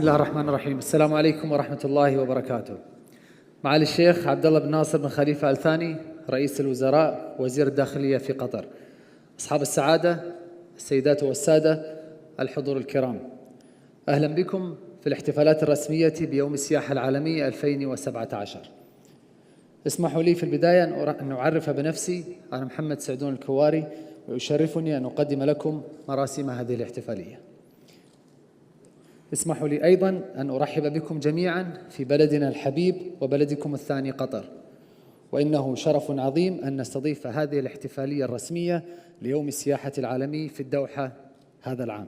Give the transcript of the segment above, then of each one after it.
الله الرحمن الرحيم. السلام عليكم ورحمة الله وبركاته. معالي الشيخ عبد الله بن ناصر بن خليفة آل ثاني، رئيس الوزراء وزير الداخلية في قطر، أصحاب السعادة، السيدات والسادة، الحضور الكرام، أهلا بكم في الاحتفالات الرسمية بيوم السياحة العالمي 2017. اسمحوا لي في البداية أن أعرف بنفسي. أنا محمد سعدون الكواري، ويشرفني أن أقدم لكم مراسم هذه الاحتفالية. اسمحوا لي أيضاً أن أرحب بكم جميعاً في بلدنا الحبيب وبلدكم الثاني قطر، وإنه شرف عظيم أن نستضيف هذه الاحتفالية الرسمية ليوم السياحة العالمي في الدوحة هذا العام.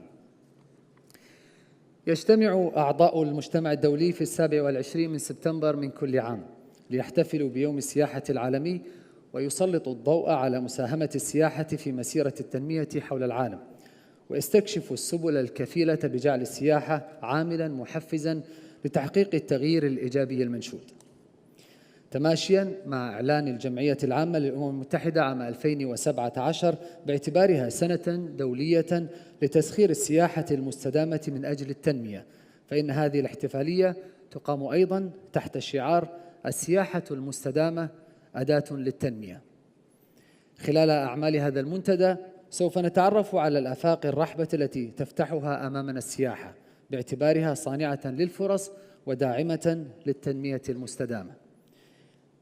يجتمع أعضاء المجتمع الدولي في 27 من سبتمبر من كل عام ليحتفلوا بيوم السياحة العالمي، ويسلطوا الضوء على مساهمة السياحة في مسيرة التنمية حول العالم، ويستكشفوا السبل الكفيلة بجعل السياحة عاملاً محفزاً لتحقيق التغيير الإيجابي المنشود. تماشياً مع إعلان الجمعية العامة للأمم المتحدة عام 2017 باعتبارها سنة دولية لتسخير السياحة المستدامة من أجل التنمية، فإن هذه الاحتفالية تقام أيضاً تحت شعار السياحة المستدامة أداة للتنمية. خلال أعمال هذا المنتدى سوف نتعرف على الآفاق الرحبة التي تفتحها أمامنا السياحة باعتبارها صانعة للفرص وداعمة للتنمية المستدامة.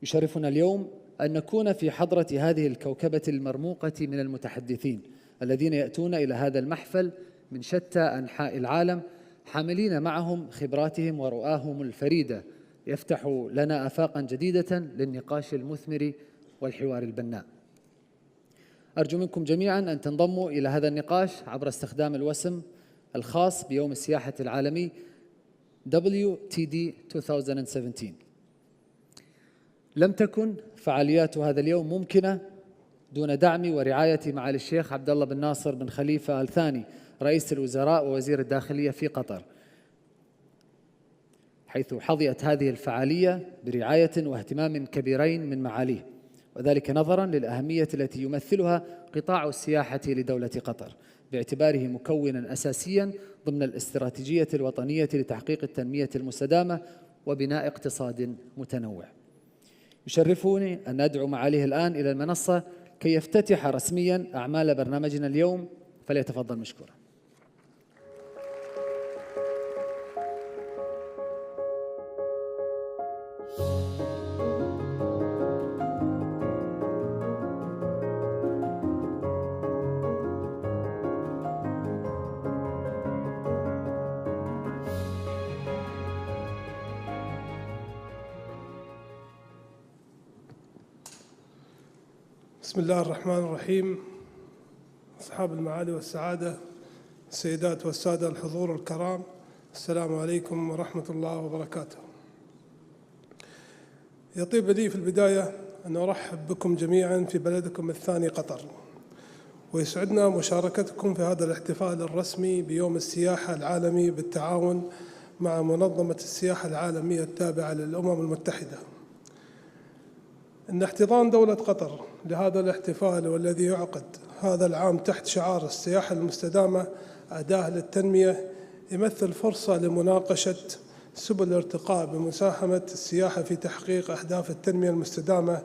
يشرفنا اليوم أن نكون في حضرة هذه الكوكبة المرموقة من المتحدثين الذين يأتون إلى هذا المحفل من شتى أنحاء العالم، حاملين معهم خبراتهم ورؤاهم الفريدة، يفتح لنا آفاقاً جديدة للنقاش المثمر والحوار البناء. أرجو منكم جميعاً أن تنضموا إلى هذا النقاش عبر استخدام الوسم الخاص بيوم السياحة العالمي WTD 2017. لم تكن فعاليات هذا اليوم ممكنة دون دعم ورعاية معالي الشيخ عبد الله بن ناصر بن خليفة آل ثاني، رئيس الوزراء ووزير الداخلية في قطر، حيث حظيت هذه الفعالية برعاية واهتمام كبيرين من معاليه، وذلك نظراً للأهمية التي يمثلها قطاع السياحة لدولة قطر باعتباره مكوناً أساسياً ضمن الاستراتيجية الوطنية لتحقيق التنمية المستدامة وبناء اقتصاد متنوع. يشرفني أن أدعو معاليه الآن إلى المنصة كي يفتتح رسمياً أعمال برنامجنا اليوم، فليتفضل مشكورا. بسم الله الرحمن الرحيم. أصحاب المعالي والسعادة، السيدات والسادة، الحضور الكرام، السلام عليكم ورحمة الله وبركاته. يطيب لي في البداية أن أرحب بكم جميعاً في بلدكم الثاني قطر، ويسعدنا مشاركتكم في هذا الاحتفال الرسمي بيوم السياحة العالمي بالتعاون مع منظمة السياحة العالمية التابعة للأمم المتحدة. إن احتضان دولة قطر لهذا الاحتفال والذي يعقد هذا العام تحت شعار السياحة المستدامة أداة للتنمية يمثل فرصة لمناقشة سبل الارتقاء بمساهمة السياحة في تحقيق أهداف التنمية المستدامة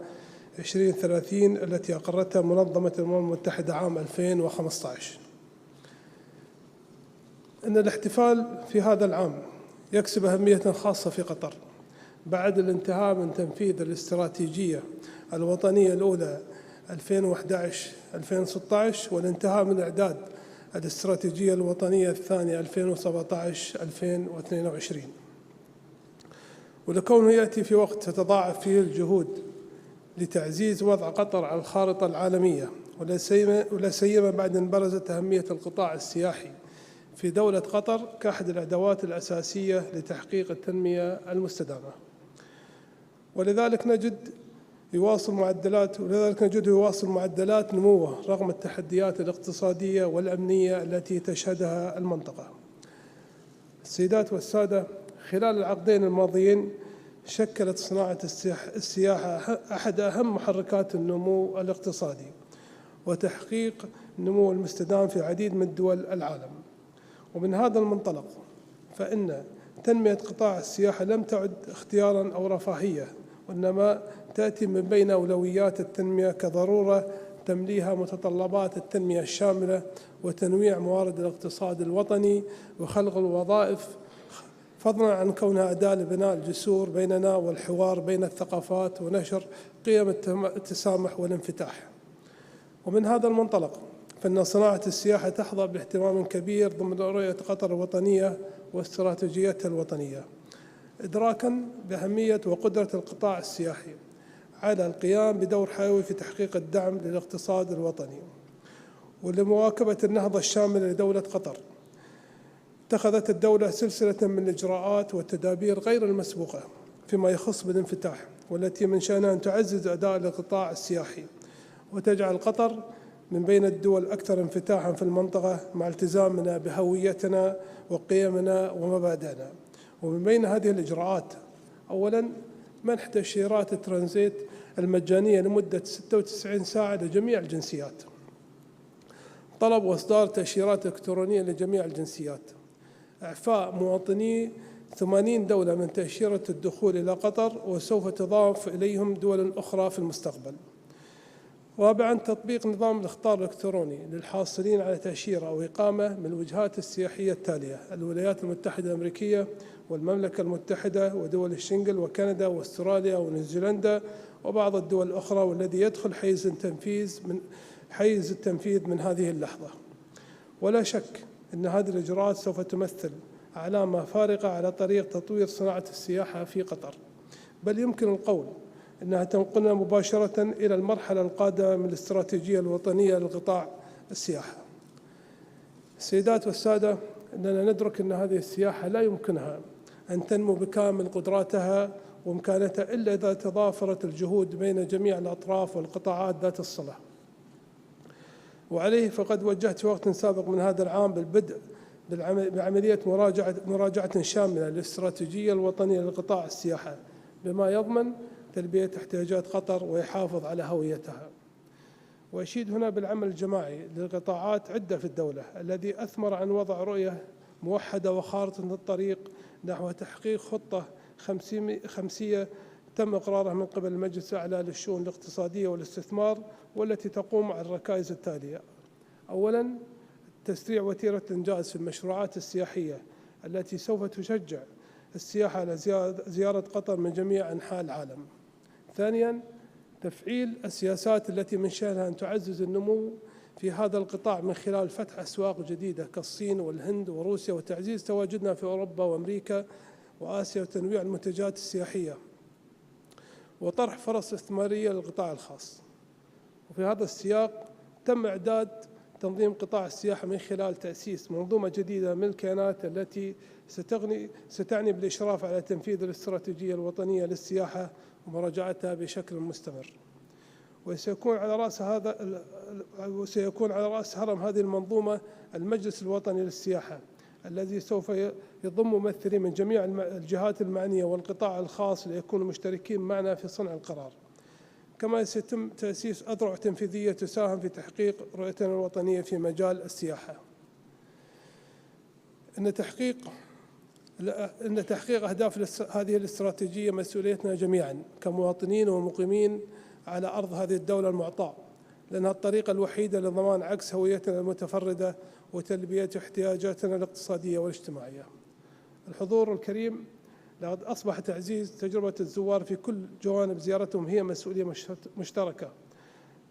2030 التي أقرتها منظمة الأمم المتحدة عام 2015. إن الاحتفال في هذا العام يكسب أهمية خاصة في قطر بعد الانتهاء من تنفيذ الاستراتيجية الوطنية الأولى 2011-2016 والانتهاء من إعداد الاستراتيجية الوطنية الثانية 2017-2022، ولكونه يأتي في وقت تتضاعف فيه الجهود لتعزيز وضع قطر على الخارطة العالمية، ولا سيما بعد أن برزت أهمية القطاع السياحي في دولة قطر كأحد الأدوات الأساسية لتحقيق التنمية المستدامة. ولذلك نجده يواصل معدلات نموه رغم التحديات الاقتصادية والأمنية التي تشهدها المنطقة. السيدات والسادة، خلال العقدين الماضيين شكلت صناعة السياحة أحد أهم محركات النمو الاقتصادي وتحقيق النمو المستدام في عديد من دول العالم. ومن هذا المنطلق فإن تنمية قطاع السياحة لم تعد اختياراً أو رفاهية، وإنما تأتي من بين أولويات التنمية كضرورة تمليها متطلبات التنمية الشاملة وتنويع موارد الاقتصاد الوطني وخلق الوظائف، فضلاً عن كونها أداة لبناء الجسور بيننا والحوار بين الثقافات ونشر قيم التسامح والانفتاح. ومن هذا المنطلق فإن صناعة السياحة تحظى باهتمام كبير ضمن رؤية قطر الوطنية واستراتيجيتها الوطنية، إدراكاً بأهمية وقدرة القطاع السياحي على القيام بدور حيوي في تحقيق الدعم للاقتصاد الوطني. ولمواكبة النهضة الشاملة لدولة قطر، اتخذت الدولة سلسلة من الإجراءات والتدابير غير المسبوقة فيما يخص بالانفتاح، والتي من شأنها أن تعزز أداء القطاع السياحي وتجعل قطر من بين الدول الأكثر انفتاحاً في المنطقة مع التزامنا بهويتنا وقيمنا ومبادئنا. ومن بين هذه الإجراءات: أولاً، منح تأشيرات الترانزيت المجانية لمدة 96 ساعة لجميع الجنسيات. طلب وإصدار تأشيرات إلكترونية لجميع الجنسيات. إعفاء مواطني 80 دولة من تأشيرة الدخول إلى قطر، وسوف تضاف إليهم دول أخرى في المستقبل. رابعاً، تطبيق نظام الإخطار الإلكتروني للحاصلين على تأشيرة أو إقامة من الوجهات السياحية التالية: الولايات المتحدة الأمريكية والمملكة المتحدة ودول الشنغن وكندا واستراليا ونيوزيلندا وبعض الدول الأخرى، والذي يدخل حيز التنفيذ من هذه اللحظة. ولا شك أن هذه الإجراءات سوف تمثل علامة فارقة على طريق تطوير صناعة السياحة في قطر، بل يمكن القول أنها تنقلنا مباشرة إلى المرحلة القادمة من الاستراتيجية الوطنية لقطاع السياحة. السيدات والسادة، أننا ندرك أن هذه السياحة لا يمكنها أن تنمو بكامل قدراتها وإمكاناتها إلا إذا تضافرت الجهود بين جميع الأطراف والقطاعات ذات الصلة. وعليه فقد وجهت في وقت سابق من هذا العام بالبدء بعملية مراجعة شاملة للاستراتيجية الوطنية لقطاع السياحة، بما يضمن تلبية احتياجات قطر ويحافظ على هويتها. وأشيد هنا بالعمل الجماعي لقطاعات عدة في الدولة، الذي أثمر عن وضع رؤية موحدة وخارطة الطريق نحو تحقيق خطة خمسية تم إقرارها من قبل المجلس الأعلى للشؤون الاقتصادية والاستثمار، والتي تقوم على الركائز التالية: أولاً، تسريع وتيرة الإنجاز في المشروعات السياحية التي سوف تشجع السياحة على زيارة قطر من جميع أنحاء العالم. ثانياً، تفعيل السياسات التي من شأنها أن تعزز النمو في هذا القطاع من خلال فتح أسواق جديدة كالصين والهند وروسيا، وتعزيز تواجدنا في أوروبا وأمريكا وآسيا، وتنويع المنتجات السياحية، وطرح فرص استثمارية للقطاع الخاص. وفي هذا السياق تم إعداد تنظيم قطاع السياحة من خلال تأسيس منظومة جديدة من الكيانات التي ستعني بالإشراف على تنفيذ الاستراتيجية الوطنية للسياحة ومراجعتها بشكل مستمر. وسيكون على رأس هرم هذه المنظومة المجلس الوطني للسياحة، الذي سوف يضم ممثلين من جميع الجهات المعنية والقطاع الخاص ليكونوا مشتركين معنا في صنع القرار. كما سيتم تأسيس أذرع تنفيذية تساهم في تحقيق رؤيتنا الوطنية في مجال السياحة. إن تحقيق أهداف هذه الاستراتيجية مسؤوليتنا جميعاً كمواطنين ومقيمين على أرض هذه الدولة المعطاة، لأنها الطريقة الوحيدة لضمان عكس هويتنا المتفردة وتلبية احتياجاتنا الاقتصادية والاجتماعية. الحضور الكريم، لقد أصبح تعزيز تجربة الزوار في كل جوانب زيارتهم هي مسؤولية مشتركة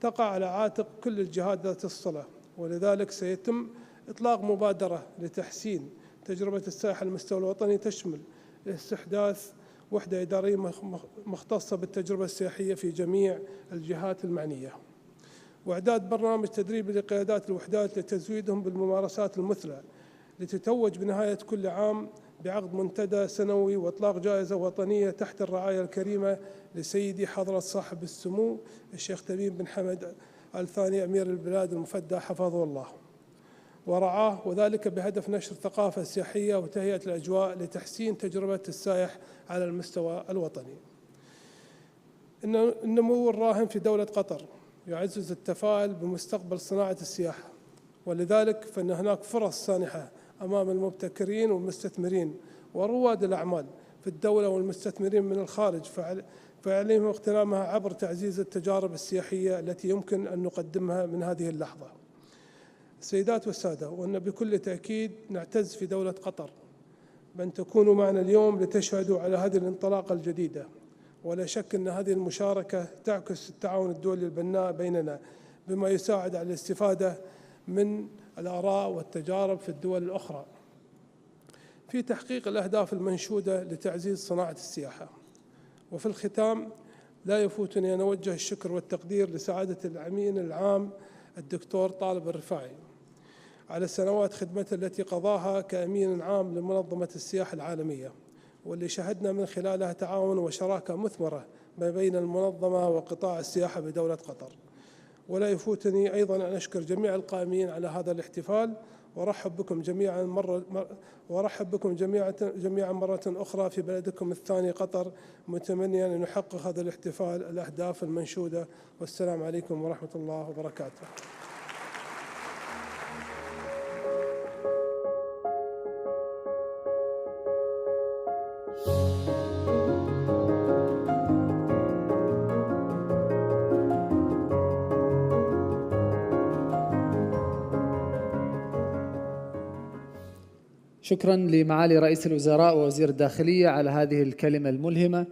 تقع على عاتق كل الجهات ذات الصلة، ولذلك سيتم إطلاق مبادرة لتحسين تجربة السائح على المستوى الوطني، تشمل استحداث وحدة إدارية مختصة بالتجربة السياحية في جميع الجهات المعنية، وإعداد برنامج تدريبي لقيادات الوحدات لتزويدهم بالممارسات المثلى، لتتوج بنهاية كل عام بعقد منتدى سنوي وإطلاق جائزة وطنية تحت الرعاية الكريمة لسيدي حضرة صاحب السمو الشيخ تميم بن حمد آل ثاني أمير البلاد المفدى حفظه الله ورعاه، وذلك بهدف نشر الثقافة السياحية وتهيئة الأجواء لتحسين تجربة السائح على المستوى الوطني. إن النمو الراهن في دولة قطر يعزز التفاؤل بمستقبل صناعة السياحة، ولذلك فإن هناك فرص سانحة أمام المبتكرين والمستثمرين، ورواد الأعمال في الدولة والمستثمرين من الخارج، فعليهم اغتنامها عبر تعزيز التجارب السياحية التي يمكن أن نقدمها من هذه اللحظة. السيدات والسادة، وأن بكل تأكيد نعتز في دولة قطر بأن تكونوا معنا اليوم لتشهدوا على هذه الانطلاقة الجديدة، ولا شك أن هذه المشاركة تعكس التعاون الدولي البناء بيننا، بما يساعد على الاستفادة من الآراء والتجارب في الدول الأخرى في تحقيق الأهداف المنشودة لتعزيز صناعة السياحة. وفي الختام لا يفوتني أن أوجه الشكر والتقدير لسعادة الأمين العام الدكتور طالب الرفاعي على السنوات خدمته التي قضاها كأمين عام لمنظمة السياحة العالمية، واللي شهدنا من خلالها تعاون وشراكة مثمرة ما بين المنظمة وقطاع السياحة بدولة قطر. ولا يفوتني أيضا أن أشكر جميع القائمين على هذا الاحتفال، وأرحب بكم جميعا مرة أخرى في بلدكم الثاني قطر، متمنيا أن يحقق هذا الاحتفال الأهداف المنشودة. والسلام عليكم ورحمة الله وبركاته. شكرا لمعالي رئيس الوزراء ووزير الداخلية على هذه الكلمة الملهمة.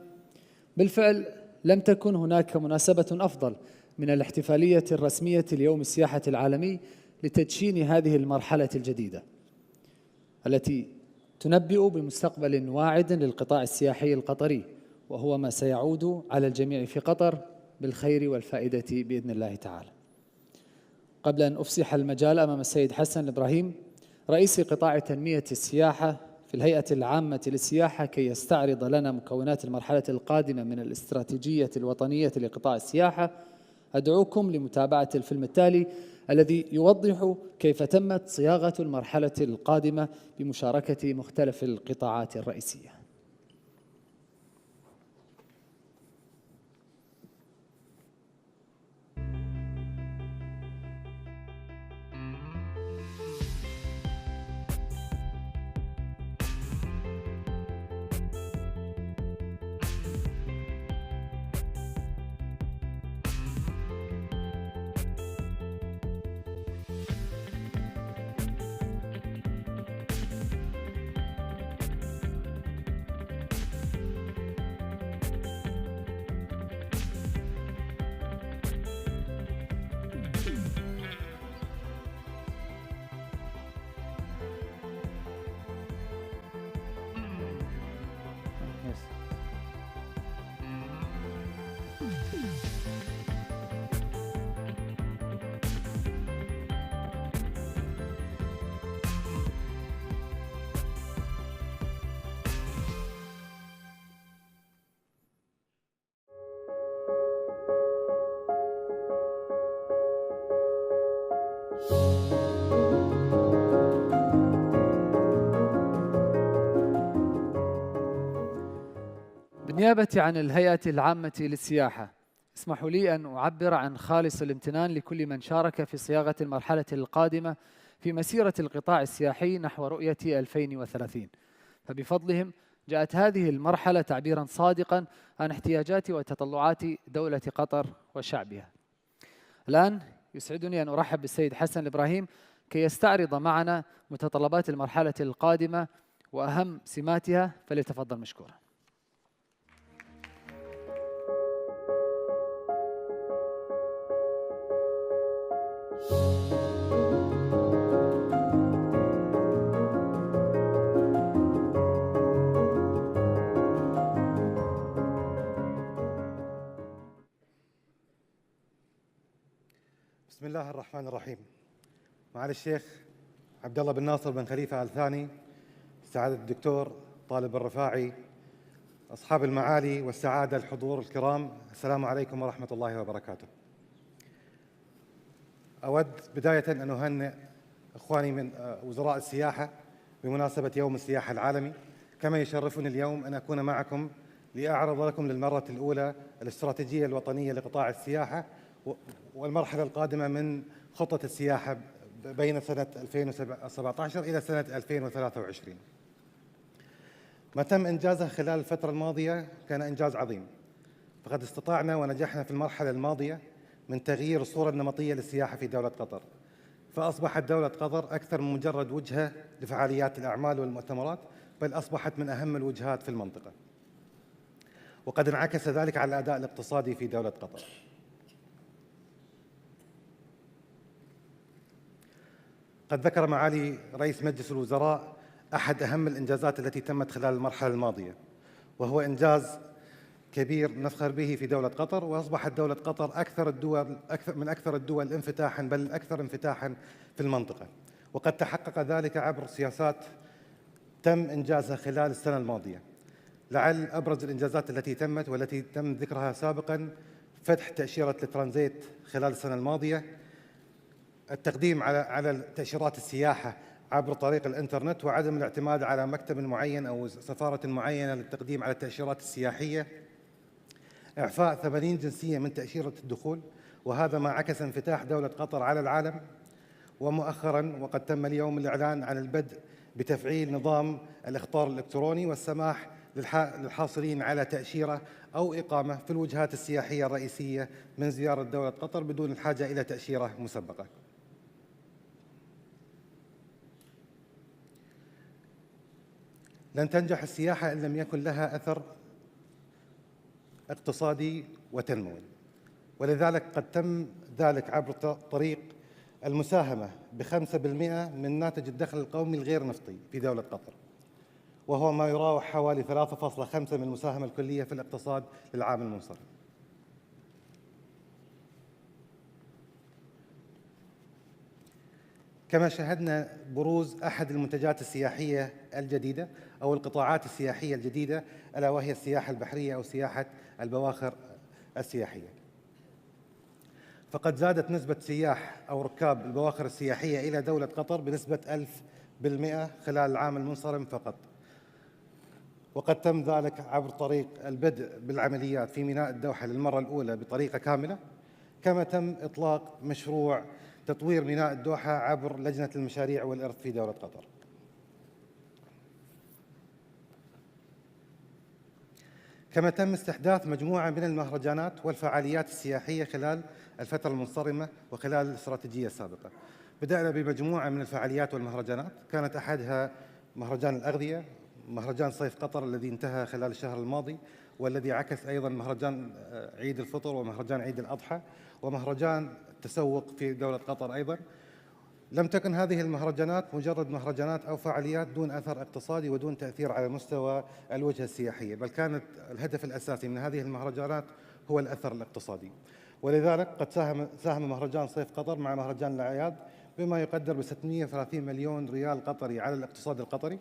بالفعل لم تكن هناك مناسبة أفضل من الاحتفالية الرسمية ليوم السياحة العالمي لتدشين هذه المرحلة الجديدة التي تنبئ بمستقبل واعد للقطاع السياحي القطري، وهو ما سيعود على الجميع في قطر بالخير والفائدة بإذن الله تعالى. قبل أن أفسح المجال أمام السيد حسن الإبراهيم رئيس قطاع تنمية السياحة في الهيئة العامة للسياحة كي يستعرض لنا مكونات المرحلة القادمة من الاستراتيجية الوطنية لقطاع السياحة، أدعوكم لمتابعة الفيلم التالي الذي يوضح كيف تمت صياغة المرحلة القادمة بمشاركة مختلف القطاعات الرئيسية. بالنيابة عن الهيئة العامة للسياحة، اسمحوا لي أن أعبر عن خالص الامتنان لكل من شارك في صياغة المرحلة القادمة في مسيرة القطاع السياحي نحو رؤية 2030. فبفضلهم جاءت هذه المرحلة تعبيراً صادقاً عن احتياجات وتطلعات دولة قطر وشعبها. الآن يسعدني أن أرحب بالسيد حسن الإبراهيم كي يستعرض معنا متطلبات المرحلة القادمة وأهم سماتها، فليتفضل مشكورا. بسم الله الرحمن الرحيم. معالي الشيخ عبد الله بن ناصر بن خليفة آل ثاني، سعادة الدكتور طالب الرفاعي، أصحاب المعالي والسعادة الحضور الكرام، السلام عليكم ورحمة الله وبركاته. أود بداية أن أهنئ إخواني من وزراء السياحة بمناسبة يوم السياحة العالمي، كما يشرفني اليوم أن أكون معكم لأعرض لكم للمرة الأولى الاستراتيجية الوطنية لقطاع السياحة والمرحلة القادمة من خطة السياحة بين سنة 2017 إلى سنة 2023. ما تم إنجازه خلال الفترة الماضية كان إنجاز عظيم، فقد استطعنا ونجحنا في المرحلة الماضية من تغيير الصورة النمطية للسياحة في دولة قطر، فأصبحت دولة قطر أكثر من مجرد وجهة لفعاليات الأعمال والمؤتمرات، بل أصبحت من أهم الوجهات في المنطقة، وقد انعكس ذلك على الأداء الاقتصادي في دولة قطر. قد ذكر معالي رئيس مجلس الوزراء أحد أهم الإنجازات التي تمت خلال المرحلة الماضية، وهو إنجاز كبير نفخر به في دولة قطر، وأصبحت دولة قطر من أكثر الدول انفتاحاً، بل الأكثر انفتاحاً في المنطقة، وقد تحقق ذلك عبر سياسات تم إنجازها خلال السنة الماضية. لعل أبرز الإنجازات التي تمت والتي تم ذكرها سابقاً فتح تأشيرة الترانزيت خلال السنة الماضية، التقديم على تأشيرات السياحة عبر طريق الإنترنت وعدم الاعتماد على مكتب معين أو سفارة معينة للتقديم على التأشيرات السياحية، إعفاء 80 جنسية من تأشيرة الدخول، وهذا ما عكس انفتاح دولة قطر على العالم. ومؤخراً وقد تم اليوم الإعلان عن البدء بتفعيل نظام الإخطار الإلكتروني والسماح للحاصلين على تأشيرة أو إقامة في الوجهات السياحية الرئيسية من زيارة دولة قطر بدون الحاجة إلى تأشيرة مسبقة. لن تنجح السياحة إن لم يكن لها أثر اقتصادي وتنموي، ولذلك قد تم ذلك عبر طريق المساهمة ب5% من ناتج الدخل القومي الغير نفطي في دولة قطر، وهو ما يراوح حوالي 3.5 من المساهمة الكلية في الاقتصاد للعام المنصرم. كما شاهدنا بروز أحد المنتجات السياحية الجديدة أو القطاعات السياحية الجديدة، ألا وهي السياحة البحرية أو سياحة البواخر السياحية. فقد زادت نسبة سياح أو ركاب البواخر السياحية إلى دولة قطر بنسبة 1000% خلال العام المنصرم فقط، وقد تم ذلك عبر طريق البدء بالعمليات في ميناء الدوحة للمرة الأولى بطريقة كاملة، كما تم إطلاق مشروع تطوير ميناء الدوحة عبر لجنة المشاريع والإرث في دولة قطر. كما تم استحداث مجموعة من المهرجانات والفعاليات السياحية خلال الفترة المنصرمة وخلال الاستراتيجية السابقة. بدأنا بمجموعة من الفعاليات والمهرجانات، كانت أحدها مهرجان الأغذية، مهرجان صيف قطر الذي انتهى خلال الشهر الماضي، والذي عكس أيضاً مهرجان عيد الفطر ومهرجان عيد الأضحى ومهرجان التسوق في دولة قطر أيضاً. لم تكن هذه المهرجانات مجرد مهرجانات أو فعاليات دون أثر اقتصادي ودون تأثير على مستوى الوجهة السياحية، بل كانت الهدف الأساسي من هذه المهرجانات هو الأثر الاقتصادي. ولذلك قد ساهم مهرجان صيف قطر مع مهرجان الأعياد بما يقدر ب 630 مليون ريال قطري على الاقتصاد القطري،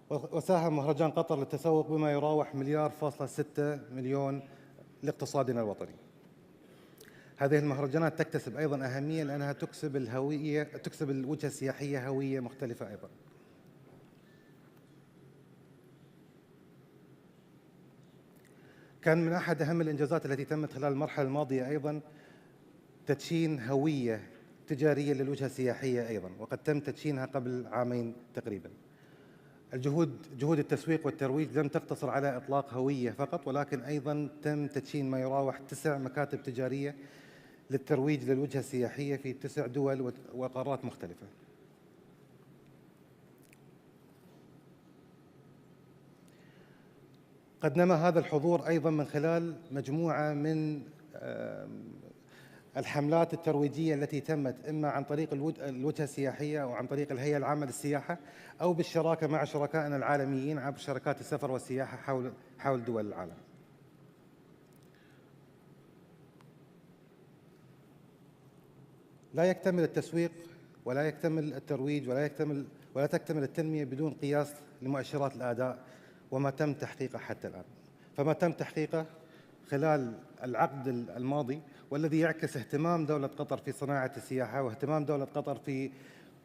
وساهم مهرجان قطر للتسوق بما يراوح 1.6 مليار لاقتصادنا الوطني. هذه المهرجانات تكتسب أيضاً أهمية لأنها تكسب الوجهة السياحية هوية مختلفة أيضاً. كان من أحد أهم الإنجازات التي تمت خلال المرحلة الماضية أيضاً تدشين هوية تجارية للوجهة السياحية أيضاً، وقد تم تدشينها قبل عامين تقريباً. جهود التسويق والترويج لم تقتصر على إطلاق هوية فقط، ولكن أيضاً تم تدشين ما يراوح 9 مكاتب تجارية للترويج للوجهة السياحية في 9 دول وقارات مختلفة. قد نما هذا الحضور أيضاً من خلال مجموعة من الحملات الترويجية التي تمت إما عن طريق الوجهة السياحية أو عن طريق الهيئة العامة للسياحة أو بالشراكة مع شركائنا العالميين عبر شركات السفر والسياحة حول دول العالم. لا يكتمل التسويق ولا يكتمل الترويج ولا تكتمل التنمية بدون قياس لمؤشرات الأداء وما تم تحقيقه حتى الآن. فما تم تحقيقه خلال العقد الماضي والذي يعكس اهتمام دولة قطر في صناعة السياحة واهتمام دولة قطر في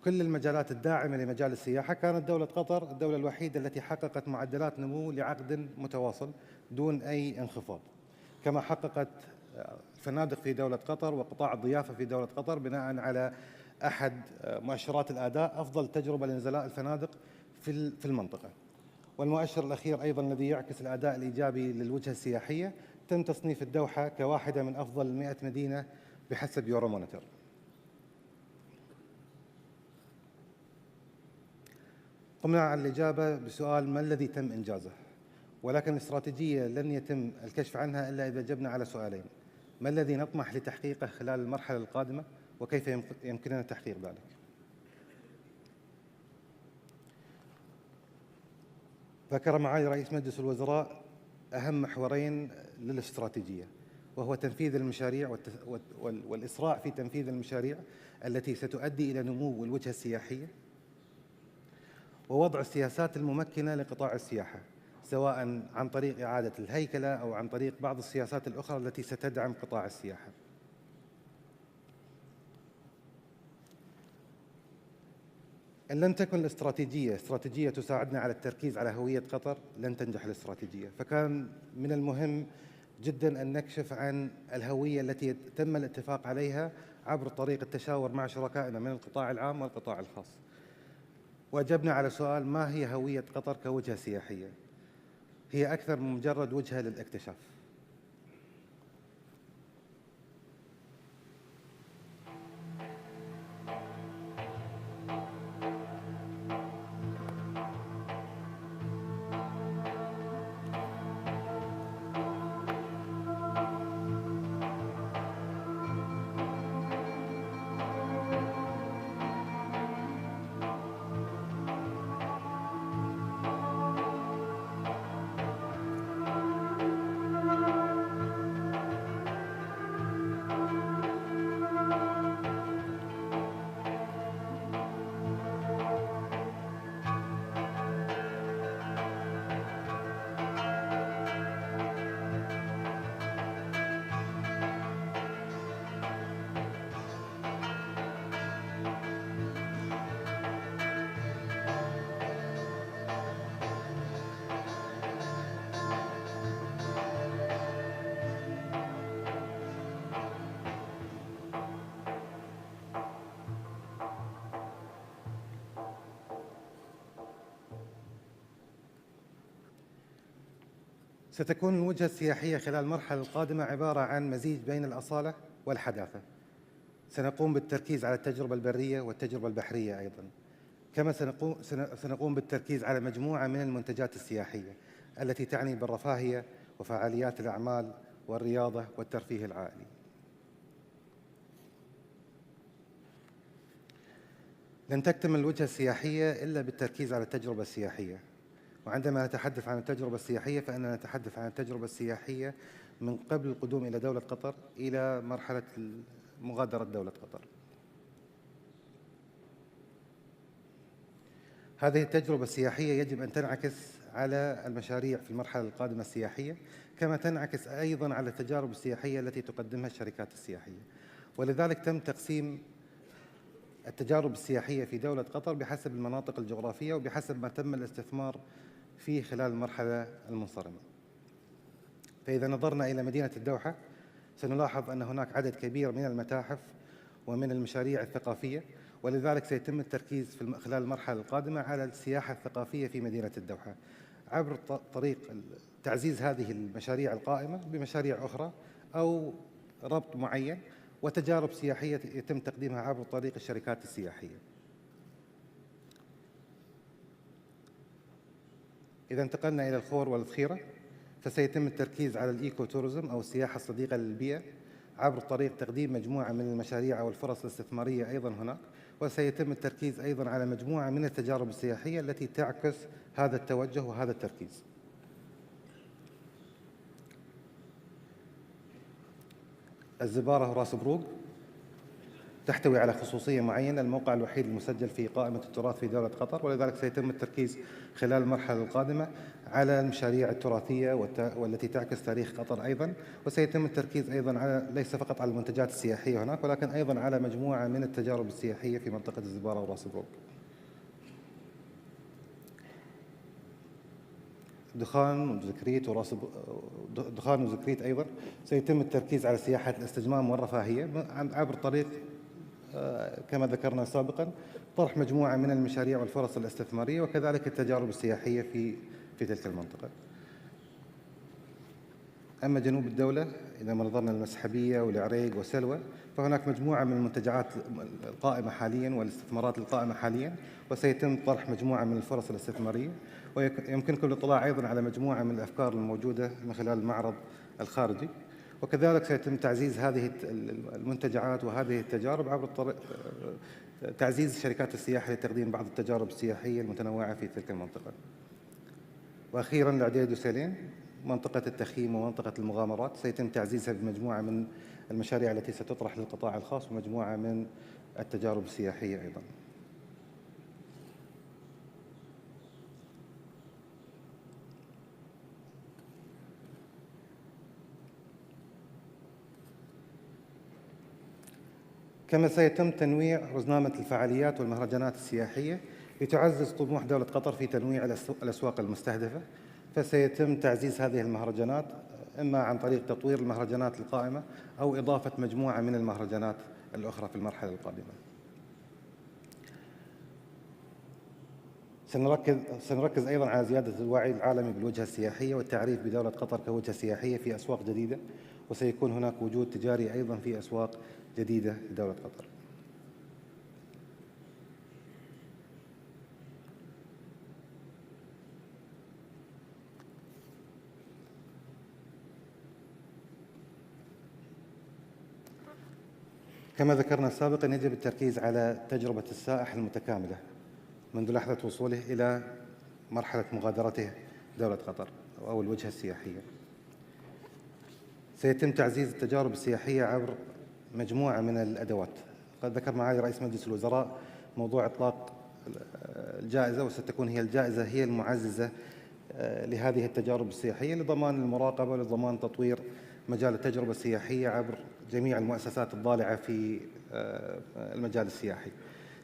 كل المجالات الداعمة لمجال السياحة، كانت دولة قطر الدولة الوحيدة التي حققت معدلات نمو لعقد متواصل دون أي انخفاض، كما حققت الفنادق في دولة قطر وقطاع الضيافة في دولة قطر بناء على أحد مؤشرات الأداء أفضل تجربة لنزلاء الفنادق في المنطقة. والمؤشر الأخير أيضا الذي يعكس الأداء الإيجابي للوجهة السياحية، تم تصنيف الدوحة كواحدة من أفضل 100 مدينة بحسب يورو مونيتور. قمنا على الإجابة بسؤال ما الذي تم إنجازه، ولكن الاستراتيجية لن يتم الكشف عنها إلا إذا جبنا على سؤالين: ما الذي نطمح لتحقيقه خلال المرحلة القادمة، وكيف يمكننا تحقيق ذلك؟ ذكر معالي رئيس مجلس الوزراء أهم محورين للاستراتيجية، وهو تنفيذ المشاريع والإسراع في تنفيذ المشاريع التي ستؤدي إلى نمو الوجهة السياحية، ووضع السياسات الممكنة لقطاع السياحة، سواء عن طريق إعادة الهيكلة أو عن طريق بعض السياسات الأخرى التي ستدعم قطاع السياحة. إن لم تكن استراتيجية تساعدنا على التركيز على هوية قطر، لن تنجح الاستراتيجية. فكان من المهم جدا أن نكشف عن الهوية التي تم الاتفاق عليها عبر طريق التشاور مع شركائنا من القطاع العام والقطاع الخاص. وأجبنا على سؤال: ما هي هوية قطر كوجهة سياحية؟ هي أكثر من مجرد وجهة للاكتشاف. ستكون الوجهة السياحية خلال المرحلة القادمة عبارة عن مزيج بين الأصالة والحداثة. سنقوم بالتركيز على التجربة البرية والتجربة البحرية أيضاً، كما سنقوم بالتركيز على مجموعة من المنتجات السياحية التي تعني بالرفاهية وفعاليات الأعمال والرياضة والترفيه العائلي. لن تكتمل الوجهة السياحية إلا بالتركيز على التجربة السياحية. وعندما نتحدث عن التجربة السياحية فإننا نتحدث عن التجربة السياحية من قبل القدوم إلى دولة قطر إلى مرحلة مغادرة دولة قطر. هذه التجربة السياحية يجب أن تنعكس على المشاريع في المرحلة القادمة السياحية، كما تنعكس أيضاً على التجارب السياحية التي تقدمها الشركات السياحية. ولذلك تم تقسيم التجارب السياحية في دولة قطر بحسب المناطق الجغرافية وبحسب ما تم الاستثمار فيه خلال المرحلة المنصرمة. فإذا نظرنا إلى مدينة الدوحة سنلاحظ أن هناك عدد كبير من المتاحف ومن المشاريع الثقافية، ولذلك سيتم التركيز خلال المرحلة القادمة على السياحة الثقافية في مدينة الدوحة عبر طريق تعزيز هذه المشاريع القائمة بمشاريع أخرى أو ربط معين وتجارب سياحية يتم تقديمها عبر طريق الشركات السياحية. إذا انتقلنا إلى الخور والذخيرة فسيتم التركيز على الإيكو توريزم أو السياحة الصديقة للبيئة عبر طريق تقديم مجموعة من المشاريع والفرص الاستثمارية أيضا هناك، وسيتم التركيز أيضا على مجموعة من التجارب السياحية التي تعكس هذا التوجه وهذا التركيز. الزبارة وراس بروق تحتوي على خصوصية معينة، الموقع الوحيد المسجل في قائمة التراث في دولة قطر، ولذلك سيتم التركيز خلال المرحلة القادمة على المشاريع التراثية والتي تعكس تاريخ قطر أيضا، وسيتم التركيز أيضا على ليس فقط على المنتجات السياحية هناك ولكن أيضا على مجموعة من التجارب السياحية في منطقة الزبارة وراس بروق. دخان وزكريت أيضا سيتم التركيز على سياحة الاستجمام والرفاهية عبر طريق كما ذكرنا سابقا طرح مجموعة من المشاريع والفرص الاستثمارية وكذلك التجارب السياحية في في تلك المنطقة. أما جنوب الدولة إذا ما نظرنا للمسحبية والعريق وسلوى، فهناك مجموعة من المنتجعات القائمة حاليا والاستثمارات القائمة حاليا، وسيتم طرح مجموعة من الفرص الاستثمارية، ويمكنكم الاطلاع أيضا على مجموعة من الأفكار الموجودة من خلال المعرض الخارجي. وكذلك سيتم تعزيز هذه المنتجعات وهذه التجارب عبر تعزيز شركات السياحة لتقديم بعض التجارب السياحية المتنوعة في تلك المنطقة. وأخيراً العديد وسيلين، منطقة التخييم ومنطقة المغامرات سيتم تعزيزها بمجموعة من المشاريع التي ستطرح للقطاع الخاص ومجموعة من التجارب السياحية أيضاً. كما سيتم تنويع رزنامة الفعاليات والمهرجانات السياحية لتعزز طموح دولة قطر في تنويع الأسواق المستهدفة، فسيتم تعزيز هذه المهرجانات إما عن طريق تطوير المهرجانات القائمة أو إضافة مجموعة من المهرجانات الأخرى في المرحلة القادمة. سنركز أيضاً على زيادة الوعي العالمي بالوجهة السياحية والتعريف بدولة قطر كوجهة سياحية في أسواق جديدة، وسيكون هناك وجود تجاري أيضاً في أسواق جديدة لدولة قطر. كما ذكرنا سابقاً، يجب التركيز على تجربة السائح المتكاملة منذ لحظة وصوله إلى مرحلة مغادرته دولة قطر أو الوجهة السياحية. سيتم تعزيز التجارب السياحية عبر مجموعة من الأدوات. قد ذكر معالي رئيس مجلس الوزراء موضوع إطلاق الجائزة، وستكون هي الجائزة هي المعززة لهذه التجارب السياحية لضمان المراقبة ولضمان تطوير مجال التجربة السياحية عبر جميع المؤسسات الضالعة في المجال السياحي.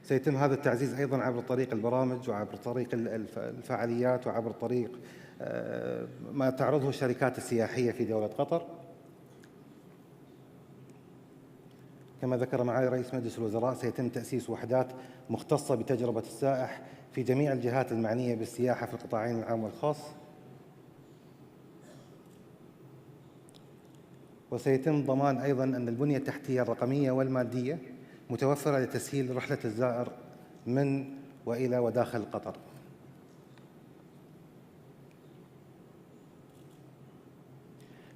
سيتم هذا التعزيز أيضاً عبر طريق البرامج وعبر طريق الفعاليات وعبر طريق ما تعرضه الشركات السياحية في دولة قطر. كما ذكر معالي رئيس مجلس الوزراء، سيتم تأسيس وحدات مختصة بتجربة السائح في جميع الجهات المعنية بالسياحة في القطاعين العام والخاص. وسيتم ضمان أيضاً أن البنية التحتية الرقمية والمادية متوفرة لتسهيل رحلة الزائر من وإلى وداخل قطر.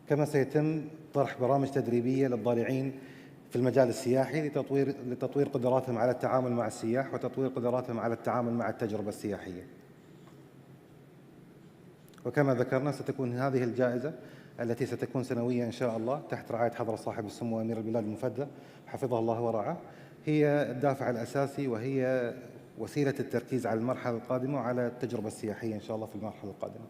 كما سيتم طرح برامج تدريبية للضالعين في المجال السياحي لتطوير قدراتهم على التعامل مع السياح وتطوير قدراتهم على التعامل مع التجربة السياحية. وكما ذكرنا، ستكون هذه الجائزة التي ستكون سنوية إن شاء الله تحت رعاية حضرة صاحب السمو أمير البلاد المفدى حفظه الله ورعاه، هي الدافع الأساسي وهي وسيلة التركيز على المرحلة القادمة وعلى التجربة السياحية إن شاء الله في المرحلة القادمة.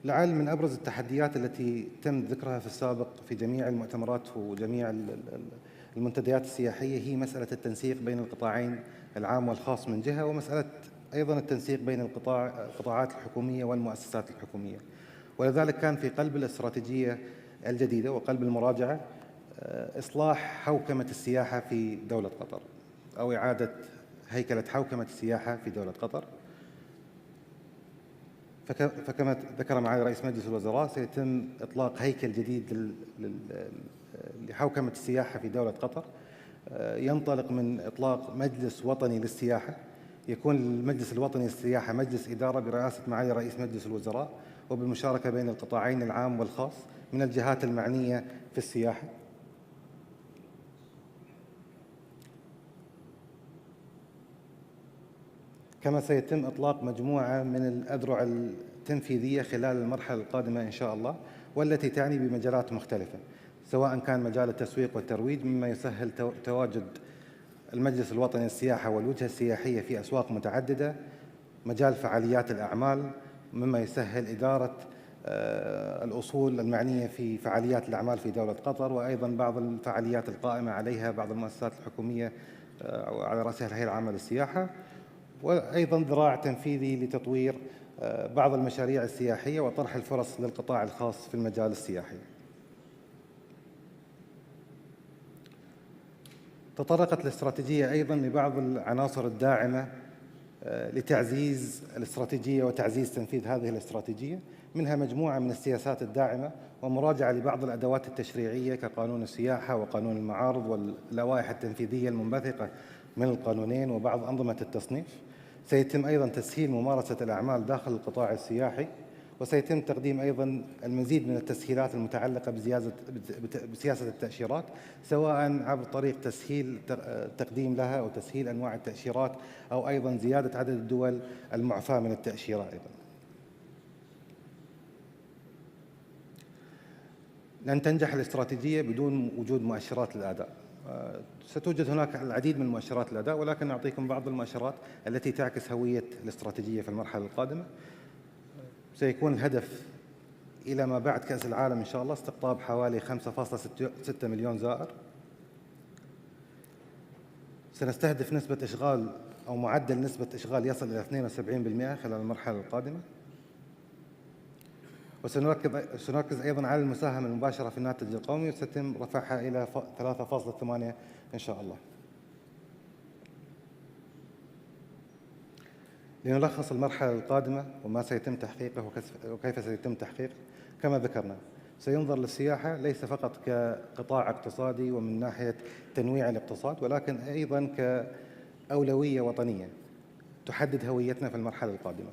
لعل من أبرز التحديات التي تم ذكرها في السابق في جميع المؤتمرات وجميع المنتديات السياحية هي مسألة التنسيق بين القطاعين العام والخاص من جهة، ومسألة أيضاً التنسيق بين القطاعات الحكومية والمؤسسات الحكومية. ولذلك كان في قلب الاستراتيجية الجديدة وقلب المراجعة إصلاح حوكمة السياحة في دولة قطر أو إعادة هيكلة حوكمة السياحة في دولة قطر. فكما ذكر معالي رئيس مجلس الوزراء، سيتم إطلاق هيكل جديد لحوكمة السياحة في دولة قطر، ينطلق من إطلاق مجلس وطني للسياحة. يكون المجلس الوطني للسياحة مجلس إدارة برئاسة معالي رئيس مجلس الوزراء وبالمشاركة بين القطاعين العام والخاص من الجهات المعنية في السياحة. كما سيتم إطلاق مجموعة من الأذرع التنفيذية خلال المرحلة القادمة إن شاء الله، والتي تعني بمجالات مختلفة، سواء كان مجال التسويق والترويج مما يسهل تواجد المجلس الوطني للسياحة والوجهة السياحية في أسواق متعددة، مجال فعاليات الأعمال مما يسهل إدارة الأصول المعنية في فعاليات الأعمال في دولة قطر، وأيضاً بعض الفعاليات القائمة عليها بعض المؤسسات الحكومية على رأسها الهيئة العامة للسياحة، وأيضاً ذراع تنفيذي لتطوير بعض المشاريع السياحية وطرح الفرص للقطاع الخاص في المجال السياحي. تطرقت الاستراتيجية أيضاً لبعض العناصر الداعمة لتعزيز الاستراتيجية وتعزيز تنفيذ هذه الاستراتيجية، منها مجموعة من السياسات الداعمة ومراجعة لبعض الأدوات التشريعية كقانون السياحة وقانون المعارض واللوائح التنفيذية المنبثقة من القانونين وبعض أنظمة التصنيف. سيتم أيضاً تسهيل ممارسة الأعمال داخل القطاع السياحي، وسيتم تقديم أيضاً المزيد من التسهيلات المتعلقة بسياسة التأشيرات، سواء عبر طريق تسهيل تقديم لها أو تسهيل أنواع التأشيرات، أو أيضاً زيادة عدد الدول المعفاة من التأشيرة أيضاً. لن تنجح الاستراتيجية بدون وجود مؤشرات للأداء. ستوجد هناك العديد من مؤشرات الأداء، ولكن نعطيكم بعض المؤشرات التي تعكس هوية الاستراتيجية في المرحلة القادمة. سيكون الهدف إلى ما بعد كأس العالم إن شاء الله استقطاب حوالي 5.6 مليون زائر. سنستهدف نسبة إشغال أو معدل نسبة إشغال يصل إلى 72% خلال المرحلة القادمة. وسنركز أيضاً على المساهمة المباشرة في الناتج القومي، وسيتم رفعها إلى 3.8 إن شاء الله. لنلخص المرحلة القادمة وما سيتم تحقيقه وكيف سيتم تحقيقه، كما ذكرنا سينظر للسياحة ليس فقط كقطاع اقتصادي ومن ناحية تنويع الاقتصاد، ولكن أيضاً كأولوية وطنية تحدد هويتنا في المرحلة القادمة.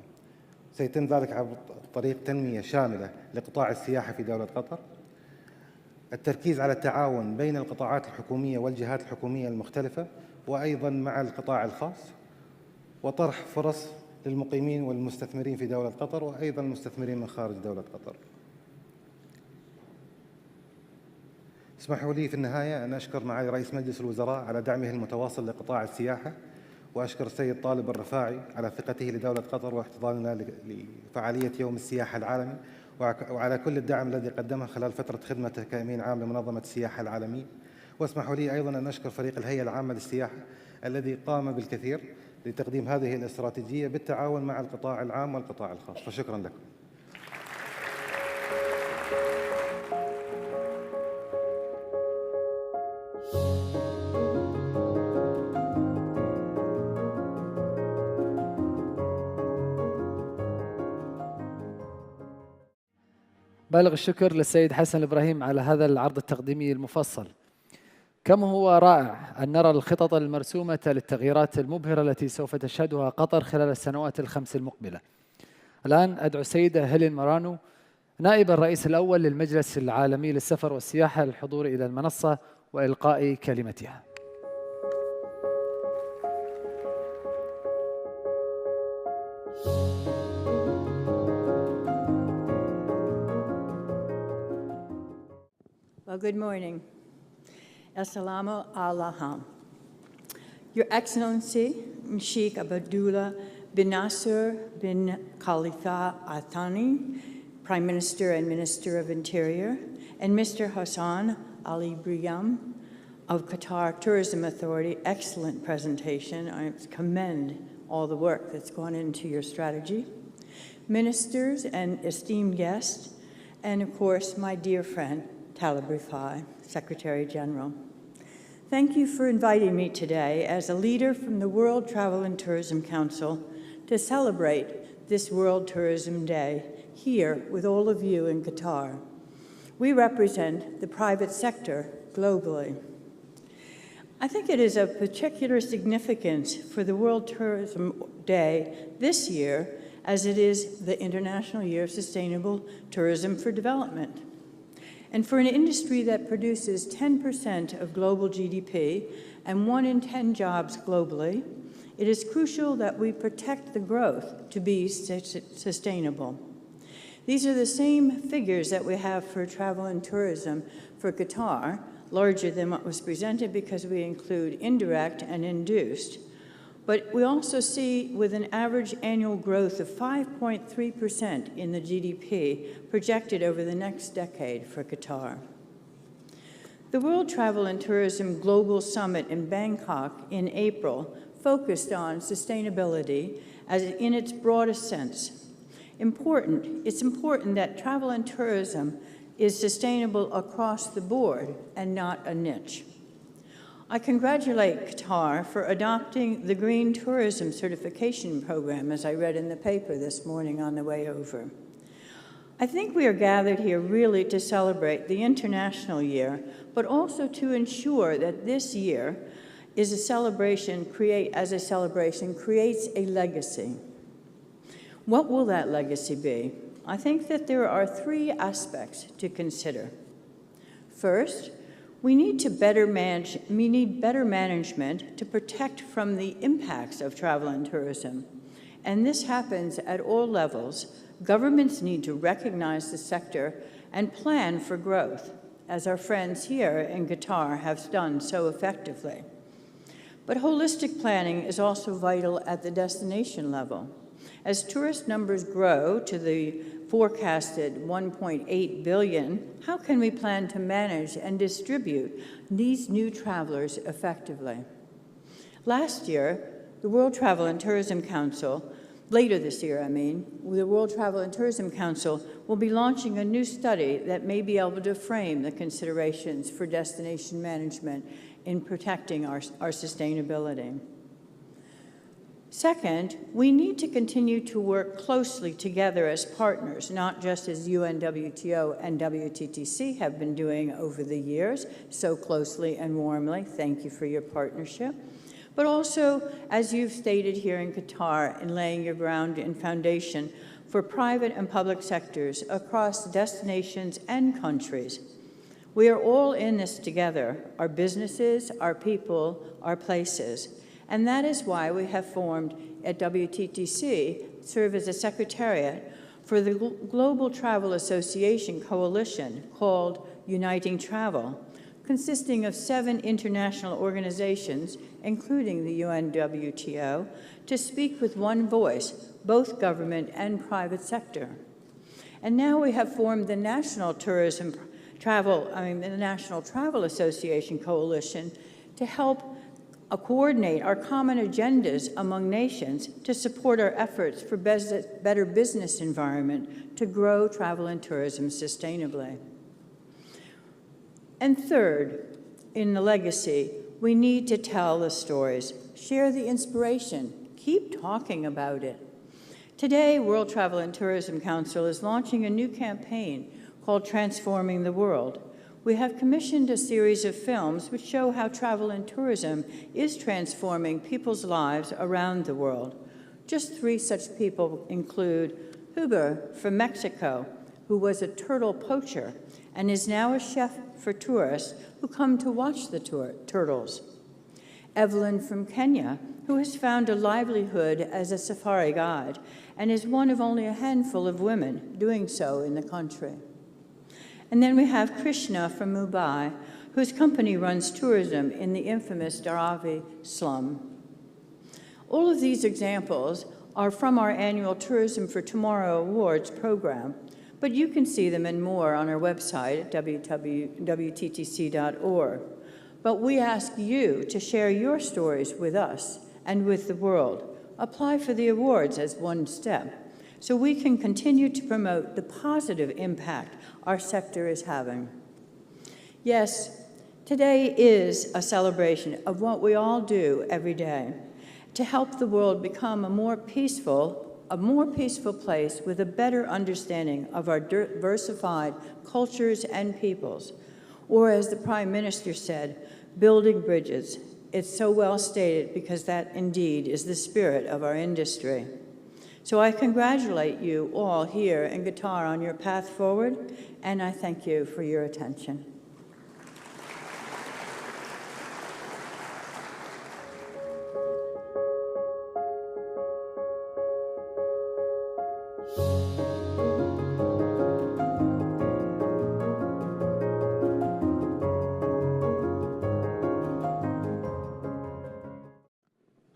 سيتم ذلك عبر طريق تنمية شاملة لقطاع السياحة في دولة قطر، التركيز على التعاون بين القطاعات الحكومية والجهات الحكومية المختلفة وأيضاً مع القطاع الخاص، وطرح فرص للمقيمين والمستثمرين في دولة قطر وأيضاً المستثمرين من خارج دولة قطر. اسمحوا لي في النهاية أن أشكر معالي رئيس مجلس الوزراء على دعمه المتواصل لقطاع السياحة، وأشكر السيد طالب الرفاعي على ثقته لدولة قطر واحتضاننا لفعالية يوم السياحة العالمي، وعلى كل الدعم الذي قدمه خلال فترة خدمته كأمين عام لمنظمة السياحة العالمية. واسمحوا لي أيضاً أن أشكر فريق الهيئة العامة للسياحة الذي قام بالكثير لتقديم هذه الاستراتيجية بالتعاون مع القطاع العام والقطاع الخاص، وشكراً لكم. بالغ الشكر للسيد حسن الإبراهيم على هذا العرض التقديمي المفصل. كم هو رائع أن نرى الخطط المرسومة للتغييرات المبهرة التي سوف تشهدها قطر خلال السنوات الخمس المقبلة. الآن أدعو السيدة هيلين مارانو نائب الرئيس الأول للمجلس العالمي للسفر والسياحة للحضور إلى المنصة وإلقاء كلمتها. Well, good morning. Assalamu alaikum. Your Excellency, Sheikh Abdullah bin Nasser bin Khalifa Al Thani, Prime Minister and Minister of Interior, and Mr. Hassan Ali Briyam of Qatar Tourism Authority, excellent presentation. I commend all the work that's gone into your strategy. Ministers and esteemed guests, and of course, my dear friend, Talib Rifai, Secretary General. Thank you for inviting me today as a leader from the World Travel and Tourism Council to celebrate this World Tourism Day here with all of you in Qatar. We represent the private sector globally. I think it is of particular significance for the World Tourism Day this year as it is the International Year of Sustainable Tourism for Development. And for an industry that produces 10% of global GDP and 1 in 10 jobs globally, it is crucial that we protect the growth to be sustainable. These are the same figures that we have for travel and tourism for Qatar, larger than what was presented because we include indirect and induced. But we also see with an average annual growth of 5.3% in the GDP projected over the next decade for Qatar. The World Travel and Tourism Global Summit in Bangkok in April focused on sustainability as in its broadest sense. It's important that travel and tourism is sustainable across the board and not a niche. I congratulate Qatar for adopting the Green Tourism Certification Program, as I read in the paper this morning on the way over. I think we are gathered here really to celebrate the International Year, but also to ensure that this year is a celebration, creates a legacy. What will that legacy be? I think that there are three aspects to consider. First, we need better management to protect from the impacts of travel and tourism. And this happens at all levels. Governments need to recognize the sector and plan for growth, as our friends here in Qatar have done so effectively. But holistic planning is also vital at the destination level. As tourist numbers grow to the forecasted 1.8 billion, how can we plan to manage and distribute these new travelers effectively? Last year, the World Travel and Tourism Council, later this year, the World Travel and Tourism Council will be launching a new study that may be able to frame the considerations for destination management in protecting our sustainability. Second, we need to continue to work closely together as partners, not just as UNWTO and WTTC have been doing over the years, so closely and warmly. Thank you for your partnership. But also, as you've stated here in Qatar, in laying your ground and foundation for private and public sectors across destinations and countries. We are all in this together, our businesses, our people, our places. And that is why we have formed at WTTC, serve as a secretariat for the Global Travel Association Coalition called Uniting Travel, consisting of 7 international organizations, including the UNWTO, to speak with one voice, both government and private sector. And now we have formed the National Travel Association Coalition to help coordinate our common agendas among nations to support our efforts for better business environment to grow travel and tourism sustainably. And third, in the legacy, we need to tell the stories, share the inspiration, keep talking about it. Today, World Travel and Tourism Council is launching a new campaign called Transforming the World. We have commissioned a series of films which show how travel and tourism is transforming people's lives around the world. Just 3 such people include Huber from Mexico, who was a turtle poacher and is now a chef for tourists who come to watch the turtles. Evelyn from Kenya, who has found a livelihood as a safari guide and is one of only a handful of women doing so in the country. And then we have Krishna from Mumbai, whose company runs tourism in the infamous Dharavi slum. All of these examples are from our annual Tourism for Tomorrow Awards program, but you can see them and more on our website at www.wttc.org. But we ask you to share your stories with us and with the world. Apply for the awards as one step, so we can continue to promote the positive impact our sector is having. Yes, today is a celebration of what we all do every day to help the world become a more peaceful place with a better understanding of our diversified cultures and peoples. Or as the Prime Minister said, building bridges. It's so well stated because that indeed is the spirit of our industry. So I congratulate you all here in Qatar on your path forward, and I thank you for your attention.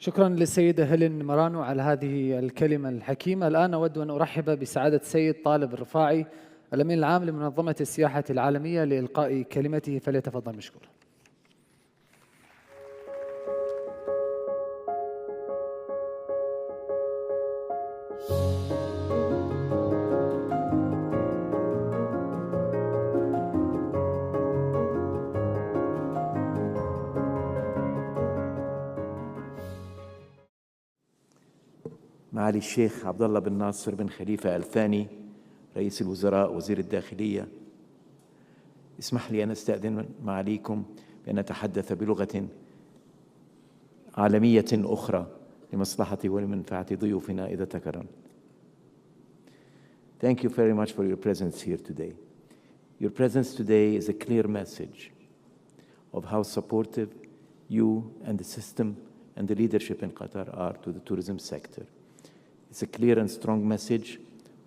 شكرا للسيدة هيلين مرانو على هذه الكلمة الحكيمة. الآن أود أن أرحب بسعادة السيد طالب الرفاعي الأمين العام لمنظمة السياحة العالمية لإلقاء كلمته، فليتفضل مشكورا. معالي الشيخ عبد الله بن ناصر بن خليفة الثاني رئيس الوزراء وزير الداخلية، اسمح لي أن أستأذن معاليكم بأن أتحدث بلغة عالمية أخرى لمصلحة ولمنفعة ضيوفنا إذا تكرم. Thank you very much for your presence here today. Your presence today is a clear message of how supportive you and the system and the leadership in Qatar are to the tourism sector. It's a clear and strong message.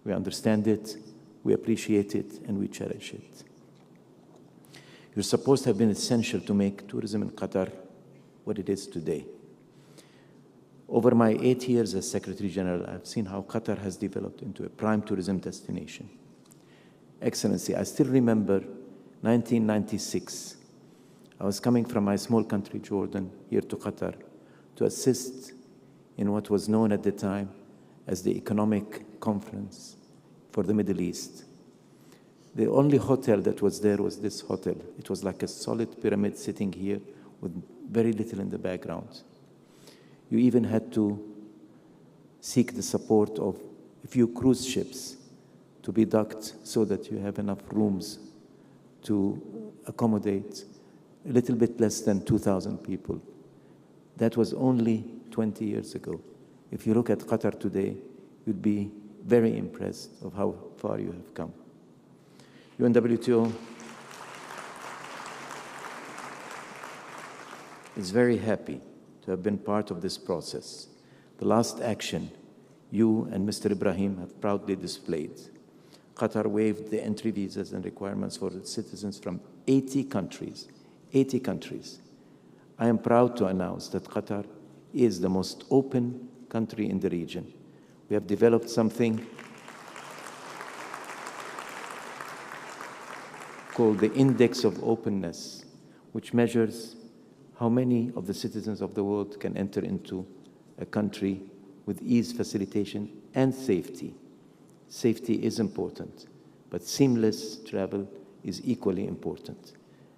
We understand it, we appreciate it, and we cherish it. Your supports have been essential to make tourism in Qatar what it is today. Over my 8 years as Secretary General, I've seen how Qatar has developed into a prime tourism destination. Excellency, I still remember 1996. I was coming from my small country, Jordan, here to Qatar to assist in what was known at the time as the Economic Conference for the Middle East. The only hotel that was there was this hotel. It was like a solid pyramid sitting here with very little in the background. You even had to seek the support of a few cruise ships to be docked so that you have enough rooms to accommodate a little bit less than 2,000 people. That was only 20 years ago. If you look at Qatar today, you'd be very impressed of how far you have come. UNWTO is very happy to have been part of this process. The last action you and Mr. Ibrahim have proudly displayed. Qatar waived the entry visas and requirements for its citizens from 80 countries. 80 countries. I am proud to announce that Qatar is the most open country in the region. We have developed something called the Index of Openness, which measures how many of the citizens of the world can enter into a country with ease, facilitation, and safety. Safety is important, but seamless travel is equally important.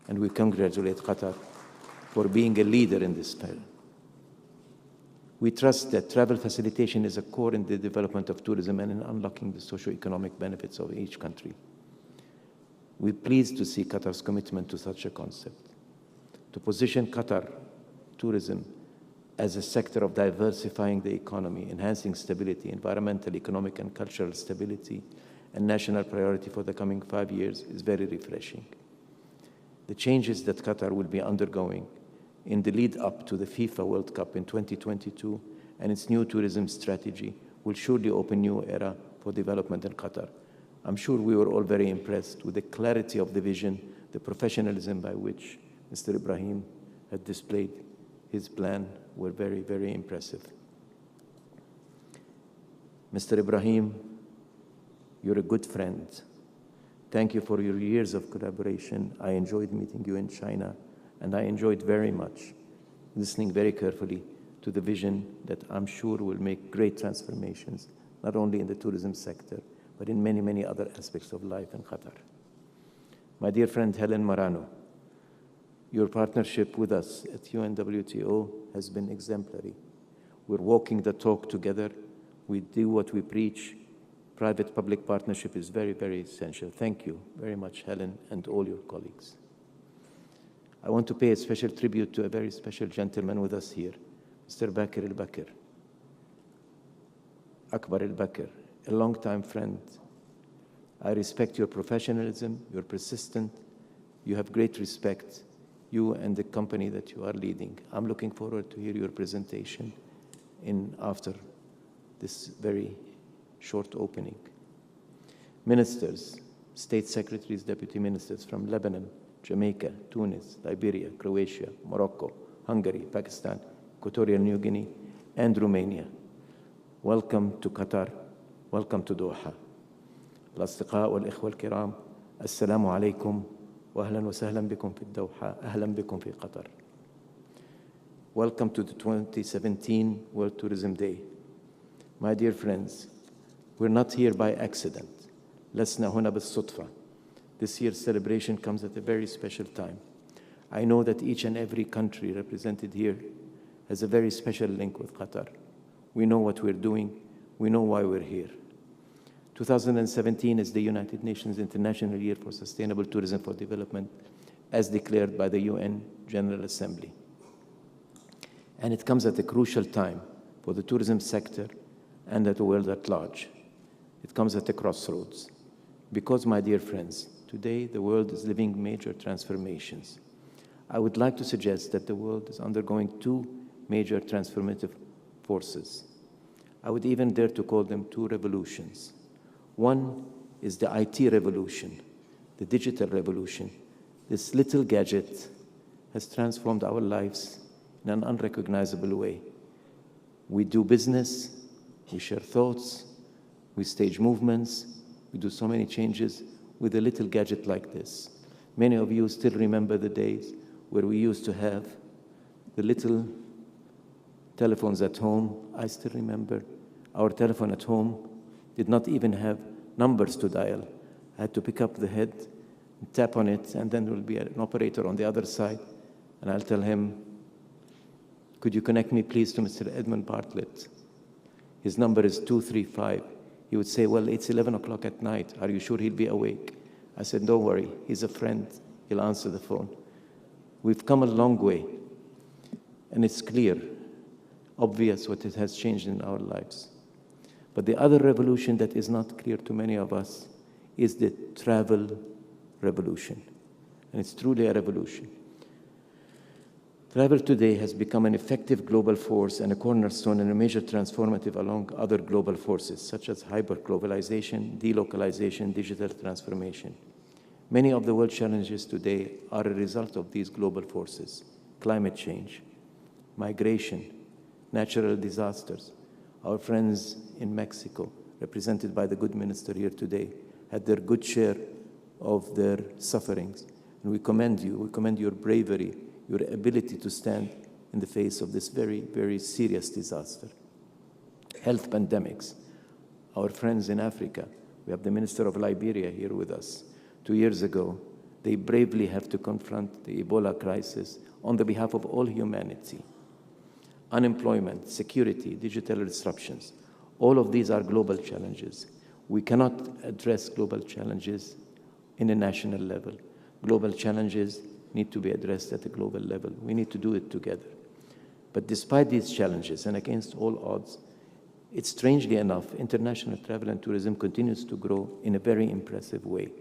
And we congratulate Qatar for being a leader in this sphere. We trust that travel facilitation is a core in the development of tourism and in unlocking the socio-economic benefits of each country. We're pleased to see Qatar's commitment to such a concept, to position Qatar tourism as a sector of diversifying the economy, enhancing stability, environmental, economic, and cultural stability, and national priority for the coming 5 years is very refreshing. The changes that Qatar will be undergoing in the lead up to the FIFA World Cup in 2022 and its new tourism strategy will surely open a new era for development in Qatar. I'm sure we were all very impressed with the clarity of the vision, the professionalism by which Mr. Ibrahim had displayed his plan were very, very impressive. Mr. Ibrahim, you're a good friend. Thank you for your years of collaboration. I enjoyed meeting you in China, and I enjoyed very much listening very carefully to the vision that I'm sure will make great transformations, not only in the tourism sector, but in many, many other aspects of life in Qatar. My dear friend Helen Marano, your partnership with us at UNWTO has been exemplary. We're walking the talk together. We do what we preach. Private-public partnership is very, very essential. Thank you very much, Helen, and all your colleagues. I want to pay a special tribute to a very special gentleman with us here, Mr. Bakr al-Bakr, Akbar al-Bakr, a longtime friend. I respect your professionalism, you're persistent, you have great respect, you and the company that you are leading. I'm looking forward to hear your presentation after this very short opening. Ministers, state secretaries, deputy ministers from Lebanon, Jamaica, Tunis, Liberia, Croatia, Morocco, Hungary, Pakistan, Equatorial New Guinea, and Romania. Welcome to Qatar. Welcome to Doha. الأصدقاء والإخوة الكرام السلام عليكم وأهلا وسهلا بكم في الدوحة أهلا بكم في قطر. Welcome to the 2017 World Tourism Day. My dear friends, we're not here by accident. لسنا هنا بالصدفة. This year's celebration comes at a very special time. I know that each and every country represented here has a very special link with Qatar. We know what we're doing. We know why we're here. 2017 is the United Nations International Year for Sustainable Tourism for Development, as declared by the UN General Assembly. And it comes at a crucial time for the tourism sector and at the world at large. It comes at a crossroads. Because, my dear friends, today the world is living major transformations. I would like to suggest that the world is undergoing two major transformative forces. I would even dare to call them two revolutions. One is the IT revolution, the digital revolution. This little gadget has transformed our lives in an unrecognizable way. We do business, we share thoughts, we stage movements, we do so many changes with a little gadget like this. Many of you still remember the days where we used to have the little telephones at home. I still remember our telephone at home did not even have numbers to dial. I had to pick up the head, tap on it, and then there will be an operator on the other side, and I'll tell him, could you connect me please to Mr. Edmund Bartlett? His number is 235. He would say, well, it's 11 o'clock at night. Are you sure he'll be awake? I said, don't worry, he's a friend. He'll answer the phone. We've come a long way, and it's clear, obvious what it has changed in our lives. But the other revolution that is not clear to many of us is the travel revolution. And it's truly a revolution. Travel today has become an effective global force and a cornerstone and a major transformative along other global forces, such as hyper-globalization, delocalization, digital transformation. Many of the world challenges today are a result of these global forces: climate change, migration, natural disasters. Our friends in Mexico, represented by the good minister here today, had their good share of their sufferings. And we commend you, we commend your bravery, your ability to stand in the face of this very, very serious disaster. Health pandemics. Our friends in Africa, we have the Minister of Liberia here with us. 2 years ago, they bravely have to confront the Ebola crisis on the behalf of all humanity. Unemployment, security, digital disruptions, all of these are global challenges. We cannot address global challenges in a national level. Global challenges need to be addressed at a global level. We need to do it together. But despite these challenges and against all odds, it's strangely enough, international travel and tourism continues to grow in a very impressive way.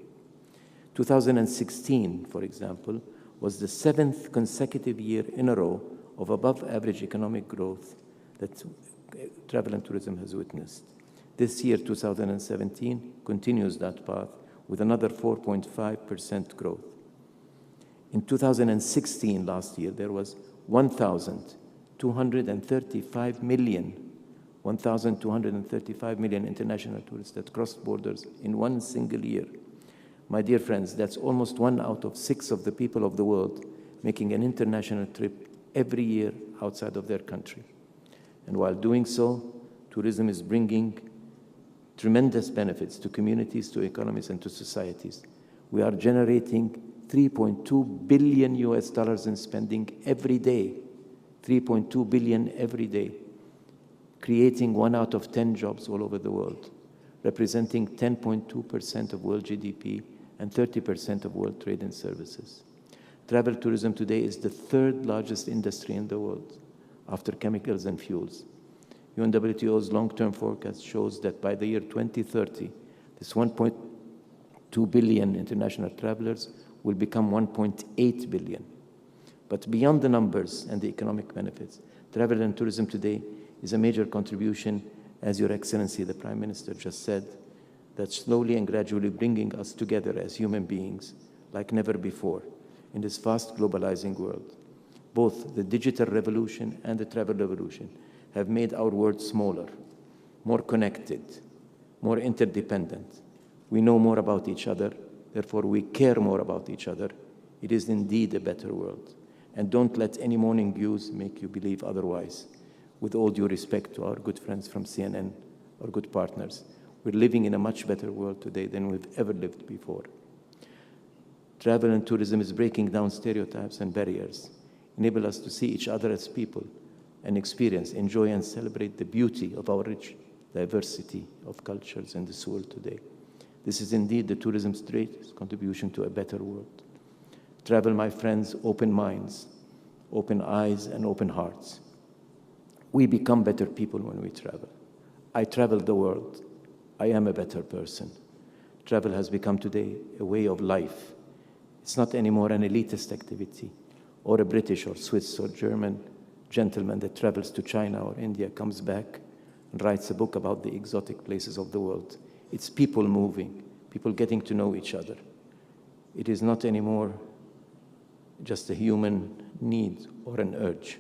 2016, for example, was the 7th consecutive year in a row of above-average economic growth that travel and tourism has witnessed. This year, 2017, continues that path with another 4.5% growth. In 2016, last year, there was 1,235 million international tourists that crossed borders in one single year. My dear friends, that's almost 1 out of 6 of the people of the world making an international trip every year outside of their country. And while doing so, tourism is bringing tremendous benefits to communities, to economies, and to societies. We are generating $3.2 billion in spending every day, 3.2 billion every day, creating 1 out of 10 jobs all over the world, representing 10.2% of world GDP and 30% of world trade and services. Travel tourism today is the 3rd largest industry in the world, after chemicals and fuels. UNWTO's long-term forecast shows that by the year 2030, this 1.2 billion international travelers will become 1.8 billion. But beyond the numbers and the economic benefits, travel and tourism today is a major contribution, as Your Excellency, the Prime Minister, just said, that's slowly and gradually bringing us together as human beings like never before in this fast globalizing world. Both the digital revolution and the travel revolution have made our world smaller, more connected, more interdependent. We know more about each other, therefore we care more about each other. It is indeed a better world. And don't let any morning views make you believe otherwise. With all due respect to our good friends from CNN, our good partners, we're living in a much better world today than we've ever lived before. Travel and tourism is breaking down stereotypes and barriers, enable us to see each other as people and experience, enjoy, and celebrate the beauty of our rich diversity of cultures in this world today. This is indeed the tourism's greatest contribution to a better world. Travel, my friends, open minds, open eyes, and open hearts. We become better people when we travel. I travel the world. I am a better person. Travel has become today a way of life. It's not anymore an elitist activity, or a British or Swiss or German gentleman that travels to China or India, comes back and writes a book about the exotic places of the world. It's people moving, people getting to know each other. It is not anymore just a human need or an urge.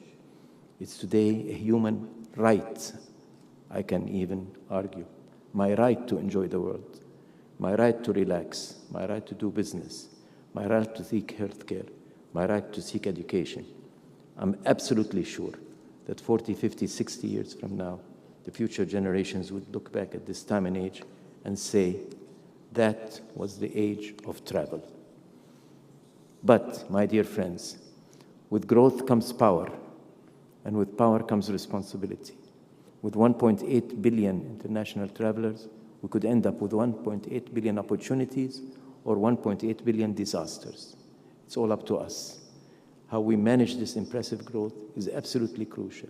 It's today a human right, I can even argue. My right to enjoy the world, my right to relax, my right to do business, my right to seek healthcare, my right to seek education. I'm absolutely sure that 40, 50, 60 years from now, the future generations would look back at this time and age and say, that was the age of travel. But, my dear friends, with growth comes power, and with power comes responsibility. With 1.8 billion international travelers, we could end up with 1.8 billion opportunities or 1.8 billion disasters. It's all up to us. How we manage this impressive growth is absolutely crucial.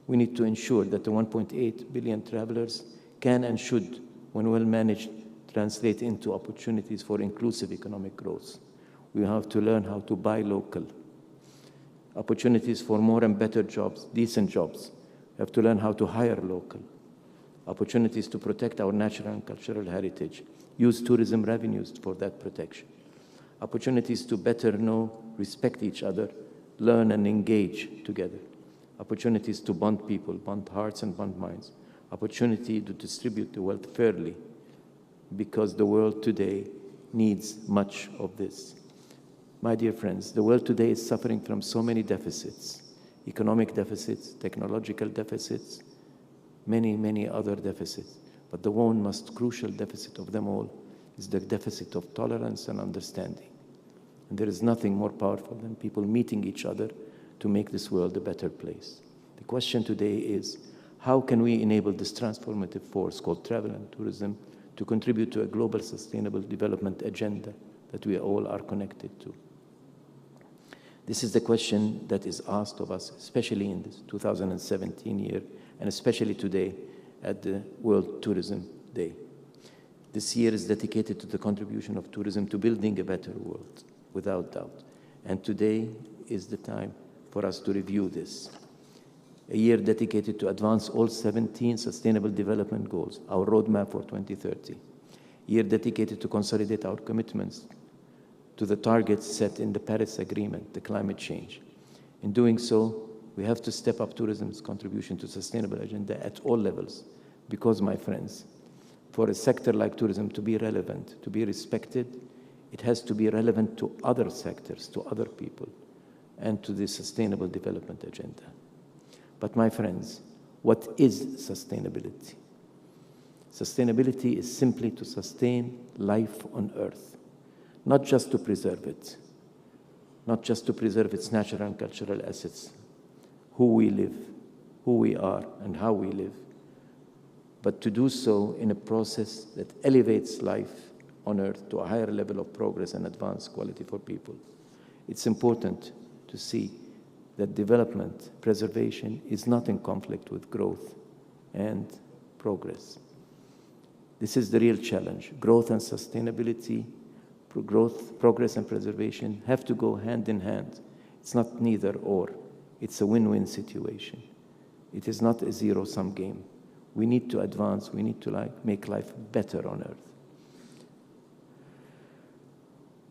We need to ensure that the 1.8 billion travelers can and should, when well managed, translate into opportunities for inclusive economic growth. We have to learn how to buy local. Opportunities for more and better jobs, decent jobs. We have to learn how to hire local. Opportunities to protect our natural and cultural heritage. Use tourism revenues for that protection. Opportunities to better know, respect each other, learn and engage together. Opportunities to bond people, bond hearts and bond minds. Opportunity to distribute the wealth fairly, because the world today needs much of this. My dear friends, the world today is suffering from so many deficits. Economic deficits, technological deficits, many, many other deficits. But the one most crucial deficit of them all is the deficit of tolerance and understanding. And there is nothing more powerful than people meeting each other to make this world a better place. The question today is, how can we enable this transformative force called travel and tourism to contribute to a global sustainable development agenda that we all are connected to? This is the question that is asked of us, especially in this 2017 year, and especially today at the World Tourism Day. This year is dedicated to the contribution of tourism to building a better world, without doubt. And today is the time for us to review this. A year dedicated to advance all 17 Sustainable Development Goals, our roadmap for 2030. A year dedicated to consolidate our commitments to the targets set in the Paris Agreement, the climate change. In doing so, we have to step up tourism's contribution to sustainable agenda at all levels, because, my friends, for a sector like tourism to be relevant, to be respected, it has to be relevant to other sectors, to other people, and to the sustainable development agenda. But, my friends, what is sustainability? Sustainability is simply to sustain life on Earth, not just to preserve it, not just to preserve its natural and cultural assets, who we live, who we are, and how we live, but to do so in a process that elevates life on Earth to a higher level of progress and advanced quality for people. It's important to see that development, preservation, is not in conflict with growth and progress. This is the real challenge. Growth and sustainability, progress and preservation have to go hand in hand. It's not neither or. It's a win-win situation. It is not a zero-sum game. We need to advance. We need to make life better on Earth.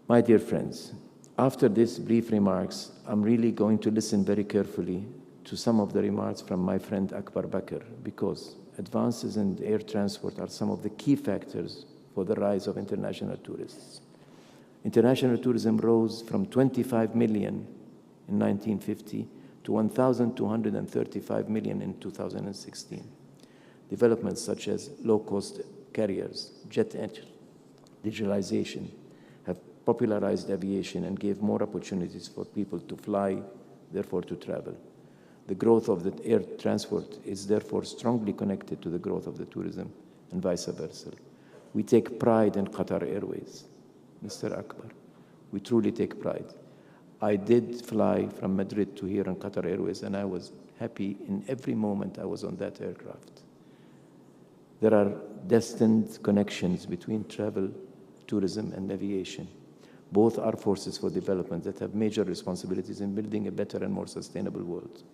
My dear friends, after these brief remarks, I'm really going to listen very carefully to some of the remarks from my friend Akbar Bakr, because advances in air transport are some of the key factors for the rise of international tourists. International tourism rose from 25 million in 1950 to 1,235 million in 2016. Developments such as low-cost carriers, jet engine, digitalization have popularized aviation and gave more opportunities for people to fly, therefore to travel. The growth of the air transport is therefore strongly connected to the growth of the tourism and vice versa. We take pride in Qatar Airways, Mr. Akbar. We truly take pride. I did fly from Madrid to here on Qatar Airways, and I was happy in every moment I was on that aircraft. There are destined connections between travel, tourism, and aviation. Both are forces for development that have major responsibilities in building a better and more sustainable world.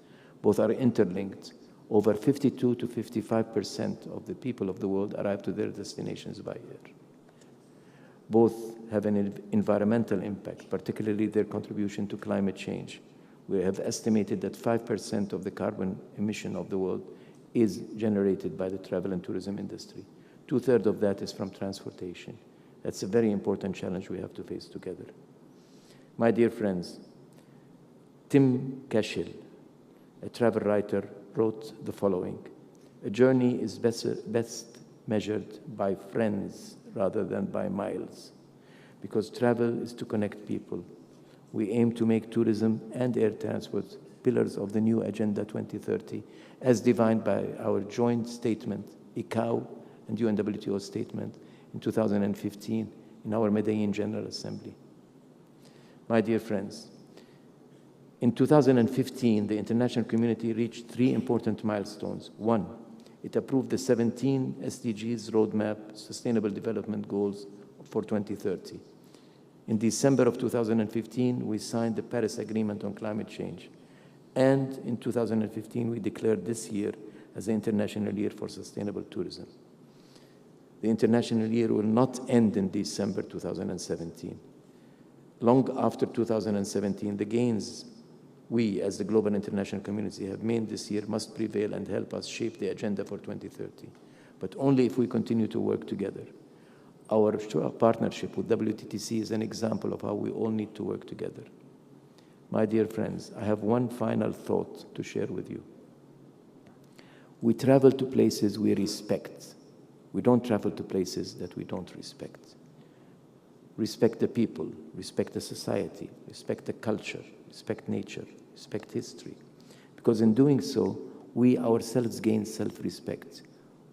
Both are interlinked. Over 52 to 55% of the people of the world arrive to their destinations by air. Both have an environmental impact, particularly their contribution to climate change. We have estimated that 5% of the carbon emission of the world is generated by the travel and tourism industry. 2/3 of that is from transportation. That's a very important challenge we have to face together. My dear friends, Tim Cashel, a travel writer, wrote the following: "A journey is best measured by friends rather than by miles, because travel is to connect people. We aim to make tourism and air transport pillars of the new Agenda 2030, as defined by our joint statement, ICAO and UNWTO statement in 2015 in our Medellin General Assembly." My dear friends, in 2015, the international community reached 3 important milestones. 1, it approved the 17 SDGs Roadmap Sustainable Development Goals for 2030. In December of 2015, we signed the Paris Agreement on Climate Change. And in 2015, we declared this year as the International Year for Sustainable Tourism. The International Year will not end in December 2017. Long after 2017, the gains we, as the global international community, have made this year must prevail and help us shape the agenda for 2030, but only if we continue to work together. Our partnership with WTTC is an example of how we all need to work together. My dear friends, I have one final thought to share with you. We travel to places we respect. We don't travel to places that we don't respect. Respect the people, respect the society, respect the culture, respect nature, respect history. Because in doing so, we ourselves gain self-respect.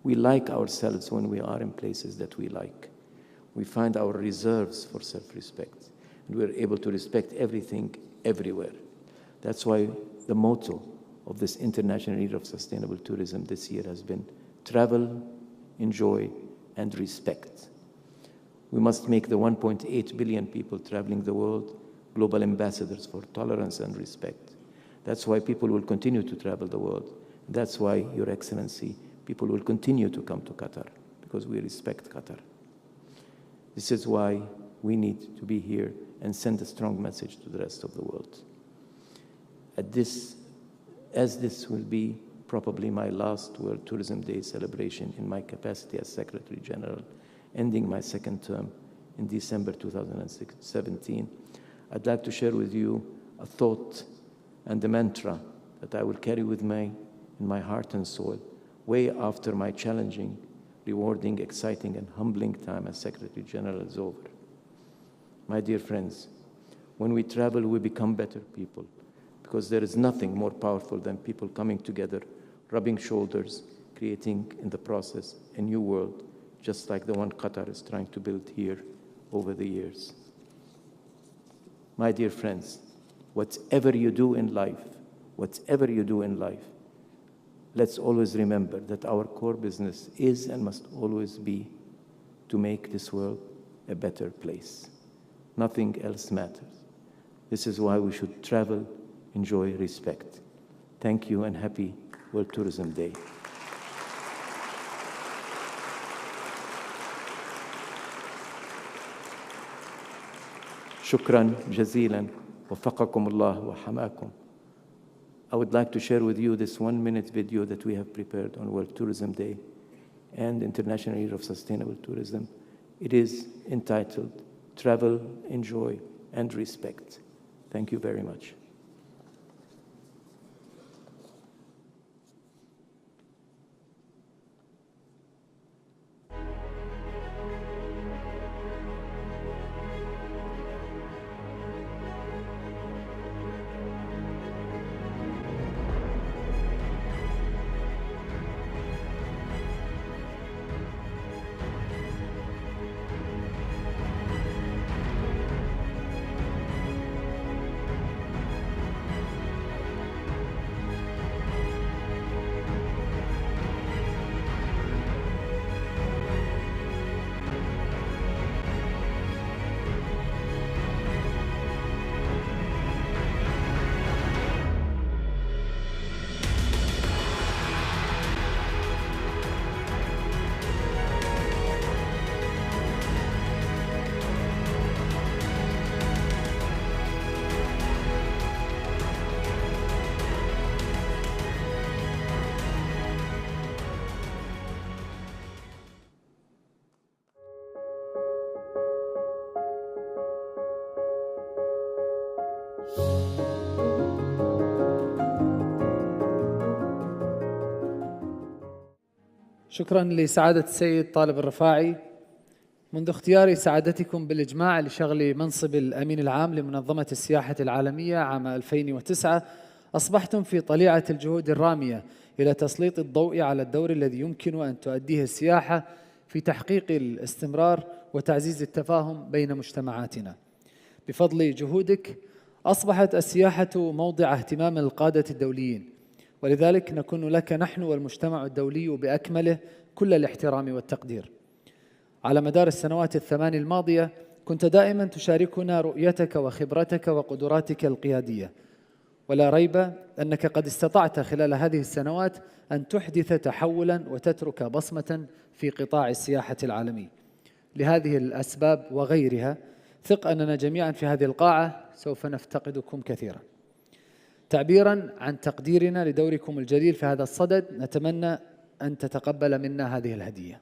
We like ourselves when we are in places that we like. We find our reserves for self-respect, and we're able to respect everything, everywhere. That's why the motto of this International Year of Sustainable Tourism this year has been travel, enjoy, and respect. We must make the 1.8 billion people traveling the world global ambassadors for tolerance and respect. That's why people will continue to travel the world. That's why, Your Excellency, people will continue to come to Qatar, because we respect Qatar. This is why we need to be here and send a strong message to the rest of the world. As this will be probably my last World Tourism Day celebration in my capacity as Secretary General, ending my second term in December 2017, I'd like to share with you a thought and a mantra that I will carry with me in my heart and soul way after my challenging, rewarding, exciting, and humbling time as Secretary General is over. My dear friends, when we travel, we become better people, because there is nothing more powerful than people coming together, rubbing shoulders, creating in the process a new world, just like the one Qatar is trying to build here over the years. My dear friends, whatever you do in life, let's always remember that our core business is and must always be to make this world a better place. Nothing else matters. This is why we should travel, enjoy, respect. Thank you and happy World Tourism Day. Shukran jazilan, wafaqakum Allah wa hamakum. I would like to share with you this 1-minute video that we have prepared on World Tourism Day and International Year of Sustainable Tourism. It is entitled Travel, Enjoy, and Respect. Thank you very much. شكرا لسعادة السيد طالب الرفاعي. منذ اختيار سعادتكم بالإجماع لشغل منصب الأمين العام لمنظمة السياحة العالمية عام 2009 أصبحتم في طليعة الجهود الرامية إلى تسليط الضوء على الدور الذي يمكن أن تؤديه السياحة في تحقيق الاستمرار وتعزيز التفاهم بين مجتمعاتنا. بفضل جهودك أصبحت السياحة موضع اهتمام القادة الدوليين، ولذلك نكون لك نحن والمجتمع الدولي بأكمله كل الاحترام والتقدير. على مدار السنوات الثمان الماضية كنت دائما تشاركنا رؤيتك وخبرتك وقدراتك القيادية، ولا ريب أنك قد استطعت خلال هذه السنوات أن تحدث تحولا وتترك بصمة في قطاع السياحة العالمي. لهذه الأسباب وغيرها ثق أننا جميعا في هذه القاعة سوف نفتقدكم كثيرا. تعبيرا عن تقديرنا لدوركم الجليل في هذا الصدد نتمنى أن تتقبل منا هذه الهدية.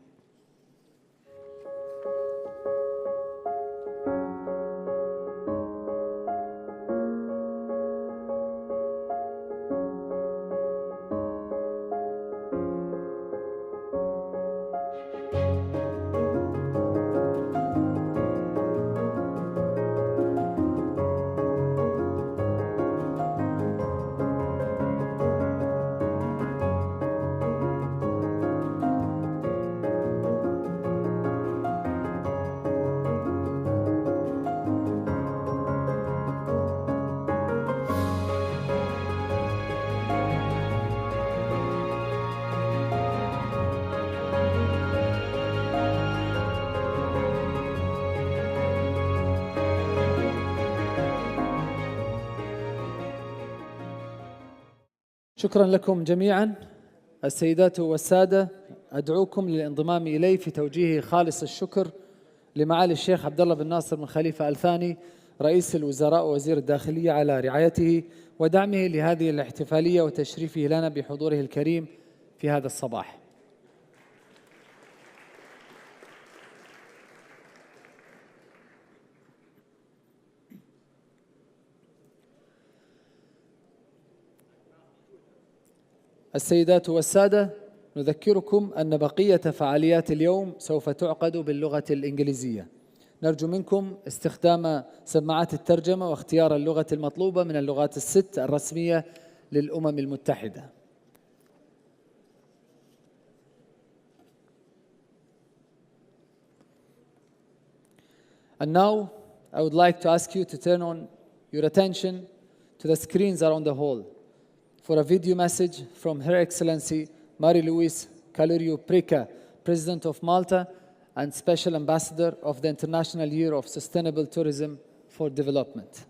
شكرا لكم جميعا. السيدات والسادة، أدعوكم للانضمام إلي في توجيه خالص الشكر لمعالي الشيخ عبد الله بن ناصر بن خليفة آل ثاني رئيس الوزراء ووزير الداخلية على رعايته ودعمه لهذه الاحتفالية وتشريفه لنا بحضوره الكريم في هذا الصباح. السيدات والسادة، نذكركم أن بقية فعاليات اليوم سوف تعقد باللغة الإنجليزية. نرجو منكم استخدام سماعات الترجمة واختيار اللغة المطلوبة من اللغات الست الرسمية للأمم المتحدة. And now I would like to ask you to turn on your attention to the screens around the hall for a video message from Her Excellency Marie-Louise Caluriu-Prica, President of Malta and Special Ambassador of the International Year of Sustainable Tourism for Development.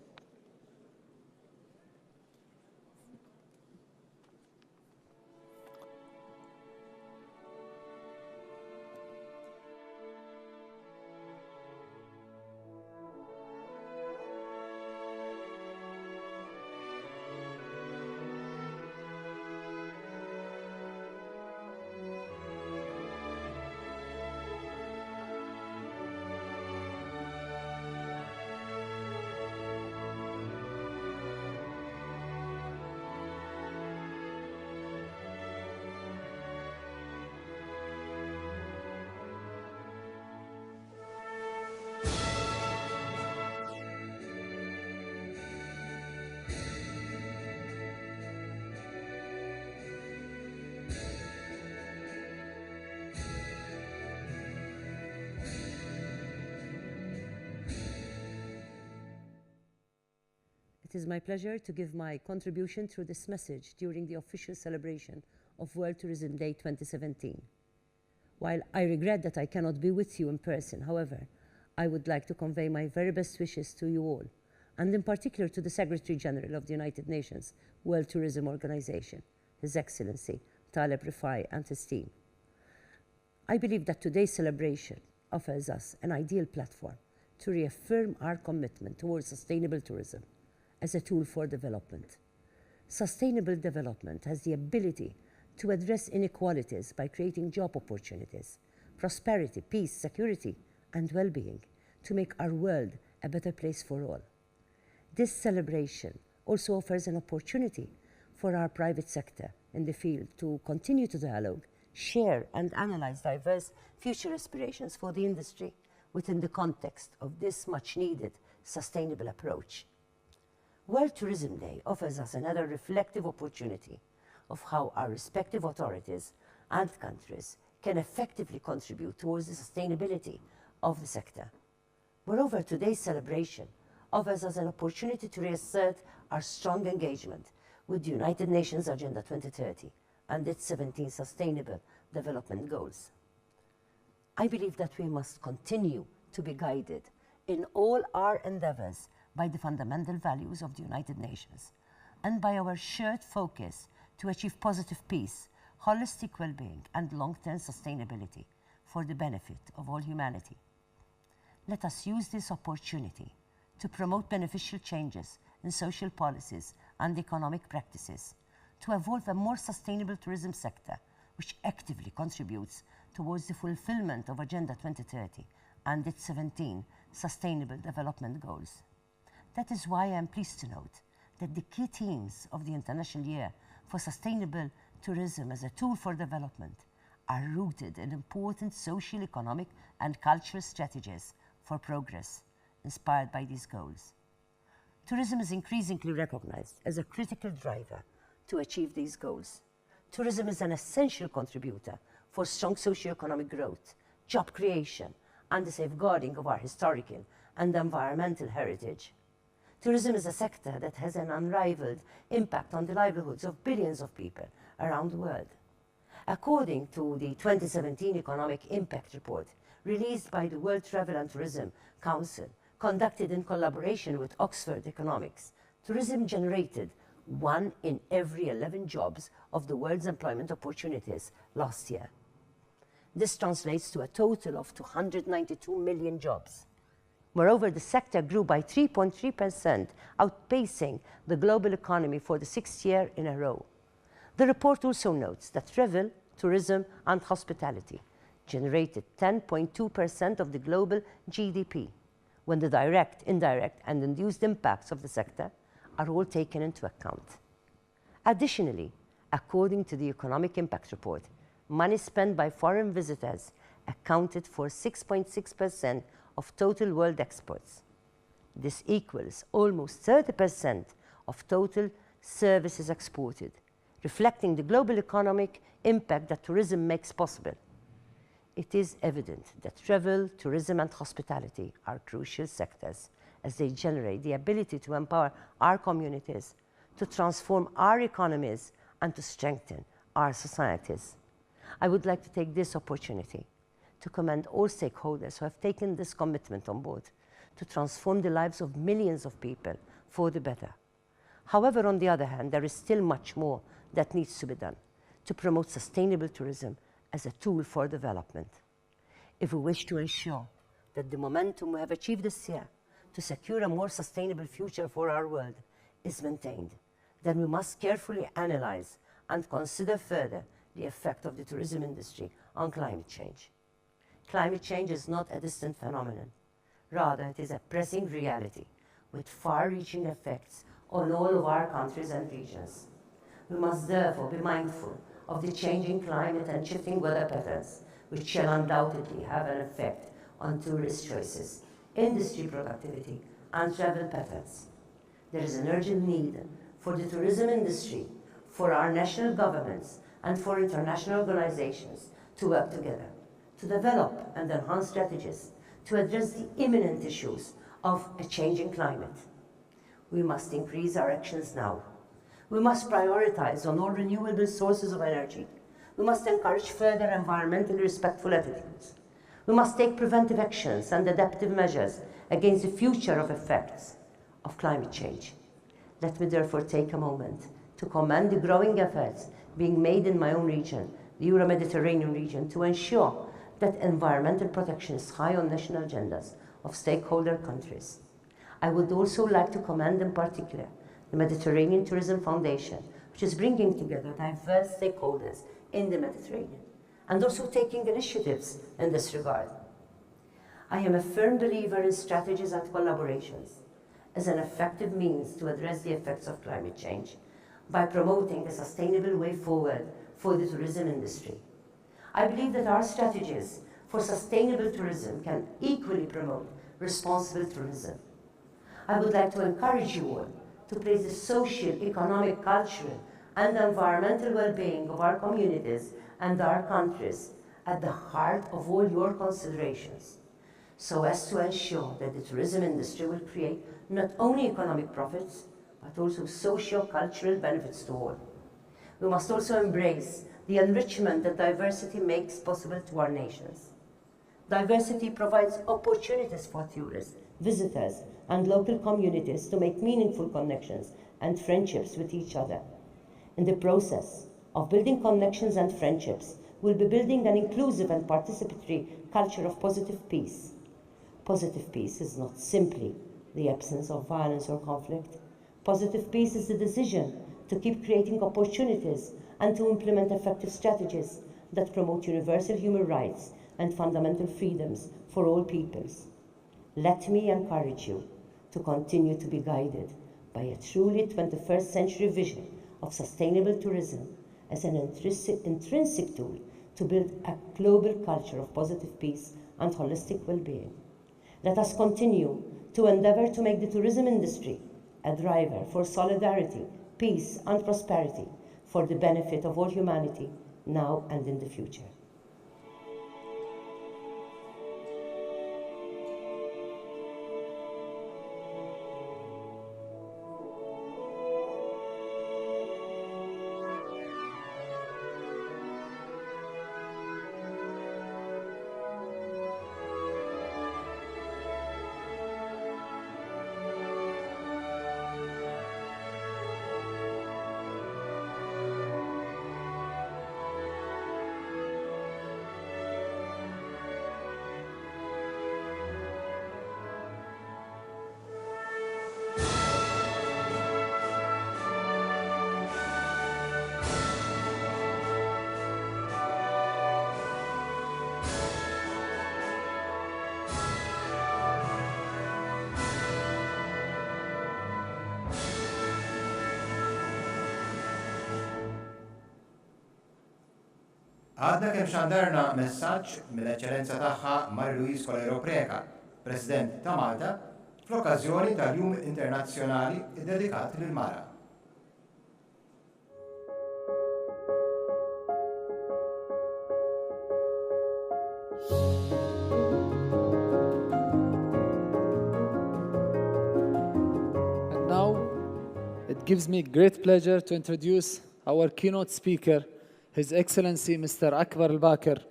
It is my pleasure to give my contribution through this message during the official celebration of World Tourism Day 2017. While I regret that I cannot be with you in person, however, I would like to convey my very best wishes to you all, and in particular to the Secretary General of the United Nations World Tourism Organization, His Excellency Taleb Rifai, and his team. I believe that today's celebration offers us an ideal platform to reaffirm our commitment towards sustainable tourism as a tool for development. Sustainable development has the ability to address inequalities by creating job opportunities, prosperity, peace, security, and well-being to make our world a better place for all. This celebration also offers an opportunity for our private sector in the field to continue to dialogue share and analyze diverse future aspirations for the industry within the context of this much-needed sustainable approach. World Tourism Day offers us another reflective opportunity of how our respective authorities and countries can effectively contribute towards the sustainability of the sector. Moreover, today's celebration offers us an opportunity to reassert our strong engagement with the United Nations Agenda 2030 and its 17 Sustainable Development Goals. I believe that we must continue to be guided in all our endeavors by the fundamental values of the United Nations and by our shared focus to achieve positive peace, holistic well-being, and long-term sustainability for the benefit of all humanity. Let us use this opportunity to promote beneficial changes in social policies and economic practices to evolve a more sustainable tourism sector which actively contributes towards the fulfillment of Agenda 2030 and its 17 Sustainable Development Goals. That is why I am pleased to note that the key themes of the International Year for Sustainable Tourism as a tool for development are rooted in important social, economic, and cultural strategies for progress inspired by these goals. Tourism is increasingly recognized as a critical driver to achieve these goals. Tourism is an essential contributor for strong socio-economic growth, job creation, and the safeguarding of our historical and environmental heritage. Tourism is a sector that has an unrivaled impact on the livelihoods of billions of people around the world. According to the 2017 Economic Impact Report released by the World Travel and Tourism Council, conducted in collaboration with Oxford Economics, tourism generated 1 in every 11 jobs of the world's employment opportunities last year. This translates to a total of 292 million jobs. Moreover, the sector grew by 3.3%, outpacing the global economy for the 6th year in a row. The report also notes that travel, tourism, and hospitality generated 10.2% of the global GDP, when the direct, indirect, and induced impacts of the sector are all taken into account. Additionally, according to the Economic Impact Report, money spent by foreign visitors accounted for 6.6% of total world exports. This equals almost 30% of total services exported, reflecting the global economic impact that tourism makes possible. It is evident that travel, tourism, and hospitality are crucial sectors as they generate the ability to empower our communities, to transform our economies, and to strengthen our societies. I would like to take this opportunity to commend all stakeholders who have taken this commitment on board to transform the lives of millions of people for the better. However, on the other hand, there is still much more that needs to be done to promote sustainable tourism as a tool for development. If we wish to ensure that the momentum we have achieved this year to secure a more sustainable future for our world is maintained, then we must carefully analyze and consider further the effect of the tourism industry on climate change. Climate change is not a distant phenomenon. Rather, it is a pressing reality with far-reaching effects on all of our countries and regions. We must therefore be mindful of the changing climate and shifting weather patterns, which shall undoubtedly have an effect on tourist choices, industry productivity, and travel patterns. There is an urgent need for the tourism industry, for our national governments, and for international organizations to work together, to develop and enhance strategies to address the imminent issues of a changing climate. We must increase our actions now. We must prioritize on all renewable sources of energy. We must encourage further environmentally respectful attitudes. We must take preventive actions and adaptive measures against the future of effects of climate change. Let me therefore take a moment to commend the growing efforts being made in my own region, the Euro-Mediterranean region, to ensure that environmental protection is high on national agendas of stakeholder countries. I would also like to commend in particular the Mediterranean Tourism Foundation, which is bringing together diverse stakeholders in the Mediterranean and also taking initiatives in this regard. I am a firm believer in strategies and collaborations as an effective means to address the effects of climate change by promoting a sustainable way forward for the tourism industry. I believe that our strategies for sustainable tourism can equally promote responsible tourism. I would like to encourage you all to place the social, economic, cultural, and environmental well-being of our communities and our countries at the heart of all your considerations, so as to ensure that the tourism industry will create not only economic profits, but also socio-cultural benefits to all. We must also embrace the enrichment that diversity makes possible to our nations. Diversity provides opportunities for tourists, visitors, and local communities to make meaningful connections and friendships with each other. In the process of building connections and friendships, we'll be building an inclusive and participatory culture of positive peace. Positive peace is not simply the absence of violence or conflict. Positive peace is the decision to keep creating opportunities and to implement effective strategies that promote universal human rights and fundamental freedoms for all peoples. Let me encourage you to continue to be guided by a truly 21st century vision of sustainable tourism as an intrinsic tool to build a global culture of positive peace and holistic well-being. Let us continue to endeavor to make the tourism industry a driver for solidarity, peace, and prosperity for the benefit of all humanity now and in the future. Għadna kemm xandarna messaġġ mill-Eċċellenza tagħha Mari Luiz Colero Preca, President ta' Malta, fl-okkażjoni tal-Jum Internazzjonali dedikat lill-Mara. And now, it gives me great pleasure to introduce our keynote speaker, His Excellency Mr. Akbar Al-Bakr,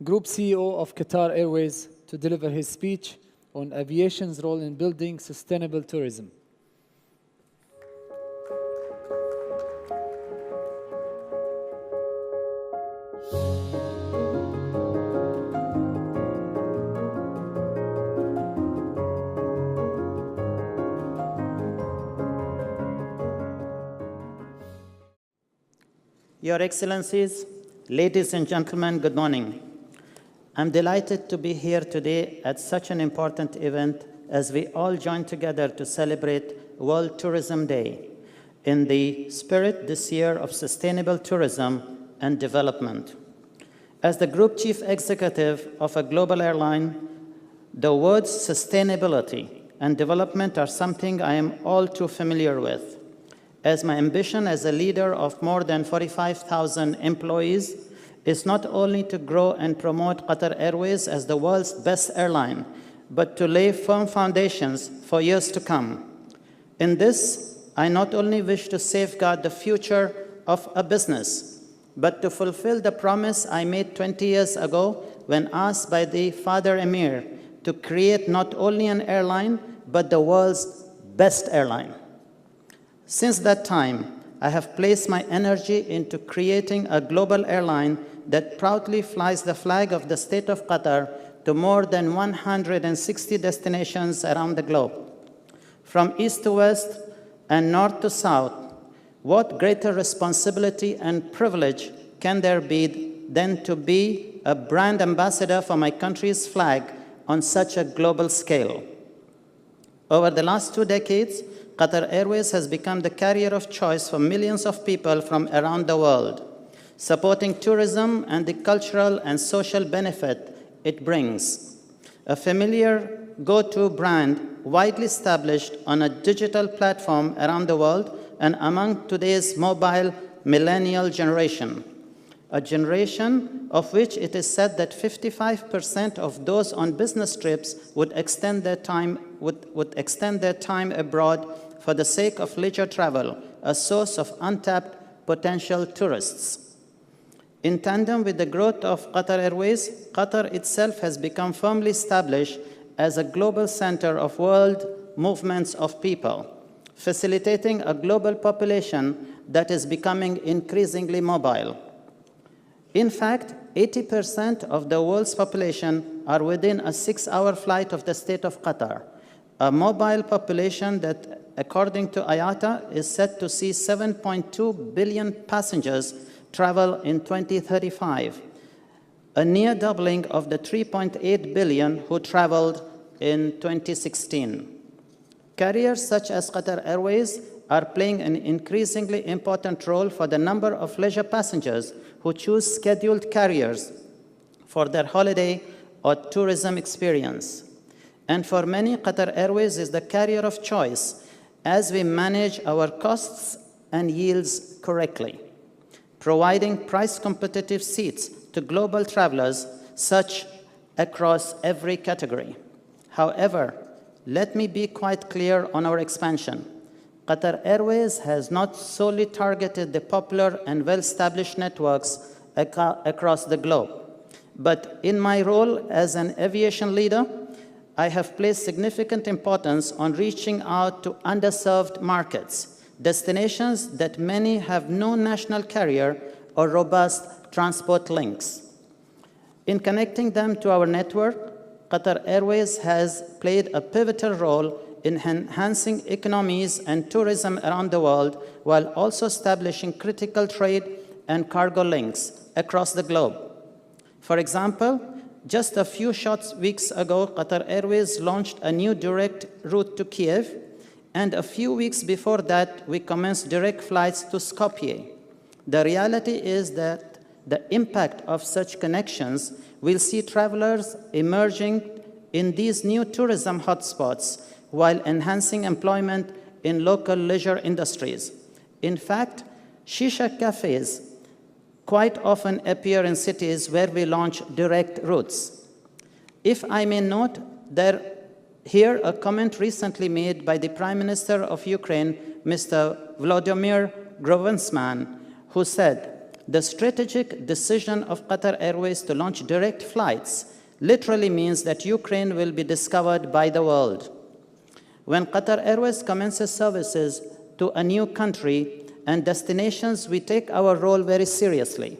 Group CEO of Qatar Airways, to deliver his speech on aviation's role in building sustainable tourism. Your Excellencies, ladies and gentlemen, good morning. I'm delighted to be here today at such an important event as we all join together to celebrate World Tourism Day in the spirit this year of sustainable tourism and development. As the Group Chief Executive of a global airline, the words sustainability and development are something I am all too familiar with, as my ambition as a leader of more than 45,000 employees is not only to grow and promote Qatar Airways as the world's best airline, but to lay firm foundations for years to come. In this, I not only wish to safeguard the future of a business, but to fulfill the promise I made 20 years ago when asked by the Father Emir to create not only an airline, but the world's best airline. Since that time, I have placed my energy into creating a global airline that proudly flies the flag of the state of Qatar to more than 160 destinations around the globe. From east to west and north to south, what greater responsibility and privilege can there be than to be a brand ambassador for my country's flag on such a global scale? Over the last 2 decades, Qatar Airways has become the carrier of choice for millions of people from around the world. supporting tourism and the cultural and social benefit it brings. A familiar go-to brand widely established on a digital platform around the world and among today's mobile millennial generation, a generation of which it is said that 55% of those on business trips would extend their time abroad for the sake of leisure travel, a source of untapped potential tourists. In tandem with the growth of Qatar Airways, Qatar itself has become firmly established as a global center of world movements of people, facilitating a global population that is becoming increasingly mobile. In fact, 80% of the world's population are within a 6-hour flight of the state of Qatar, a mobile population that, according to IATA, is set to see 7.2 billion passengers travel in 2035, a near doubling of the 3.8 billion who traveled in 2016. Carriers such as Qatar Airways are playing an increasingly important role for the number of leisure passengers who choose scheduled carriers for their holiday or tourism experience. And for many, Qatar Airways is the carrier of choice as we manage our costs and yields correctly, providing price-competitive seats to global travelers such across every category. However, let me be quite clear on our expansion. Qatar Airways has not solely targeted the popular and well-established networks across the globe, but in my role as an aviation leader, I have placed significant importance on reaching out to underserved markets, destinations that many have no national carrier or robust transport links. In connecting them to our network, Qatar Airways has played a pivotal role in enhancing economies and tourism around the world while also establishing critical trade and cargo links across the globe. For example, just a few short weeks ago, Qatar Airways launched a new direct route to Kiev, and a few weeks before that, we commenced direct flights to Skopje. The reality is that the impact of such connections will see travelers emerging in these new tourism hotspots while enhancing employment in local leisure industries. In fact, shisha cafes quite often appear in cities where we launch direct routes. If I may note, here a comment recently made by the Prime Minister of Ukraine, Mr. Volodymyr Grozny, who said, "The strategic decision of Qatar Airways to launch direct flights literally means that Ukraine will be discovered by the world." When Qatar Airways commences services to a new country and destinations, we take our role very seriously.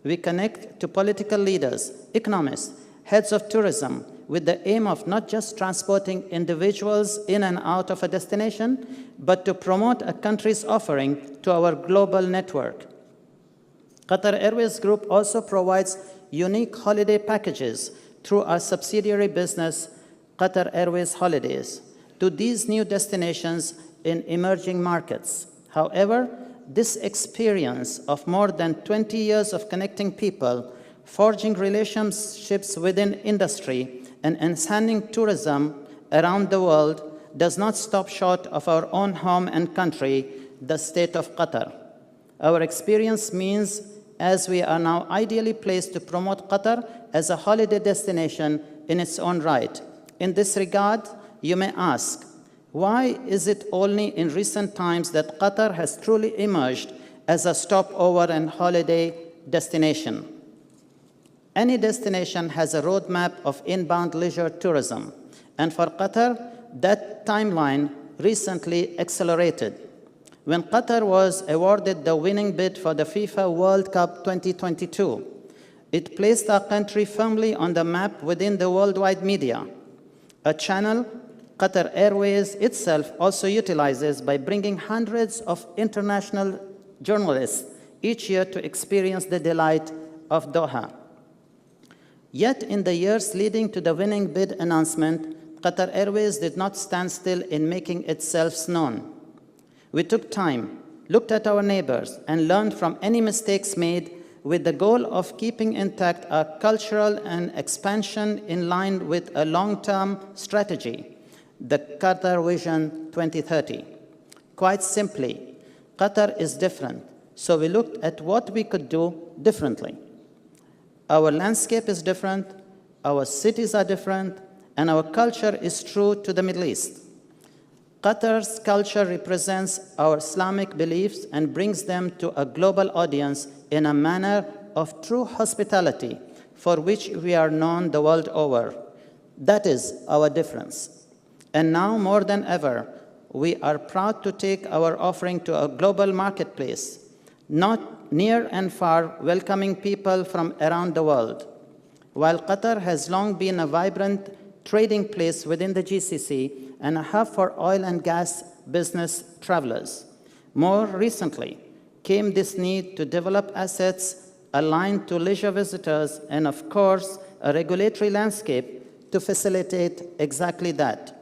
We connect to political leaders, economists, heads of tourism, with the aim of not just transporting individuals in and out of a destination, but to promote a country's offering to our global network. Qatar Airways Group also provides unique holiday packages through our subsidiary business, Qatar Airways Holidays, to these new destinations in emerging markets. However, this experience of more than 20 years of connecting people, forging relationships within industry, and enhancing tourism around the world does not stop short of our own home and country, the state of Qatar. Our experience means as we are now ideally placed to promote Qatar as a holiday destination in its own right. In this regard, you may ask, why is it only in recent times that Qatar has truly emerged as a stopover and holiday destination? Any destination has a roadmap of inbound leisure tourism, and for Qatar, that timeline recently accelerated. When Qatar was awarded the winning bid for the FIFA World Cup 2022, it placed our country firmly on the map within the worldwide media, a channel Qatar Airways itself also utilizes by bringing hundreds of international journalists each year to experience the delight of Doha. Yet in the years leading to the winning bid announcement, Qatar Airways did not stand still in making itself known. We took time, looked at our neighbors, and learned from any mistakes made with the goal of keeping intact our cultural and expansion in line with a long-term strategy, the Qatar Vision 2030. Quite simply, Qatar is different, so we looked at what we could do differently. Our landscape is different, our cities are different, and our culture is true to the Middle East. Qatar's culture represents our Islamic beliefs and brings them to a global audience in a manner of true hospitality for which we are known the world over. That is our difference. And now more than ever, we are proud to take our offering to a global marketplace, not near and far, welcoming people from around the world. While Qatar has long been a vibrant trading place within the GCC and a hub for oil and gas business travelers, more recently came this need to develop assets aligned to leisure visitors and, of course, a regulatory landscape to facilitate exactly that.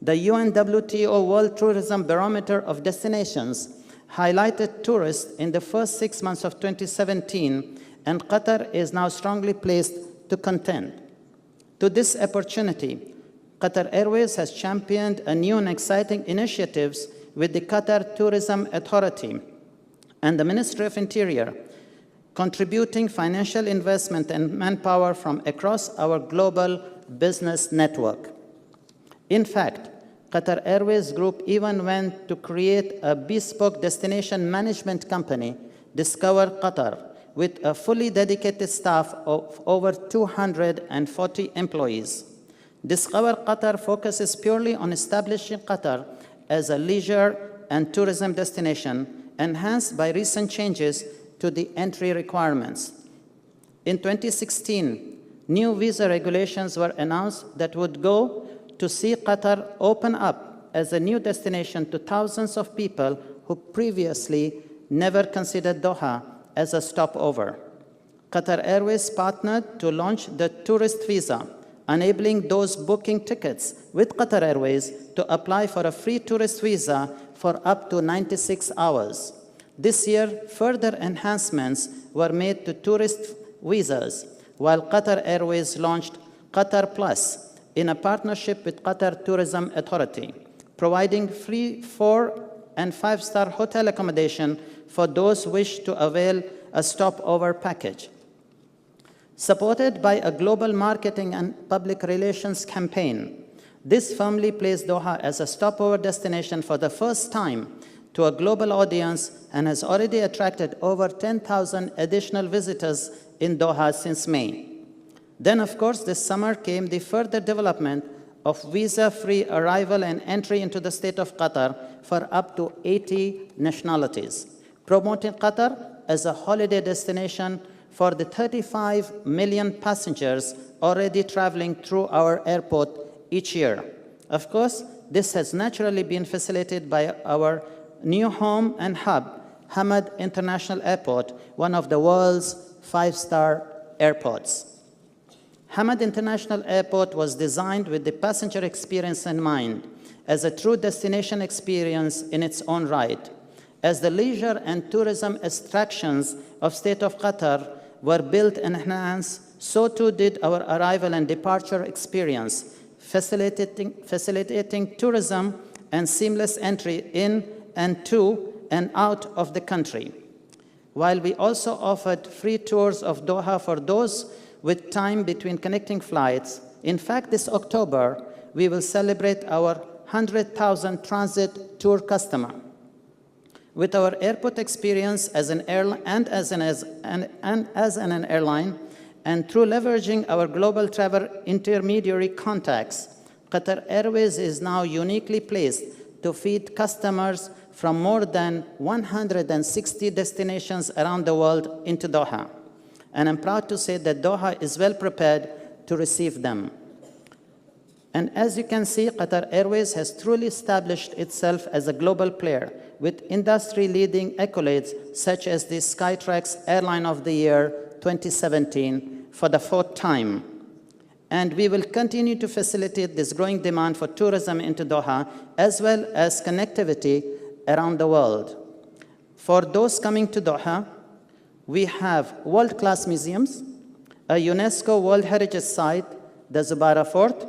The UN WTO World Tourism Barometer of Destinations highlighted tourists in the first 6 months of 2017, and Qatar is now strongly placed to contend. To this opportunity, Qatar Airways has championed a new and exciting initiatives with the Qatar Tourism Authority and the Ministry of Interior, contributing financial investment and manpower from across our global business network. In fact, Qatar Airways Group even went to create a bespoke destination management company, Discover Qatar, with a fully dedicated staff of over 240 employees. Discover Qatar focuses purely on establishing Qatar as a leisure and tourism destination, enhanced by recent changes to the entry requirements. In 2016, new visa regulations were announced that would go to see Qatar open up as a new destination to thousands of people who previously never considered Doha as a stopover. Qatar Airways partnered to launch the tourist visa, enabling those booking tickets with Qatar Airways to apply for a free tourist visa for up to 96 hours. This year, further enhancements were made to tourist visas, while Qatar Airways launched Qatar Plus in a partnership with Qatar Tourism Authority, providing free 4- and 5-star hotel accommodation for those who wish to avail a stopover package. Supported by a global marketing and public relations campaign, this firmly placed Doha as a stopover destination for the first time to a global audience and has already attracted over 10,000 additional visitors in Doha since May. Then, of course, this summer came the further development of visa-free arrival and entry into the state of Qatar for up to 80 nationalities, promoting Qatar as a holiday destination for the 35 million passengers already traveling through our airport each year. Of course, this has naturally been facilitated by our new home and hub, Hamad International Airport, one of the world's 5-star airports. Hamad International Airport was designed with the passenger experience in mind, as a true destination experience in its own right. As the leisure and tourism attractions of State of Qatar were built and enhanced, so too did our arrival and departure experience, facilitating tourism and seamless entry in and to and out of the country. While we also offered free tours of Doha for those with time between connecting flights, in fact, this October, we will celebrate our 100,000 transit tour customer. With our airport experience as an airline and as an airline, and through leveraging our global travel intermediary contacts, Qatar Airways is now uniquely placed to feed customers from more than 160 destinations around the world into Doha. And I'm proud to say that Doha is well prepared to receive them. And as you can see, Qatar Airways has truly established itself as a global player with industry-leading accolades such as the Skytrax Airline of the Year 2017 for the 4th time. And we will continue to facilitate this growing demand for tourism into Doha, as well as connectivity around the world. For those coming to Doha, We have world-class museums, a UNESCO World Heritage Site, the Zubarah Fort,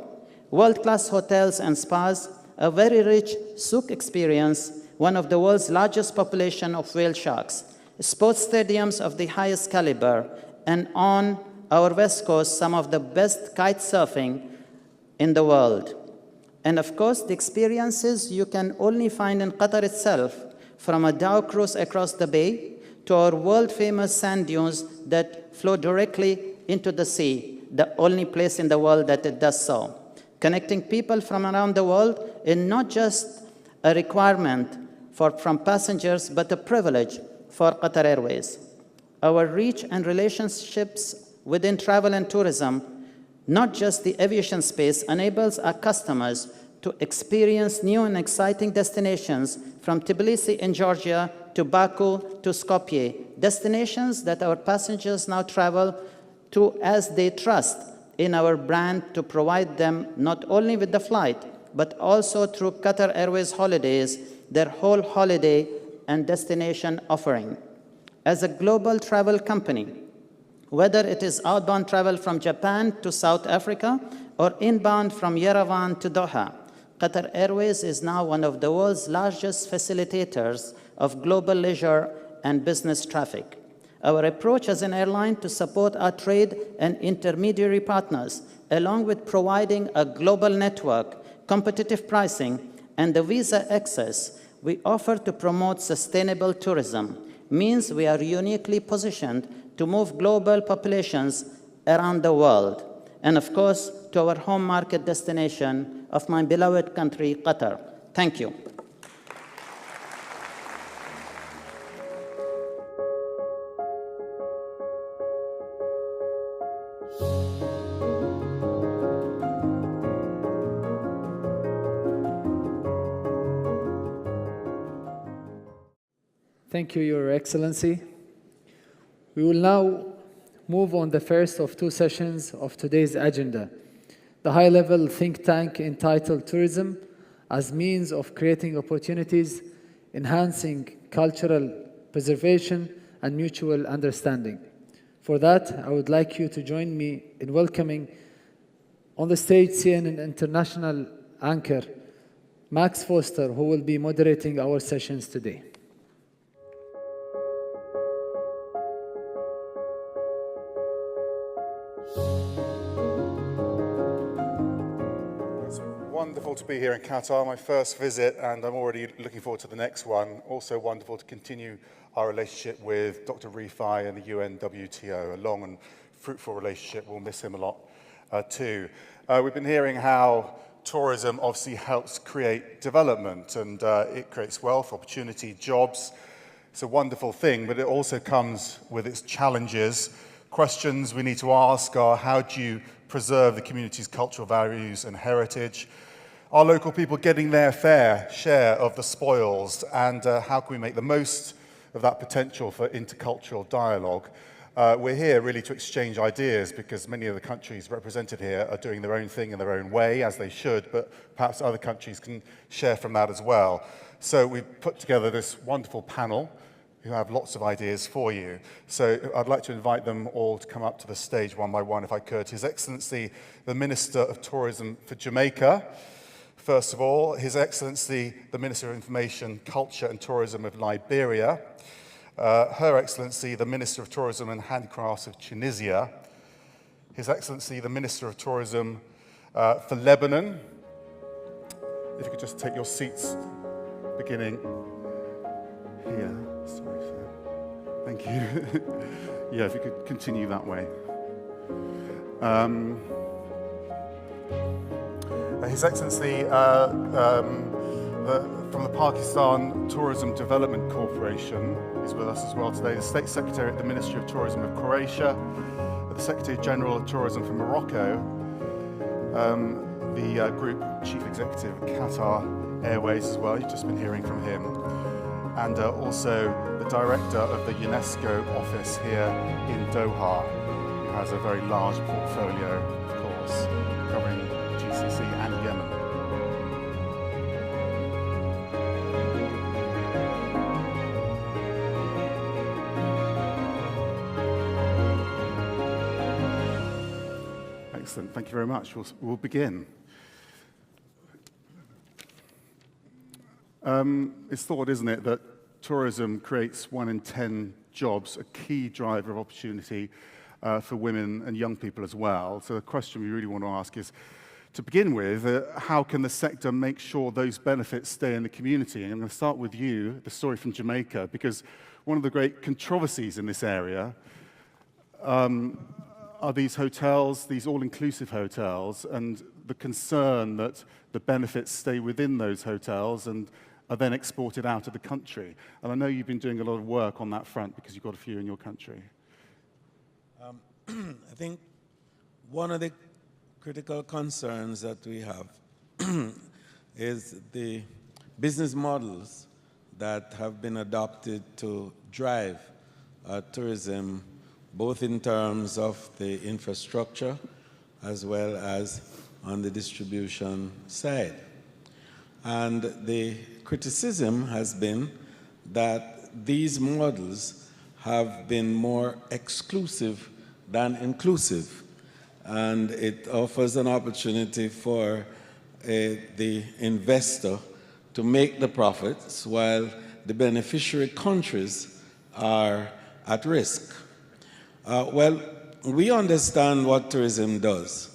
world-class hotels and spas, a very rich souk experience, one of the world's largest population of whale sharks, sports stadiums of the highest caliber, and on our west coast, some of the best kite surfing in the world. And of course, the experiences you can only find in Qatar itself, from a dhow cruise across the bay to our world-famous sand dunes that flow directly into the sea, the only place in the world that it does so. Connecting people from around the world is not just a requirement from passengers, but a privilege for Qatar Airways. Our reach and relationships within travel and tourism, not just the aviation space, enables our customers to experience new and exciting destinations from Tbilisi in Georgia to Baku to Skopje, destinations that our passengers now travel to as they trust in our brand to provide them not only with the flight, but also through Qatar Airways Holidays, their whole holiday and destination offering. As a global travel company, whether it is outbound travel from Japan to South Africa or inbound from Yerevan to Doha, Qatar Airways is now one of the world's largest facilitators of global leisure and business traffic. Our approach as an airline to support our trade and intermediary partners, along with providing a global network, competitive pricing, and the visa access we offer to promote sustainable tourism, means we are uniquely positioned to move global populations around the world, and of course, to our home market destination of my beloved country, Qatar. Thank you. Thank you, Your Excellency. We will now move on the first of two sessions of today's agenda, the high-level think tank entitled Tourism as Means of Creating Opportunities, Enhancing Cultural Preservation and Mutual Understanding. For that, I would like you to join me in welcoming on the stage CNN International anchor, Max Foster, who will be moderating our sessions today. Wonderful to be here in Qatar, my first visit, and I'm already looking forward to the next one. Also wonderful to continue our relationship with Dr. Rifai and the UN WTO, a long and fruitful relationship. We'll miss him a lot too. We've been hearing how tourism obviously helps create development, and it creates wealth, opportunity, jobs. It's a wonderful thing, but it also comes with its challenges. Questions we need to ask are, how do you preserve the community's cultural values and heritage? Are local people getting their fair share of the spoils, and how can we make the most of that potential for intercultural dialogue? We're here really to exchange ideas, because many of the countries represented here are doing their own thing in their own way, as they should, but perhaps other countries can share from that as well. So we've put together this wonderful panel who have lots of ideas for you. So I'd like to invite them all to come up to the stage one by one, if I could. His Excellency, the Minister of Tourism for Jamaica. First of all, His Excellency, the Minister of Information, Culture and Tourism of Liberia. Her Excellency, the Minister of Tourism and Handicrafts of Tunisia. His Excellency, the Minister of Tourism for Lebanon. If you could just take your seats, beginning here. Sorry, sir. Thank you. Yeah, if you could continue that way. His Excellency, from the Pakistan Tourism Development Corporation is with us as well today. The State Secretary at the Ministry of Tourism of Croatia, the Secretary General of Tourism for Morocco, the Group Chief Executive of Qatar Airways as well. You've just been hearing from him. And also the Director of the UNESCO office here in Doha, who has a very large portfolio, of course, covering GCC and Yemen. excellent. Thank you very much. We'll begin. It's thought, isn't it, that tourism creates 1 in 10 jobs, a key driver of opportunity for women and young people as well. So the question we really want to ask is, to begin with, how can the sector make sure those benefits stay in the community? And I'm going to start with you, the story from Jamaica, because one of the great controversies in this area are these hotels, these all-inclusive hotels, and the concern that the benefits stay within those hotels and are then exported out of the country. And I know you've been doing a lot of work on that front because you've got a few in your country. I think one of the critical concerns that we have is the business models that have been adopted to drive tourism, both in terms of the infrastructure as well as on the distribution side. And the criticism has been that these models have been more exclusive than inclusive. And it offers an opportunity for the investor to make the profits while the beneficiary countries are at risk. Well, we understand what tourism does.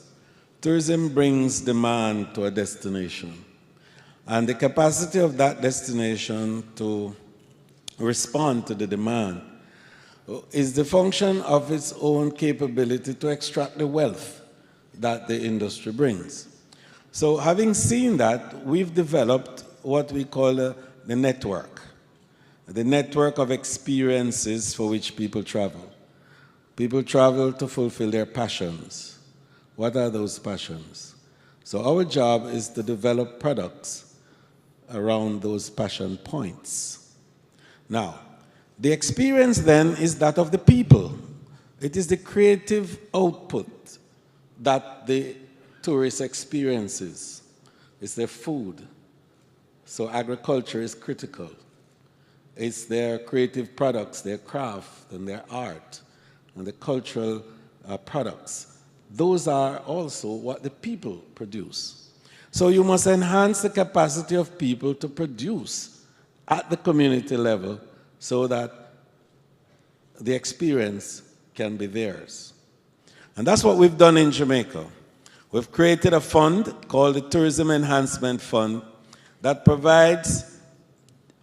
Tourism brings demand to a destination. And the capacity of that destination to respond to the demand is the function of its own capability to extract the wealth that the industry brings. So having seen that, we've developed what we call the network of experiences for which people travel. People travel to fulfill their passions. What are those passions? So our job is to develop products around those passion points. Now, the experience then is that of the people. It is the creative output that the tourist experiences. It's their food. So agriculture is critical. It's their creative products, their craft and their art and the cultural products. Those are also what the people produce. So you must enhance the capacity of people to produce at the community level so that the experience can be theirs. And that's what we've done in Jamaica. We've created a fund called the Tourism Enhancement Fund that provides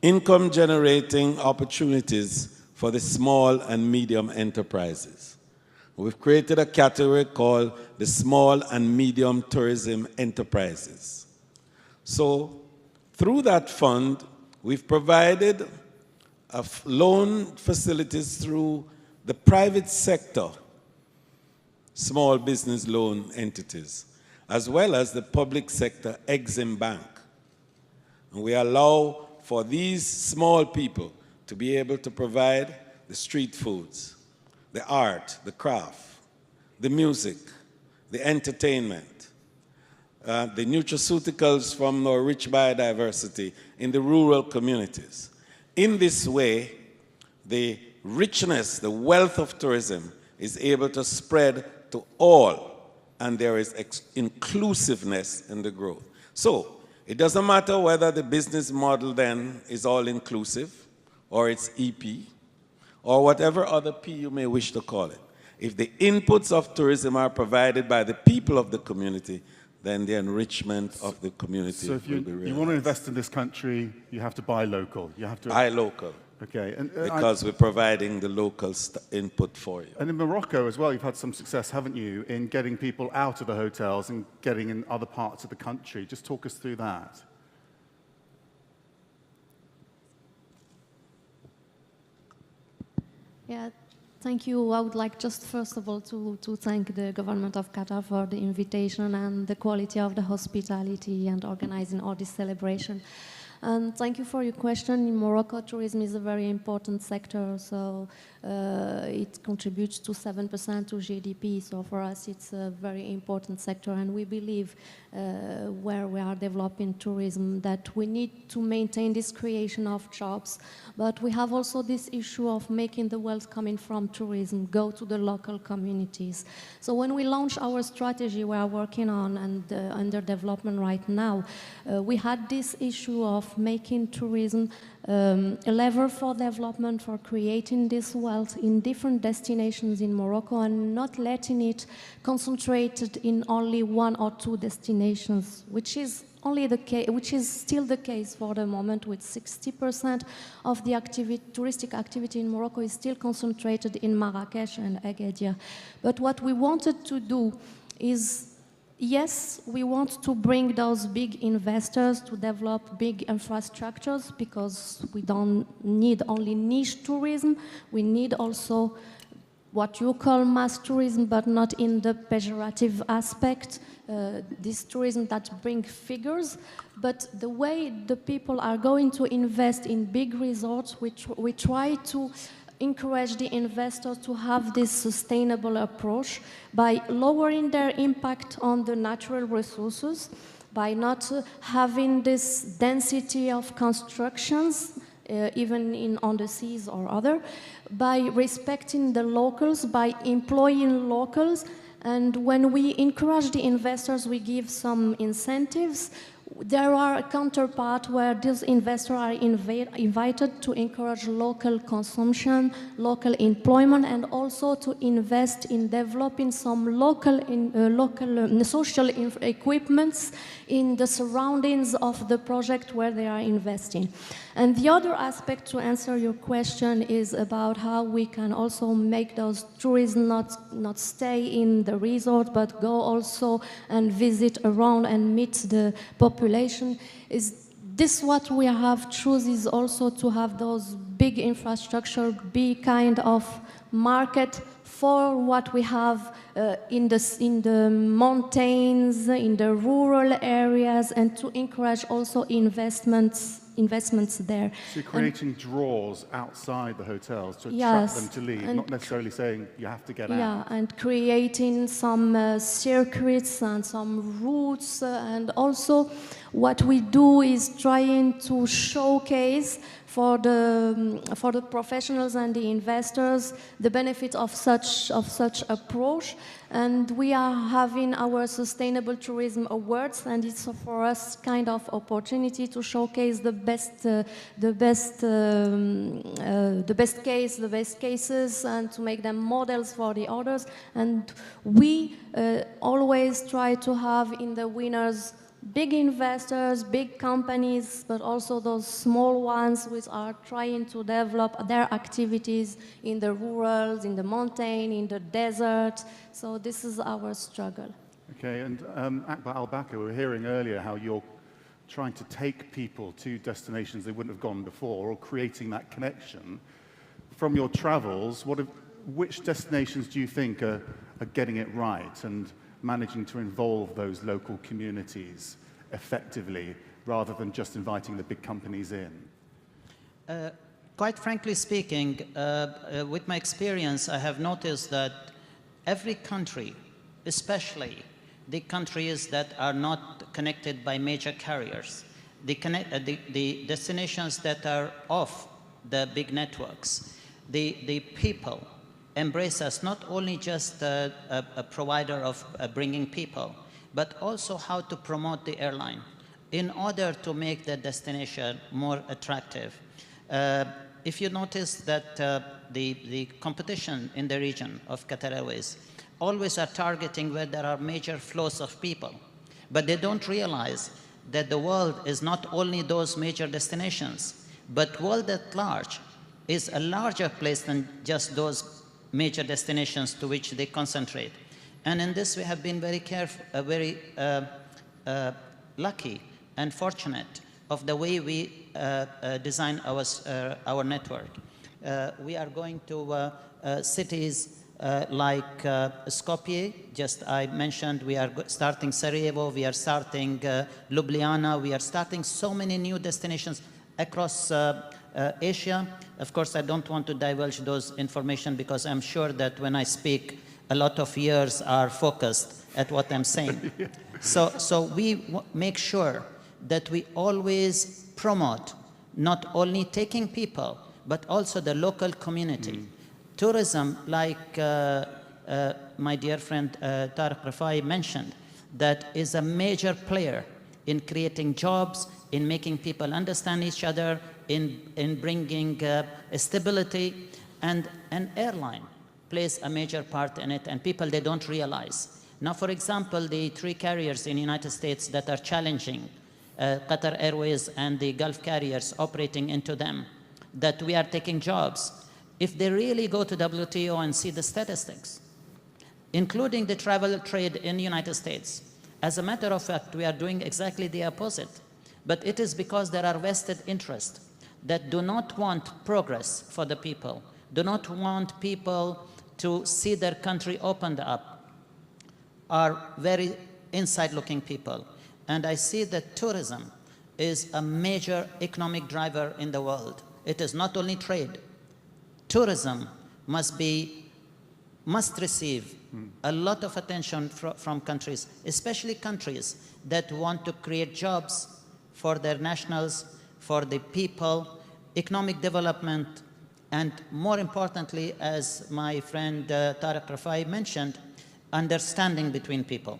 income-generating opportunities for the small and medium enterprises. We've created a category called the Small and Medium Tourism Enterprises. So through that fund, we've provided loan facilities through the private sector, small business loan entities, as well as the public sector Exim Bank. And we allow for these small people to be able to provide the street foods, the art, the craft, the music, the entertainment, the nutraceuticals from our rich biodiversity in the rural communities. In this way, the richness, the wealth of tourism is able to spread to all, and there is inclusiveness in the growth. So it doesn't matter whether the business model then is all inclusive or it's EP or whatever other P you may wish to call it. If the inputs of tourism are provided by the people of the community, then the enrichment of the community will be realized. So if you want to invest in this country, you have to buy local. You have to buy local. Okay. Because we're providing the local input for you. And in Morocco as well, you've had some success, haven't you, in getting people out of the hotels and getting in other parts of the country. Just talk us through that. Yeah, thank you. I would like just first of all to thank the government of Qatar for the invitation and the quality of the hospitality and organizing all this celebration. And thank you for your question. In Morocco, tourism is a very important sector, so it contributes to 7% to GDP. So for us, it's a very important sector, and we believe where we are developing tourism that we need to maintain this creation of jobs. But we have also this issue of making the wealth coming from tourism go to the local communities. So when we launched our strategy we are working on and under development right now, we had this issue of making tourism a lever for development, for creating this wealth in different destinations in Morocco and not letting it concentrated in only one or two destinations, which is still the case for the moment, with 60% of the touristic activity in Morocco is still concentrated in Marrakesh and Agadir. But what we wanted to do is, yes, we want to bring those big investors to develop big infrastructures, because we don't need only niche tourism, we need also what you call mass tourism, but not in the pejorative aspect, this tourism that brings figures. But the way the people are going to invest in big resorts, we try to encourage the investors to have this sustainable approach by lowering their impact on the natural resources, by not having this density of constructions, even on the seas or other, by respecting the locals, by employing locals. And when we encourage the investors, we give some incentives. There are a counterpart where these investors are invited to encourage local consumption, local employment, and also to invest in developing some local social equipments in the surroundings of the project where they are investing. And the other aspect, to answer your question, is about how we can also make those tourists not stay in the resort, but go also and visit around and meet the population. Is this what we have chosen, is also to have those big infrastructure, big kind of market for what we have in the mountains, in the rural areas, and to encourage also investments there. So you're creating draws outside the hotels to attract Yes, them to leave, not necessarily saying you have to get out. Yeah, and creating some circuits and some routes, and also what we do is trying to showcase for the professionals and the investors the benefit of such approach. And we are having our Sustainable Tourism Awards, and it's for us kind of opportunity to showcase the best cases, and to make them models for the others. And we always try to have in the winners big investors, big companies, but also those small ones which are trying to develop their activities in the rurals, in the mountain, in the desert. So this is our struggle. Okay, and Akbar Al-Bakr, we were hearing earlier how you're trying to take people to destinations they wouldn't have gone before, or creating that connection. From your travels, which destinations do you think are getting it right and managing to involve those local communities effectively, rather than just inviting the big companies in? Quite frankly speaking, with my experience, I have noticed that every country, especially the countries that are not connected by major carriers, the destinations that are off the big networks, the people embrace us, not only just a provider of bringing people, but also how to promote the airline in order to make the destination more attractive. If you notice that the competition in the region of Qatar Airways always are targeting where there are major flows of people, but they don't realize that the world is not only those major destinations, but world at large is a larger place than just those major destinations to which they concentrate. And in this we have been very careful, very lucky and fortunate of the way we design our network. We are going to cities like Skopje, just I mentioned, we are starting Sarajevo, we are starting Ljubljana, we are starting so many new destinations across Asia. Of course, I don't want to divulge those information because I'm sure that when I speak, a lot of ears are focused at what I'm saying. So we make sure that we always promote not only taking people, but also the local community. Tourism, like my dear friend Tariq Rafai mentioned, that is a major player in creating jobs, in making people understand each other, in bringing stability, and an airline plays a major part in it, and people, they don't realize. Now, for example, the 3 carriers in the United States that are challenging Qatar Airways and the Gulf carriers operating into them, that we are taking jobs. If they really go to WTO and see the statistics, including the travel trade in the United States, as a matter of fact, we are doing exactly the opposite. But it is because there are vested interests that do not want progress for the people, do not want people to see their country opened up, are very inside-looking people. And I see that tourism is a major economic driver in the world. It is not only trade. Tourism must receive a lot of attention from countries, especially countries that want to create jobs for their nationals, for the people, economic development, and more importantly, as my friend Tariq Rafai mentioned, understanding between people.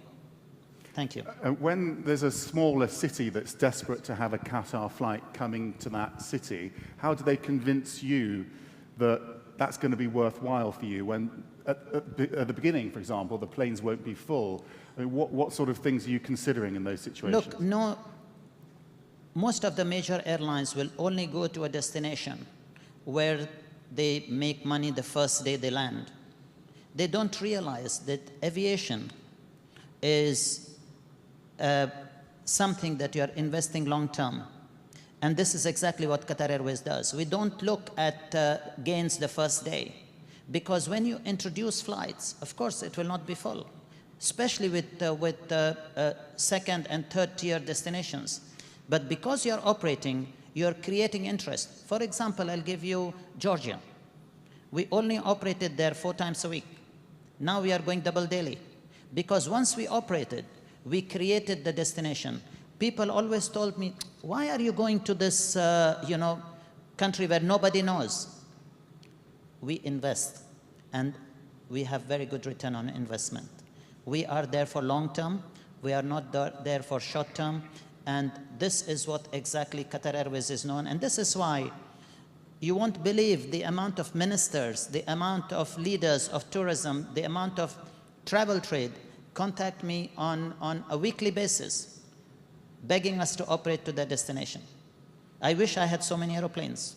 Thank you. When there's a smaller city that's desperate to have a Qatar flight coming to that city, how do they convince you that that's going to be worthwhile for you when at the beginning, for example, the planes won't be full? I mean, what sort of things are you considering in those situations? Look, no, most of the major airlines will only go to a destination where they make money the first day they land. They don't realize that aviation is something that you are investing long term. And this is exactly what Qatar Airways does. We don't look at gains the first day, because when you introduce flights, of course, it will not be full, especially with second and third tier destinations. But because you're operating, you're creating interest. For example, I'll give you Georgia. We only operated there 4 times a week. Now we are going double daily. Because once we operated, we created the destination. People always told me, why are you going to this country where nobody knows? We invest, and we have very good return on investment. We are there for long term. We are not there for short term. And this is what exactly Qatar Airways is known. And this is why you won't believe the amount of ministers, the amount of leaders of tourism, the amount of travel trade contact me on a weekly basis, begging us to operate to their destination. I wish I had so many airplanes.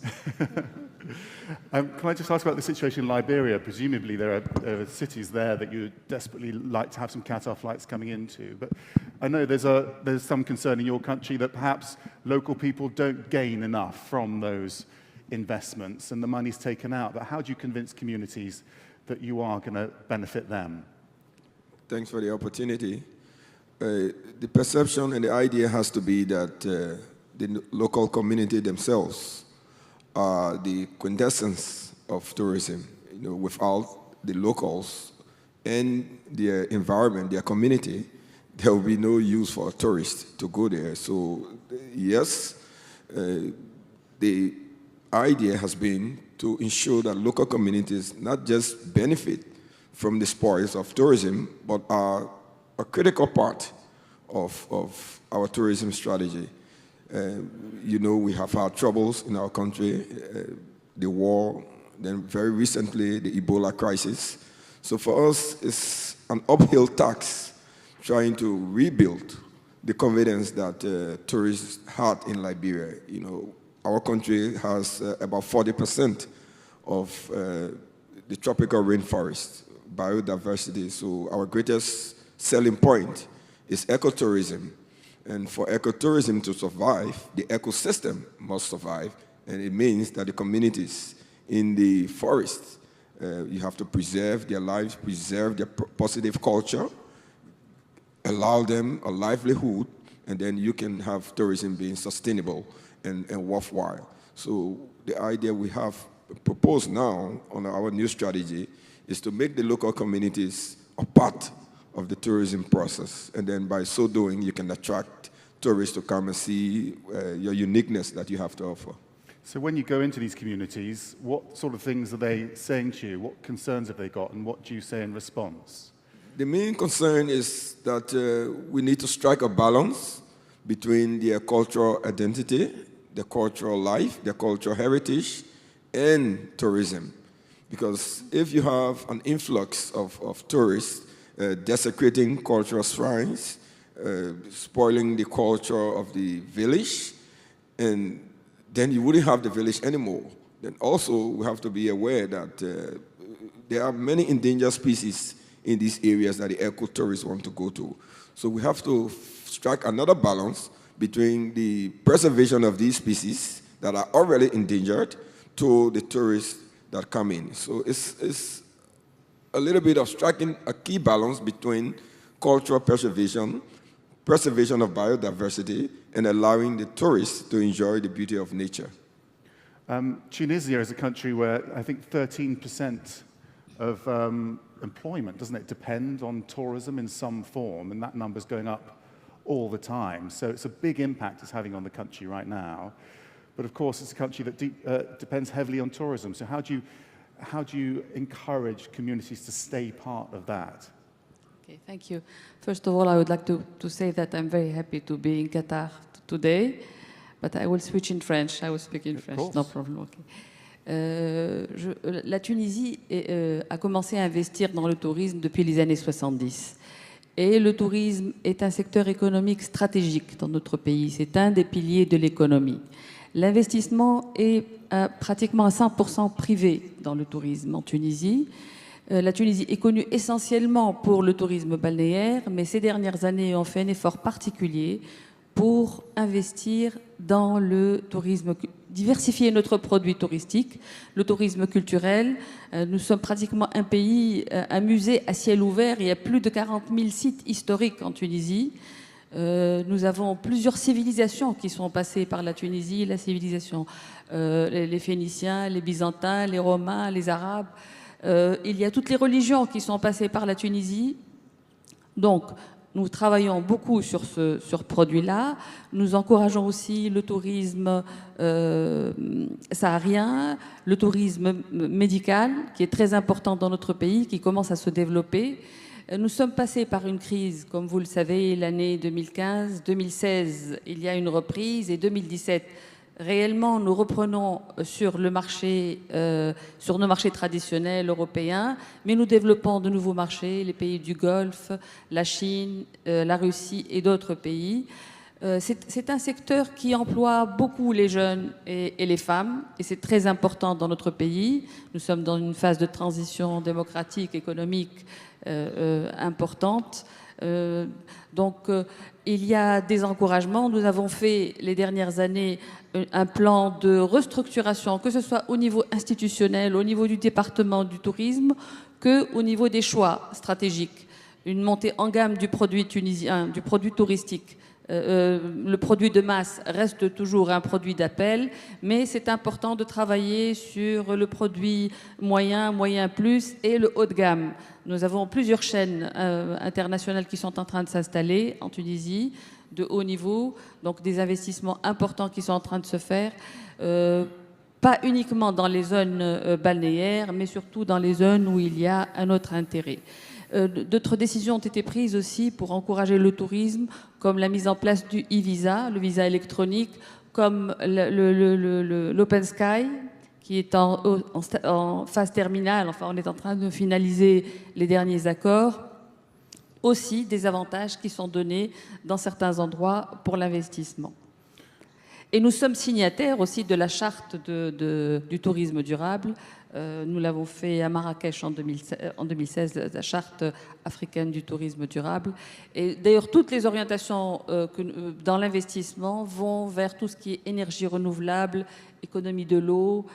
Can I just ask about the situation in Liberia? Presumably there are cities there that you desperately like to have some Qatar flights coming into. But I know there's some concern in your country that perhaps local people don't gain enough from those investments and the money's taken out. But how do you convince communities that you are going to benefit them? Thanks for the opportunity. The perception and the idea has to be that the local community themselves are the quintessence of tourism. Without the locals and their environment, their community, there will be no use for a tourist to go there. So yes, the idea has been to ensure that local communities not just benefit from the spoils of tourism, but are a critical part of our tourism strategy. We have had troubles in our country, the war, then very recently the Ebola crisis. So for us, it's an uphill task trying to rebuild the confidence that tourists had in Liberia. Our country has about 40% of the tropical rainforest biodiversity. So our greatest selling point is ecotourism. And for ecotourism to survive, the ecosystem must survive. And it means that the communities in the forest You have to preserve their lives, preserve their positive culture, allow them a livelihood, and then you can have tourism being sustainable and worthwhile. So the idea we have proposed now on our new strategy is to make the local communities a part of the tourism process. And then by so doing, you can attract tourists to come and see your uniqueness that you have to offer. So when you go into these communities, what sort of things are they saying to you? What concerns have they got, and what do you say in response? The main concern is that we need to strike a balance between their cultural identity, their cultural life, their cultural heritage, and tourism. Because if you have an influx of tourists desecrating cultural shrines, spoiling the culture of the village, and then you wouldn't have the village anymore. Then also we have to be aware that there are many endangered species in these areas that the eco-tourists want to go to. So we have to strike another balance between the preservation of these species that are already endangered to the tourists that come in. So it's a little bit of striking a key balance between cultural preservation, preservation of biodiversity, and allowing the tourists to enjoy the beauty of nature. Tunisia is a country where I think 13% of employment, doesn't it, depend on tourism in some form, and that number's going up all the time. So it's a big impact it's having on the country right now. But of course, it's a country that depends heavily on tourism. So how do you encourage communities to stay part of that? Okay, thank you. First of all, I would like to say that I'm very happy to be in Qatar today, but I will switch in French. I will speak in French, no problem. Okay. La Tunisie a commencé à investir dans le tourisme depuis les années 70. Et le tourisme est un secteur économique stratégique dans notre pays. C'est un des piliers de l'économie. L'investissement est pratiquement à 100% privé dans le tourisme en Tunisie. La Tunisie est connue essentiellement pour le tourisme balnéaire, mais ces dernières années, on fait un effort particulier pour investir dans le tourisme, diversifier notre produit touristique, le tourisme culturel. Nous sommes pratiquement un pays, un musée à ciel ouvert. Il y a plus de 40 000 sites historiques en Tunisie. Nous avons plusieurs civilisations qui sont passées par la Tunisie, la civilisation, les Phéniciens, les Byzantins, les Romains, les Arabes. Il y a toutes les religions qui sont passées par la Tunisie. Donc, nous travaillons beaucoup sur ce produit-là. Nous encourageons aussi le tourisme saharien, le tourisme médical, qui est très important dans notre pays, qui commence à se développer. Nous sommes passés par une crise, comme vous le savez, l'année 2015, 2016, il y a une reprise, et 2017, réellement, nous reprenons sur le marché, sur nos marchés traditionnels européens, mais nous développons de nouveaux marchés, les pays du Golfe, la Chine, la Russie et d'autres pays. C'est un secteur qui emploie beaucoup les jeunes et les femmes, et c'est très important dans notre pays. Nous sommes dans une phase de transition démocratique, économique importante. Donc, il y a des encouragements. Nous avons fait les dernières années un plan de restructuration, que ce soit au niveau institutionnel, au niveau du département du tourisme, qu'au niveau des choix stratégiques. Une montée en gamme du produit tunisien, du produit touristique. Le produit de masse reste toujours un produit d'appel, mais c'est important de travailler sur le produit moyen, moyen plus et le haut de gamme. Nous avons plusieurs chaînes internationales qui sont en train de s'installer en Tunisie, de haut niveau, donc des investissements importants qui sont en train de se faire, pas uniquement dans les zones balnéaires, mais surtout dans les zones où il y a un autre intérêt. D'autres décisions ont été prises aussi pour encourager le tourisme, comme la mise en place du e-visa, le visa électronique, comme l'Open Sky, qui est en phase terminale. Enfin, on est en train de finaliser les derniers accords. Aussi des avantages qui sont donnés dans certains endroits pour l'investissement. Et nous sommes signataires aussi de la charte du tourisme durable. Nous l'avons fait à Marrakech en 2016, la charte africaine du tourisme durable. Et d'ailleurs, toutes les orientations dans l'investissement vont vers tout ce qui est énergie renouvelable, économie de l'eau,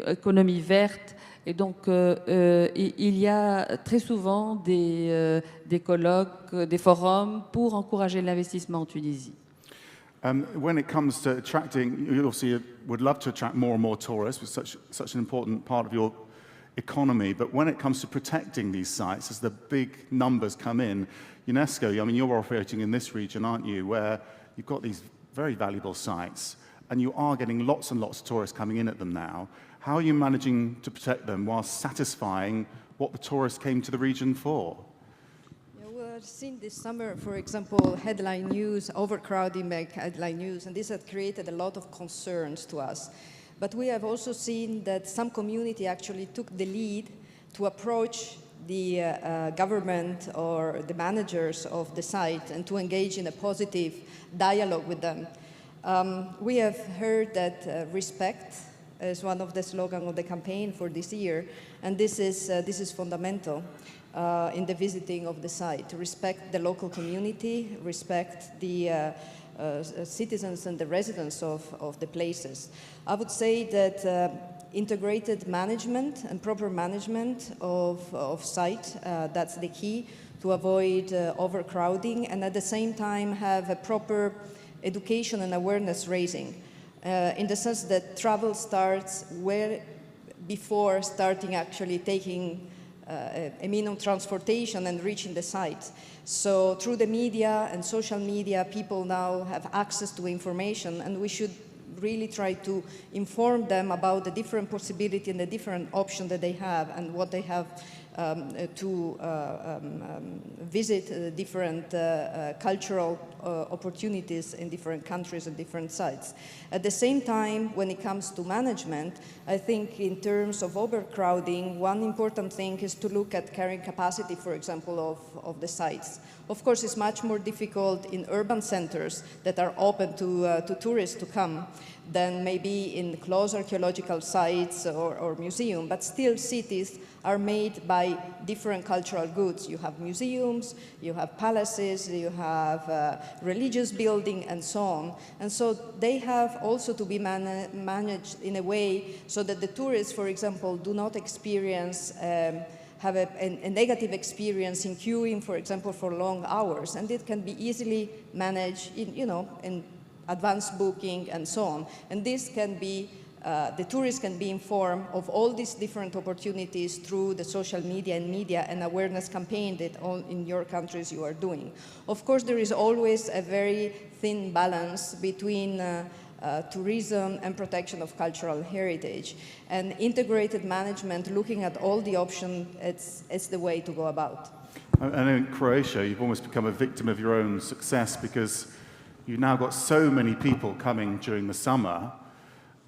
économie verte. Et donc, il y a très souvent des colloques, des forums pour encourager l'investissement en Tunisie. When it comes to attracting, you obviously would love to attract more and more tourists, with such an important part of your economy, but when it comes to protecting these sites, as the big numbers come in, UNESCO, I mean, you're operating in this region, aren't you, where you've got these very valuable sites, and you are getting lots and lots of tourists coming in at them now. How are you managing to protect them while satisfying what the tourists came to the region for? I've seen this summer, for example, headline news, overcrowding make headline news, and this has created a lot of concerns to us. But we have also seen that some community actually took the lead to approach the government or the managers of the site and to engage in a positive dialogue with them. We have heard that respect is one of the slogans of the campaign for this year, and this is fundamental. In the visiting of the site, to respect the local community, respect the citizens and the residents of the places. I would say that integrated management and proper management of site, that's the key to avoid overcrowding, and at the same time have a proper education and awareness raising, in the sense that travel starts before starting actually taking a mean of transportation and reaching the site. So through the media and social media, people now have access to information, and we should really try to inform them about the different possibilities and the different options that they have and what they have to visit different cultural opportunities in different countries and different sites. At the same time, when it comes to management, I think in terms of overcrowding, one important thing is to look at carrying capacity, for example, of the sites. Of course, it's much more difficult in urban centers that are open to tourists to come than maybe in close archaeological sites or museums, but still cities are made by different cultural goods. You have museums, you have palaces, you have religious buildings, and so on. And so they have also to be managed in a way so that the tourists, for example, do not experience have a negative experience in queuing, for example, for long hours, and it can be easily managed in advanced booking and so on. And this can be, the tourists can be informed of all these different opportunities through the social media and awareness campaign that in your countries you are doing. Of course, there is always a very thin balance between tourism and protection of cultural heritage. And integrated management, looking at all the options, it's the way to go about. And in Croatia, you've almost become a victim of your own success, because you've now got so many people coming during the summer,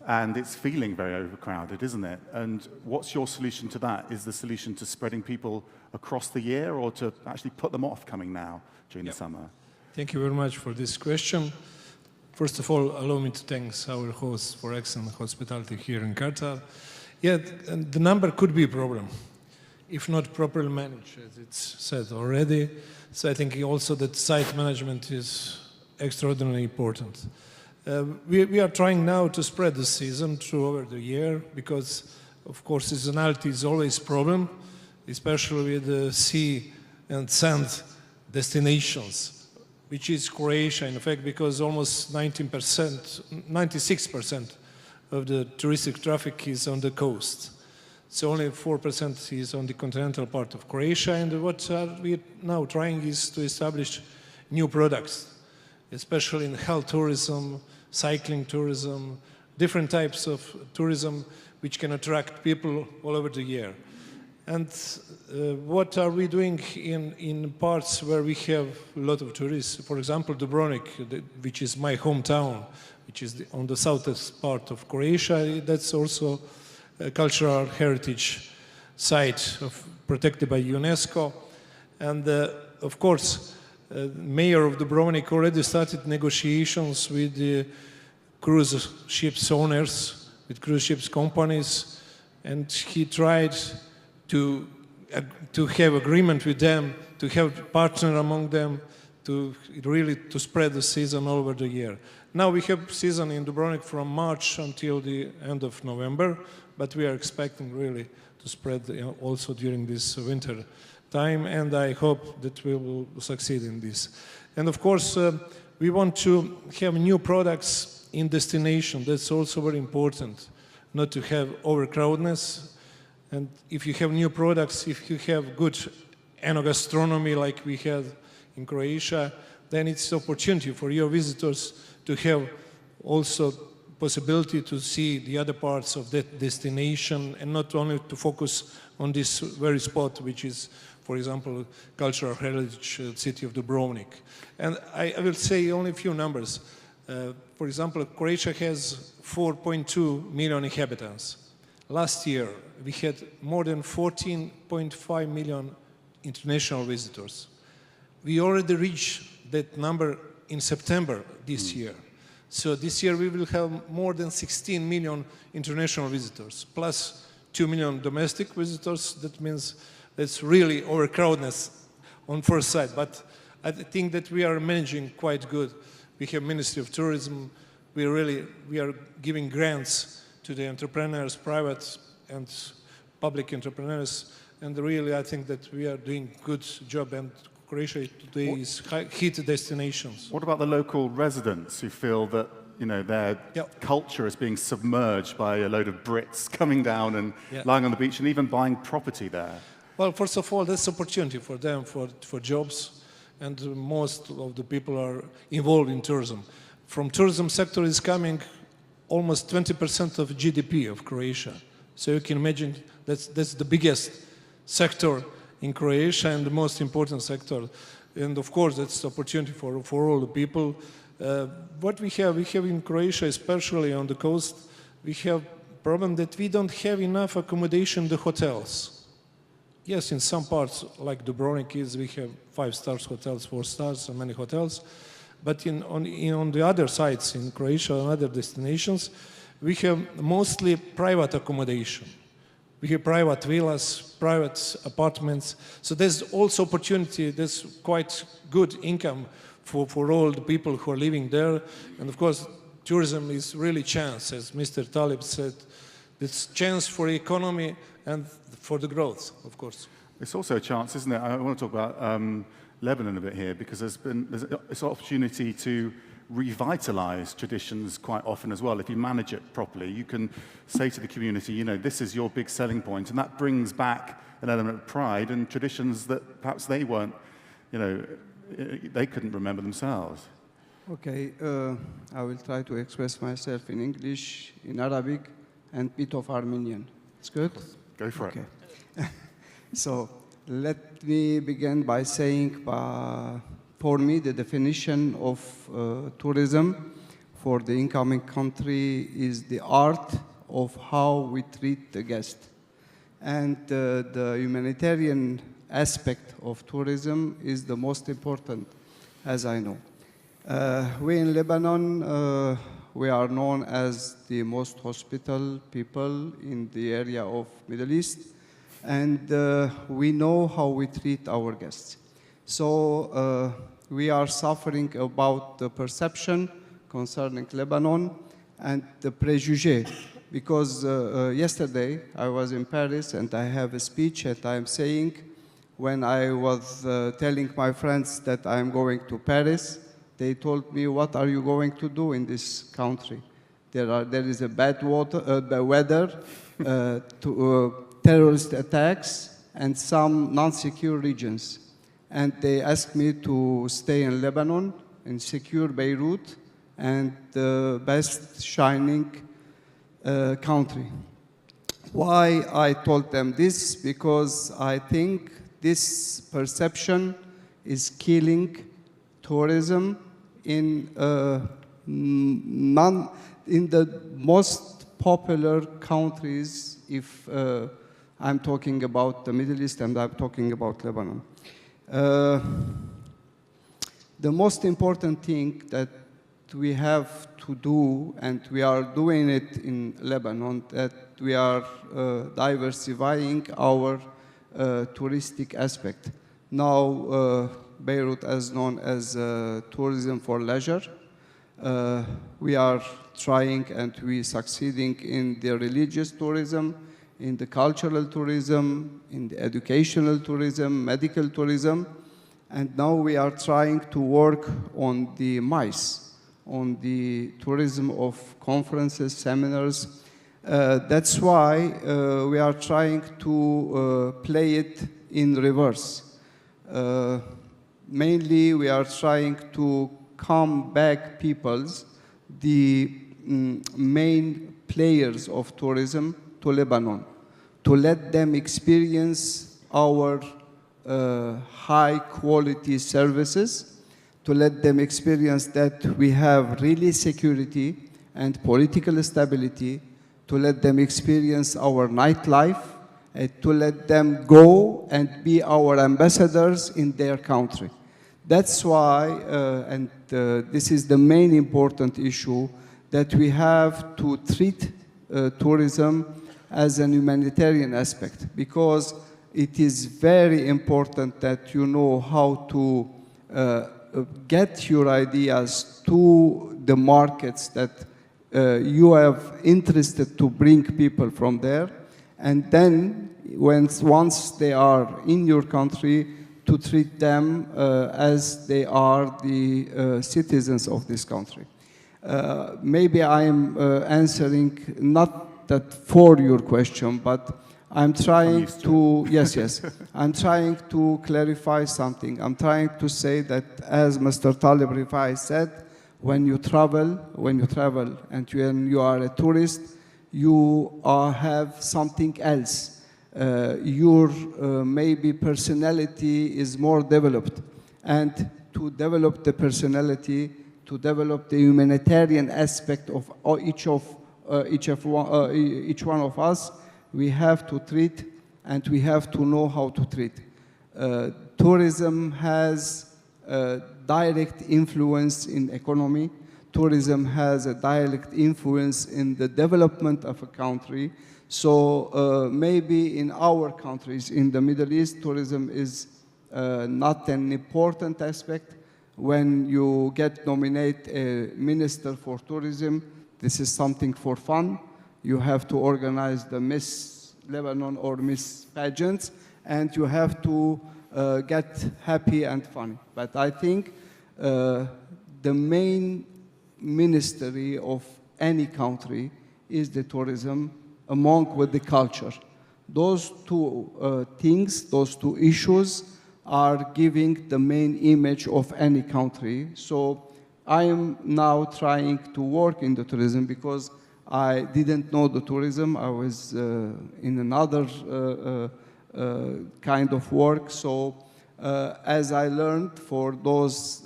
and it's feeling very overcrowded, isn't it? And what's your solution to that? Is the solution to spreading people across the year, or to actually put them off coming now during the summer? Thank you very much for this question. First of all, allow me to thank our host for excellent hospitality here in Qatar. Yeah, the number could be a problem, if not properly managed, as it's said already. So I think also that site management is extraordinarily important. We are trying now to spread the season through over the year, because, of course, seasonality is always a problem, especially with the sea and sand destinations, which is Croatia, in fact, because almost 96% of the touristic traffic is on the coast. So only 4% is on the continental part of Croatia, and what we're now trying is to establish new products, especially in health tourism, cycling tourism, different types of tourism which can attract people all over the year. And what are we doing in parts where we have a lot of tourists? For example, Dubrovnik, which is my hometown, which is on the southeast part of Croatia, that's also a cultural heritage site protected by UNESCO. And of course, Mayor of Dubrovnik already started negotiations with the cruise ships owners, with cruise ships companies, and he tried to have agreement with them, to have partner among them, to spread the season all over the year. Now we have season in Dubrovnik from March until the end of November, but we are expecting really to spread also during this winter time, and I hope that we will succeed in this. And of course, we want to have new products in destination. That's also very important, not to have overcrowdedness. And if you have new products, if you have good enogastronomy like we had in Croatia, then it's an opportunity for your visitors to have also possibility to see the other parts of that destination and not only to focus on this very spot, which is, for example, cultural heritage city of Dubrovnik. And I will say only a few numbers. For example, Croatia has 4.2 million inhabitants. Last year, we had more than 14.5 million international visitors. We already reached that number in September this year. So this year we will have more than 16 million international visitors, plus 2 million domestic visitors. That means that's really overcrowdedness on first sight. But I think that we are managing quite good. We have Ministry of Tourism. We are giving grants to the entrepreneurs, private and public entrepreneurs. And really, I think that we are doing a good job. And Croatia today is hit destinations. What about the local residents who feel that their culture is being submerged by a load of Brits coming down and lying on the beach and even buying property there? Well, first of all, that's opportunity for them for jobs, and most of the people are involved in tourism. From tourism sector is coming almost 20% of GDP of Croatia. So you can imagine that's the biggest sector in Croatia and the most important sector. And of course, that's the opportunity for all the people. What we have in Croatia, especially on the coast, we have problem that we don't have enough accommodation in the hotels. Yes, in some parts, like Dubrovnik we have 5-star hotels, 4 stars, and many hotels. But on the other sites in Croatia and other destinations, we have mostly private accommodation. We have private villas, private apartments. So there's also opportunity, there's quite good income for all the people who are living there. And of course, tourism is really chance, as Mr. Talib said. It's chance for the economy and for the growth, of course. It's also a chance, isn't it? I want to talk about Lebanon a bit here, because there's an opportunity to revitalize traditions quite often as well. If you manage it properly, you can say to the community, this is your big selling point, and that brings back an element of pride and traditions that perhaps they weren't, they couldn't remember themselves. Okay, I will try to express myself in English, in Arabic, and bit of Armenian. It's good? Go for it. So let me begin by saying, for me, the definition of tourism for the incoming country is the art of how we treat the guest. And the humanitarian aspect of tourism is the most important, as I know. We in Lebanon, we are known as the most hospitable people in the area of Middle East, and we know how we treat our guests. So we are suffering about the perception concerning Lebanon and the préjugés, because yesterday I was in Paris and I have a speech and I'm saying, when I was telling my friends that I'm going to Paris, they told me, what are you going to do in this country? There is a bad weather, terrorist attacks, and some non-secure regions. And they asked me to stay in Lebanon, in secure Beirut, and the best shining country. Why I told them this? Because I think this perception is killing tourism in the most popular countries, if I'm talking about the Middle East and I'm talking about Lebanon. The most important thing that we have to do, and we are doing it in Lebanon, that we are diversifying our touristic aspect. Now, Beirut is known as tourism for leisure. We are trying and we succeeding in the religious tourism, in the cultural tourism, in the educational tourism, medical tourism, and now we are trying to work on the MICE, on the tourism of conferences, seminars. That's why we are trying to play it in reverse. Mainly, we are trying to come back peoples, the main players of tourism, to Lebanon, to let them experience our high-quality services, to let them experience that we have really security and political stability, to let them experience our nightlife, to let them go and be our ambassadors in their country. That's why, and this is the main important issue, that we have to treat tourism as an humanitarian aspect, because it is very important that you know how to get your ideas to the markets that you have interested to bring people from there, and then once they are in your country, to treat them as they are the citizens of this country. Maybe I am answering not that for your question, but I'm trying to, yes, I'm trying to clarify something. I'm trying to say that, as Mr. Talib Rifai said, when you travel and when you are a tourist, you have something else. Your maybe personality is more developed. And to develop the personality, to develop the humanitarian aspect of each one of us, we have to treat and we have to know how to treat. Tourism has a direct influence in economy. Tourism has a direct influence in the development of a country. So maybe in our countries, in the Middle East, tourism is not an important aspect. When you get nominated a minister for tourism, this is something for fun. You have to organize the Miss Lebanon or Miss pageants, and you have to get happy and funny. But I think the main ministry of any country is the tourism, along with the culture. Those two things, those two issues are giving the main image of any country. So I am now trying to work in the tourism because I didn't know the tourism. I was in another kind of work. So as I learned for those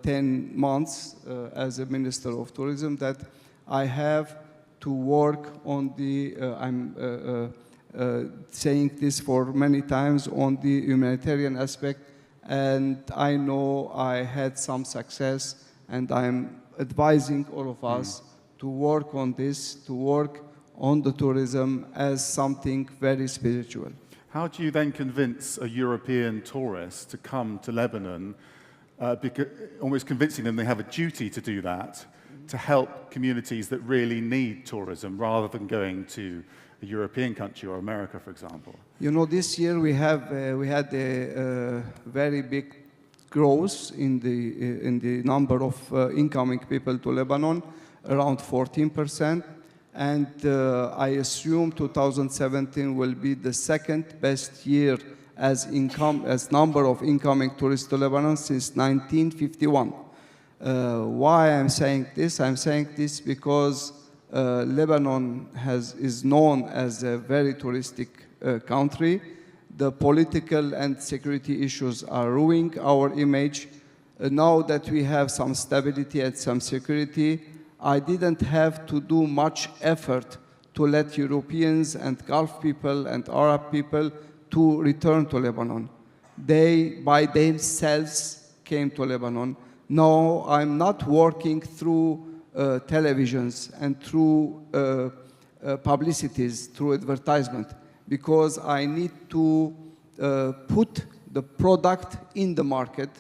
10 months as a Minister of Tourism, that I have to work on the, I'm saying this for many times, on the humanitarian aspect, and I know I had some success, and I'm advising all of us to work on this, to work on the tourism as something very spiritual. How do you then convince a European tourist to come to Lebanon, almost convincing them they have a duty to do that, to help communities that really need tourism, rather than going to a European country or America, for example? You know, this year we had a very big growth in the number of incoming people to Lebanon, around 14%. And I assume 2017 will be the second best year as number of incoming tourists to Lebanon since 1951. Why I'm saying this? I'm saying this because Lebanon is known as a very touristic country. The political and security issues are ruining our image. Now that we have some stability and some security, I didn't have to do much effort to let Europeans and Gulf people and Arab people to return to Lebanon. They, by themselves, came to Lebanon. No, I'm not working through televisions and through publicities, through advertisement, because I need to put the product in the market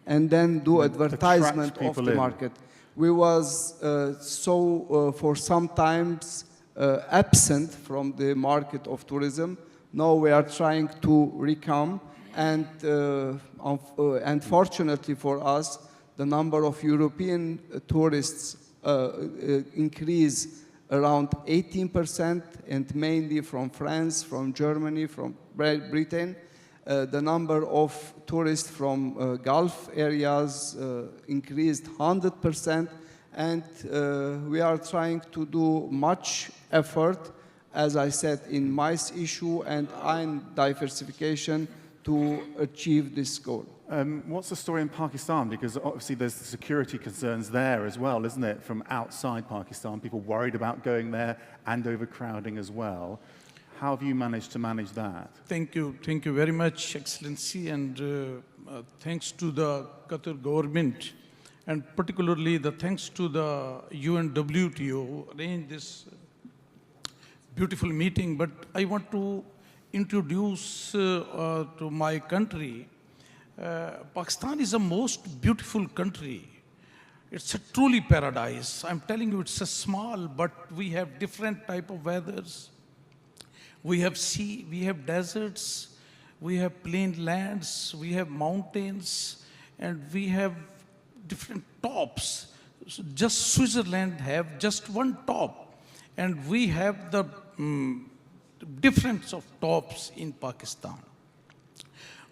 and then do advertisement of the market. We was for some times absent from the market of tourism. Now we are trying to recome, and fortunately for us, the number of European tourists increase around 18%, and mainly from France, from Germany, from Britain. The number of tourists from Gulf areas increased 100%, and we are trying to do much effort, as I said, in MICE issue and in diversification to achieve this goal. What's the story in Pakistan? Because obviously there's security concerns there as well, isn't it? From outside Pakistan, people worried about going there and overcrowding as well. How have you managed to manage that? Thank you very much, Excellency, and thanks to the Qatar government, and particularly the thanks to the UN WTO arranged this beautiful meeting. But I want to introduce to my country. Pakistan is a most beautiful country. It's a truly paradise. I'm telling you, it's a small, but we have different type of weathers. We have sea, we have deserts, we have plain lands, we have mountains, and we have different tops. So just Switzerland have just one top, and we have the difference of tops in Pakistan.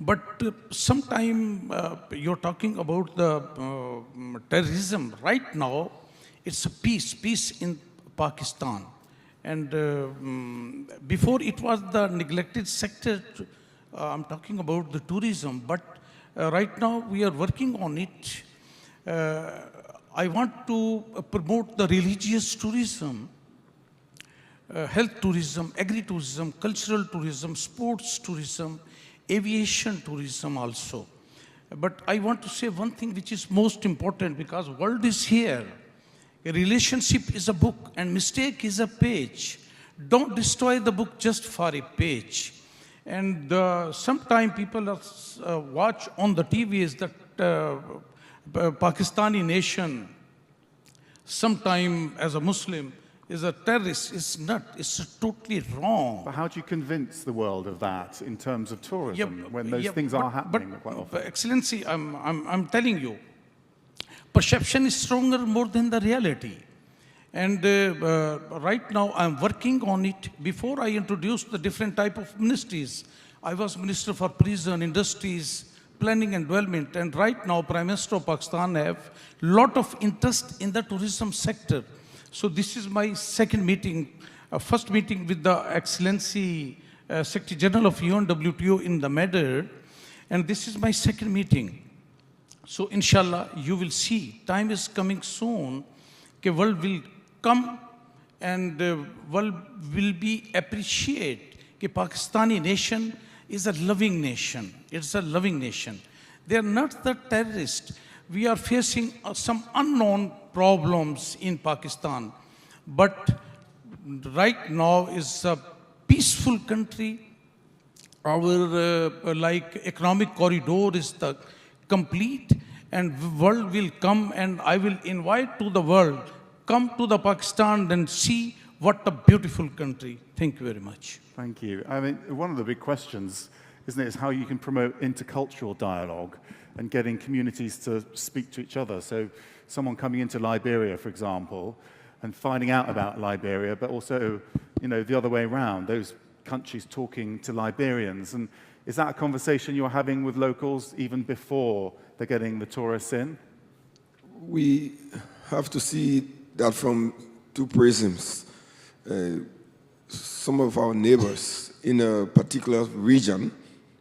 But sometime you're talking about the terrorism. Right now, it's a peace in Pakistan. And before it was the neglected sector, I'm talking about the tourism, but right now we are working on it. I want to promote the religious tourism, health tourism, agri-tourism, cultural tourism, sports tourism, aviation tourism also. But I want to say one thing which is most important, because world is here. A relationship is a book and mistake is a page. Don't destroy the book just for a page. And sometimes people watch on the TV is that Pakistani nation, sometime as a Muslim, is a terrorist. It's not. It's totally wrong. But how do you convince the world of that in terms of tourism when those things are happening quite often? Excellency, I'm telling you, perception is stronger more than the reality. And right now I'm working on it. Before I introduced the different type of ministries, I was Minister for Prison, Industries, Planning and Development. And right now Prime Minister of Pakistan have lot of interest in the tourism sector. So this is my second meeting, first meeting with the Excellency Secretary General of UNWTO in the Madrid. And this is my second meeting. So inshallah, you will see, time is coming soon, the world will come and world will be appreciate that Pakistani nation is a loving nation. It's a loving nation. They are not the terrorists. We are facing some unknown problems in Pakistan. But right now is a peaceful country. Our economic corridor is the complete, and world will come, and I will invite to the world, come to the Pakistan and see what a beautiful country. Thank you very much. Thank you. I mean, one of the big questions, isn't it, is how you can promote intercultural dialogue and getting communities to speak to each other. So someone coming into Liberia, for example, and finding out about Liberia, but also, the other way around, those countries talking to Liberians. And is that a conversation you're having with locals even before they're getting the tourists in? We have to see that from two prisms. Some of our neighbors in a particular region,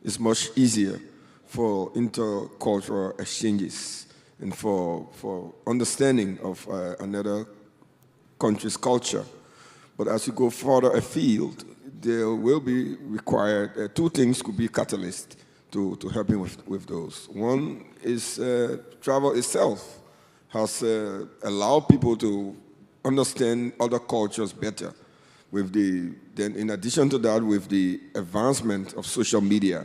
it's much easier for intercultural exchanges and for understanding of another country's culture. But as you go further afield, there will be required, two things could be catalyst to helping with those. One is travel itself. has allowed people to understand other cultures better. Then in addition to that, with the advancement of social media,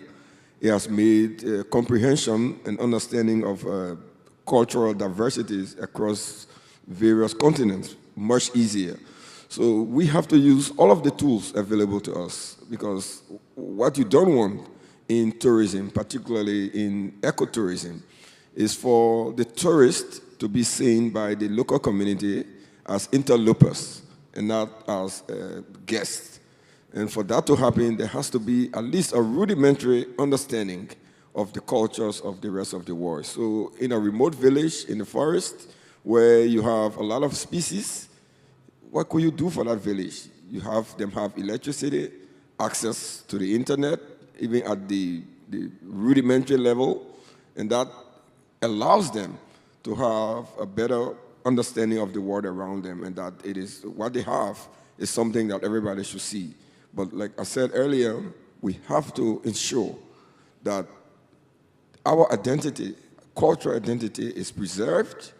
it has made comprehension and understanding of cultural diversities across various continents much easier. So we have to use all of the tools available to us, because what you don't want in tourism, particularly in ecotourism, is for the tourist to be seen by the local community as interlopers and not as guests. And for that to happen, there has to be at least a rudimentary understanding of the cultures of the rest of the world. So in a remote village in the forest where you have a lot of species, what could you do for that village? You have them have electricity, access to the internet, even at the rudimentary level, and that allows them to have a better understanding of the world around them, and that it is what they have is something that everybody should see. But like I said earlier, we have to ensure that our identity, cultural identity, is preserved.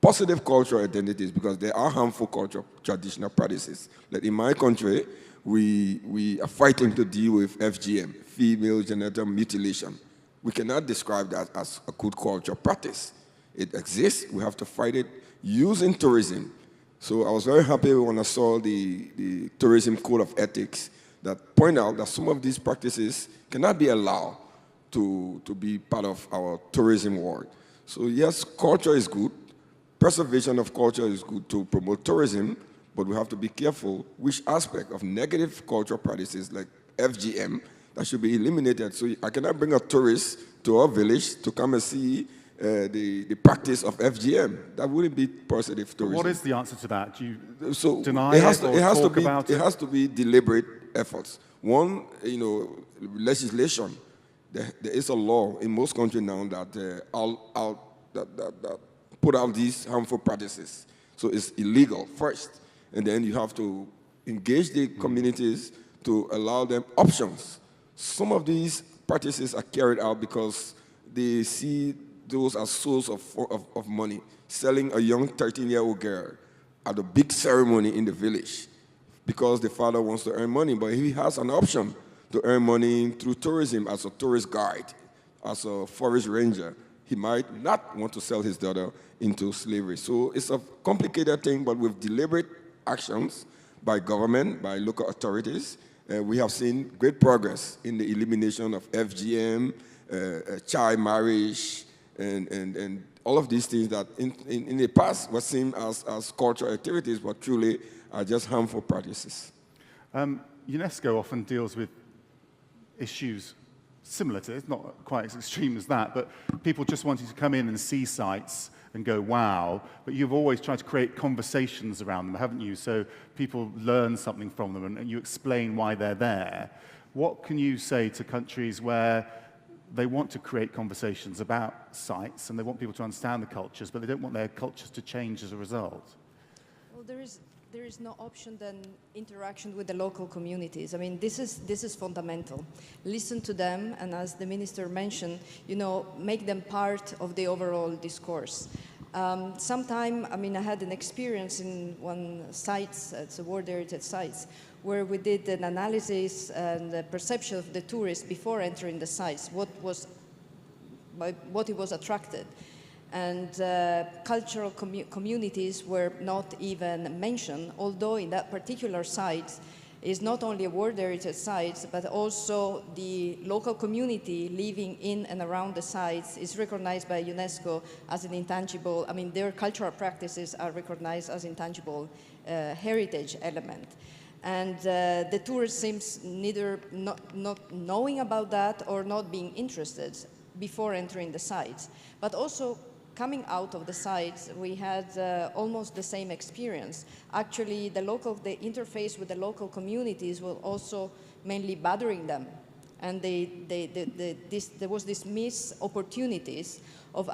Positive cultural identities, because there are harmful cultural traditional practices. Like in my country, we are fighting to deal with FGM, female genital mutilation. We cannot describe that as a good cultural practice. It exists, we have to fight it using tourism. So I was very happy when I saw the Tourism Code of Ethics that point out that some of these practices cannot be allowed to be part of our tourism world. So yes, culture is good. Preservation of culture is good to promote tourism, but we have to be careful which aspect of negative cultural practices like FGM that should be eliminated. So I cannot bring a tourist to our village to come and see the practice of FGM. That wouldn't be positive tourism. What is the answer to that? Do you deny it or talk about it? It has to be deliberate efforts. One, legislation. There is a law in most countries now that that put out these harmful practices. So it's illegal first, and then you have to engage the communities to allow them options. Some of these practices are carried out because they see those as source of money. Selling a young 13-year-old girl at a big ceremony in the village because the father wants to earn money, but he has an option to earn money through tourism as a tourist guide, as a forest ranger. He might not want to sell his daughter into slavery. So it's a complicated thing, but with deliberate actions by government, by local authorities, we have seen great progress in the elimination of FGM, child marriage, and all of these things that in the past were seen as cultural activities, but truly are just harmful practices. UNESCO often deals with issues similar to this, not quite as extreme as that, but people just wanting to come in and see sites and go, wow, but you've always tried to create conversations around them, haven't you? So people learn something from them and you explain why they're there. What can you say to countries where they want to create conversations about sites and they want people to understand the cultures, but they don't want their cultures to change as a result? Well, there is no option than interaction with the local communities. I mean, this is fundamental. Listen to them, and as the minister mentioned, make them part of the overall discourse. Sometime, I had an experience in one site, it's a World Heritage sites, where we did an analysis and the perception of the tourist before entering the sites, by what he was attracted. And cultural communities were not even mentioned, although in that particular site is not only a World Heritage site, but also the local community living in and around the sites is recognized by UNESCO as an intangible, their cultural practices are recognized as intangible heritage element. And the tourist seems neither not knowing about that or not being interested before entering the sites. But also, coming out of the sites, we had almost the same experience. Actually, the interface with the local communities was also mainly bothering them. And there was this missed opportunities of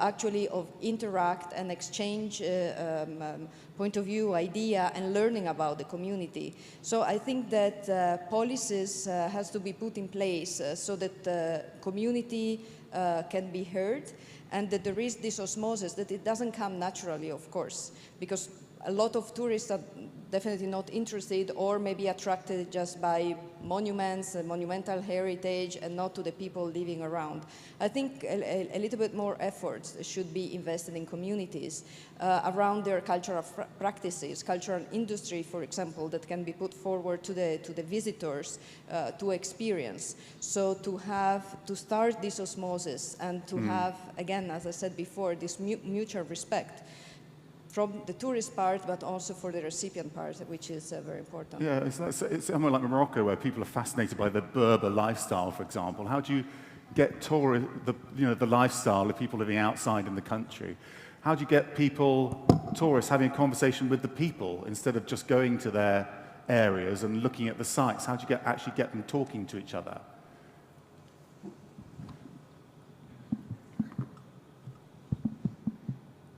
interact and exchange point of view, idea, and learning about the community. So I think that policies has to be put in place so that the community can be heard. and that there is this osmosis, that it doesn't come naturally, of course, because a lot of tourists are definitely not interested or maybe attracted just by monuments and monumental heritage and not to the people living around. I think a little bit more effort should be invested in communities around their cultural practices, cultural industry, for example, that can be put forward to the visitors to experience. So to start this osmosis and to have, again, as I said before, this mutual respect from the tourist part, but also for the recipient part, which is very important. Yeah, it's somewhere like Morocco, where people are fascinated by the Berber lifestyle, for example. How do you get the lifestyle of people living outside in the country? How do you get tourists having a conversation with the people instead of just going to their areas and looking at the sites? How do you actually get them talking to each other?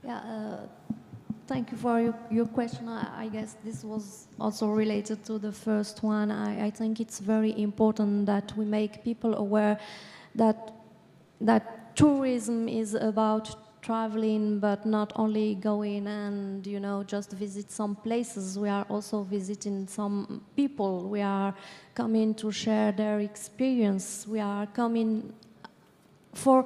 Yeah. Thank you for your question. I guess this was also related to the first one. I think it's very important that we make people aware that tourism is about traveling, but not only going and, just visit some places. We are also visiting some people. We are coming to share their experience. We are coming for...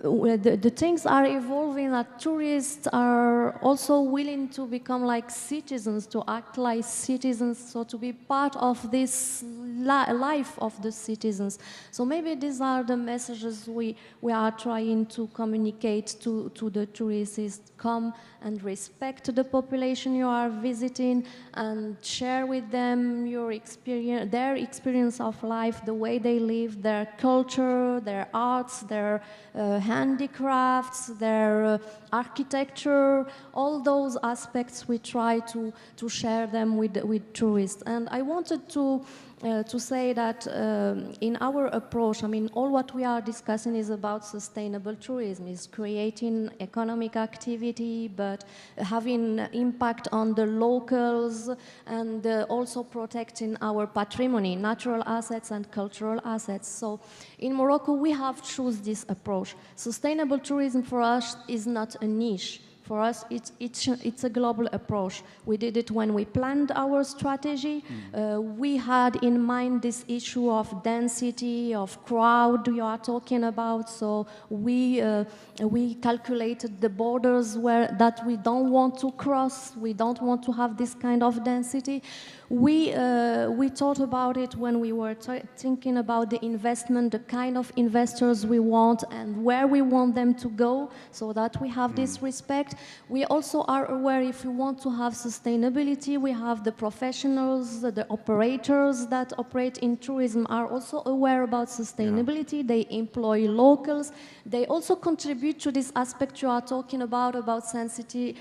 The things are evolving, that tourists are also willing to become like citizens, to act like citizens, so to be part of this life of the citizens. So maybe these are the messages we are trying to communicate to the tourists, is come and respect the population you are visiting and share with them your experience, their experience of life, the way they live, their culture, their arts, their handicrafts, their architecture, all those aspects we try to share them with tourists. And I wanted to say that in our approach, all what we are discussing is about sustainable tourism, is creating economic activity, but having impact on the locals and also protecting our patrimony, natural assets and cultural assets. So in Morocco, we have chosen this approach. Sustainable tourism for us is not a niche. For us, it's a global approach. We did it when we planned our strategy. We had in mind this issue of density, of crowd you are talking about. So we calculated the borders that we don't want to cross. We don't want to have this kind of density. We thought about it when we were thinking about the investment, the kind of investors we want and where we want them to go, so that we have this respect. We also are aware, if we want to have sustainability, we have the professionals, the operators that operate in tourism are also aware about sustainability. Yeah. They employ locals. They also contribute to this aspect you are talking about sensitive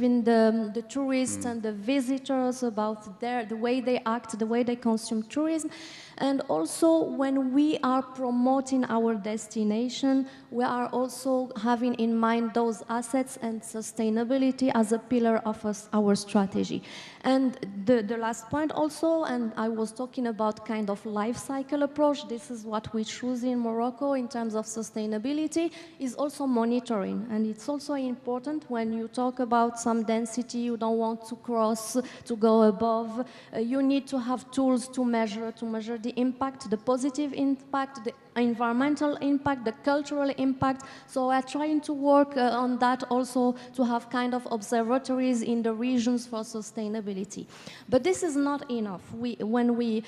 in the tourists and the visitors, about the way they act, the way they consume tourism. And also, when we are promoting our destination, we are also having in mind those assets and sustainability as a pillar of our strategy. And the last point also, and I was talking about kind of life cycle approach, this is what we choose in Morocco in terms of sustainability, is also monitoring. And it's also important when you talk about some density you don't want to cross, to go above, you need to have tools to measure the impact, the positive impact, the environmental impact, the cultural impact. So we're trying to work on that also, to have kind of observatories in the regions for sustainability. But this is not enough. When we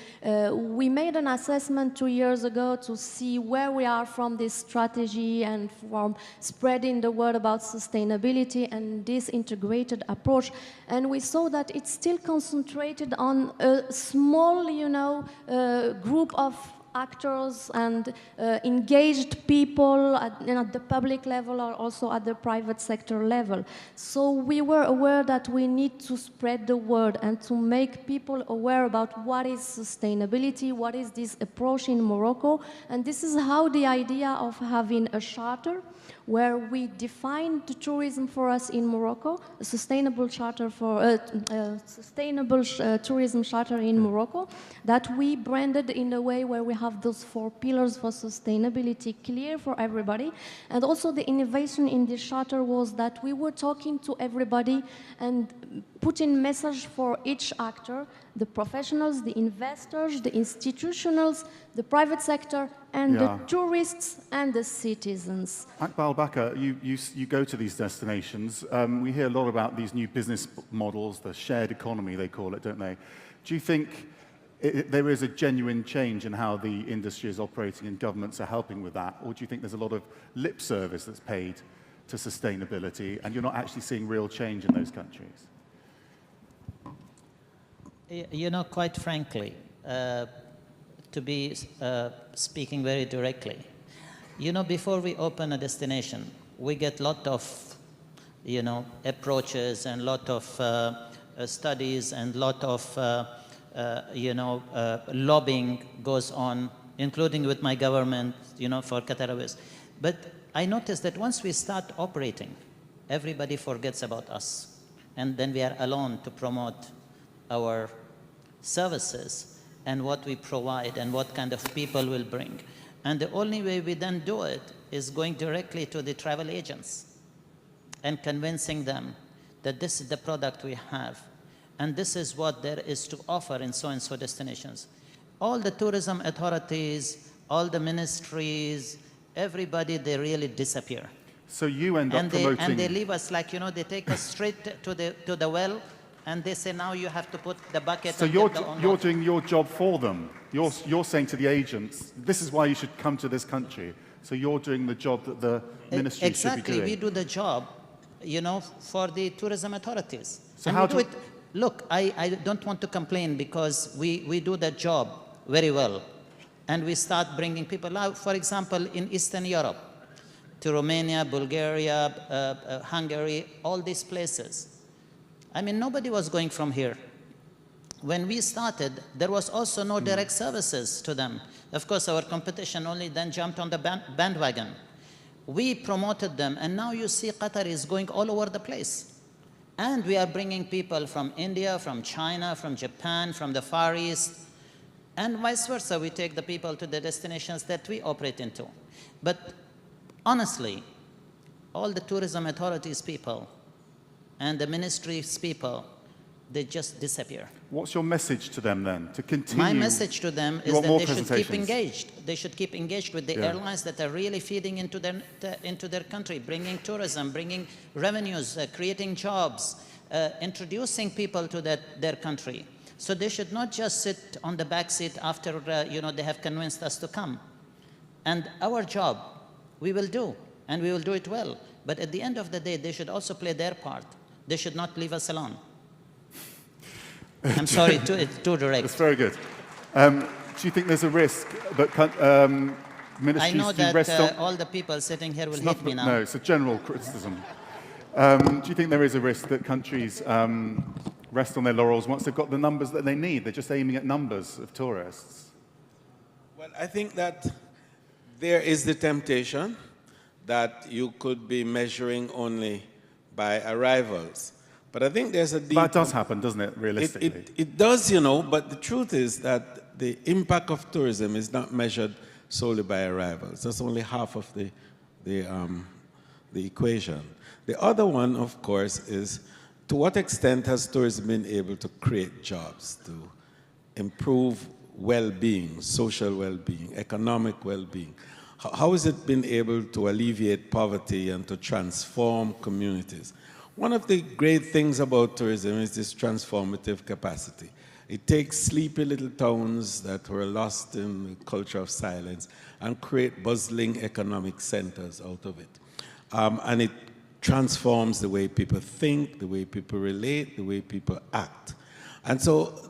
made an assessment 2 years ago to see where we are from this strategy and from spreading the word about sustainability and this integrated approach, and we saw that it's still concentrated on a small, group of actors and engaged people at the public level or also at the private sector level. So we were aware that we need to spread the word and to make people aware about what is sustainability, what is this approach in Morocco. And this is how the idea of having a charter where we defined the tourism for us in Morocco, a sustainable charter for tourism charter in Morocco, that we branded in a way where we have those 4 pillars for sustainability clear for everybody. And also the innovation in this charter was that we were talking to everybody and putting message for each actor, the professionals, the investors, the institutionals, the private sector, and the tourists and the citizens. Akbal Bakar, you go to these destinations. We hear a lot about these new business models, the shared economy they call it, don't they? Do you think there is a genuine change in how the industry is operating and governments are helping with that? Or do you think there's a lot of lip service that's paid to sustainability and you're not actually seeing real change in those countries? You know, quite frankly, to be speaking very directly, you know, before we open a destination, we get a lot of, you know, approaches and a lot of studies and a lot of, you know, lobbying goes on, including with my government, you know, for Qatar Airways. But I noticed that once we start operating, everybody forgets about us. And then we are alone to promote our services and what we provide and what kind of people we'll bring. And the only way we then do it is going directly to the travel agents and convincing them that this is the product we have and this is what there is to offer in so-and-so destinations. All the tourism authorities, all the ministries, everybody, they really disappear. So you end up promoting... And they leave us like, you know, they take us straight to the well, and they say, now you have to put the bucket. So you're doing your job for them. You're saying to the agents, this is why you should come to this country. So you're doing the job that the ministry should be doing. Exactly, we do the job, you know, for the tourism authorities. So and how we do it. Look, I don't want to complain because we do the job very well. And we start bringing people out, for example, in Eastern Europe, to Romania, Bulgaria, Hungary, all these places. I mean, nobody was going from here. When we started, there was also no direct services to them. Of course, our competition only then jumped on the bandwagon. We promoted them, and now you see Qatar is going all over the place. And we are bringing people from India, from China, from Japan, from the Far East, and vice versa. We take the people to the destinations that we operate into. But honestly, all the tourism authorities people and the ministry's people, they just disappear. What's your message to them then, to continue? My message to them is that they should keep engaged. They should keep engaged with the airlines that are really feeding into their country, bringing tourism, bringing revenues, creating jobs, introducing people to their country. So they should not just sit on the back seat after you know, they have convinced us to come. And our job, we will do, and we will do it well. But at the end of the day, they should also play their part. They should not leave us alone. I'm sorry, too direct. That's very good. Do you think there's a risk that ministries I know do rest that on... all the people sitting here will hate me now. No, it's a general criticism. Do you think there is a risk that countries rest on their laurels once they've got the numbers that they need? They're just aiming at numbers of tourists. Well, I think that there is the temptation that you could be measuring only by arrivals. But I think there's a deep... That does happen, doesn't it, realistically? It does, you know, but the truth is that the impact of tourism is not measured solely by arrivals. That's only half of the equation. The other one, of course, is to what extent has tourism been able to create jobs, to improve well-being, social well-being, economic well-being? How has it been able to alleviate poverty and to transform communities? One of the great things about tourism is this transformative capacity. It takes sleepy little towns that were lost in the culture of silence and create bustling economic centers out of it. And it transforms the way people think, the way people relate, the way people act. And so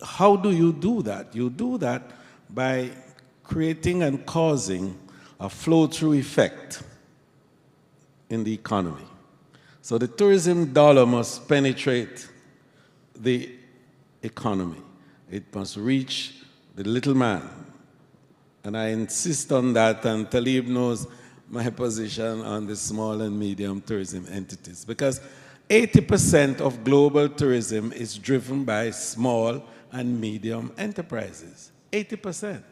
how do you do that? You do that by creating and causing a flow-through effect in the economy. So the tourism dollar must penetrate the economy. It must reach the little man. And I insist on that, and Talib knows my position on the small and medium tourism entities, because 80% of global tourism is driven by small and medium enterprises. 80%.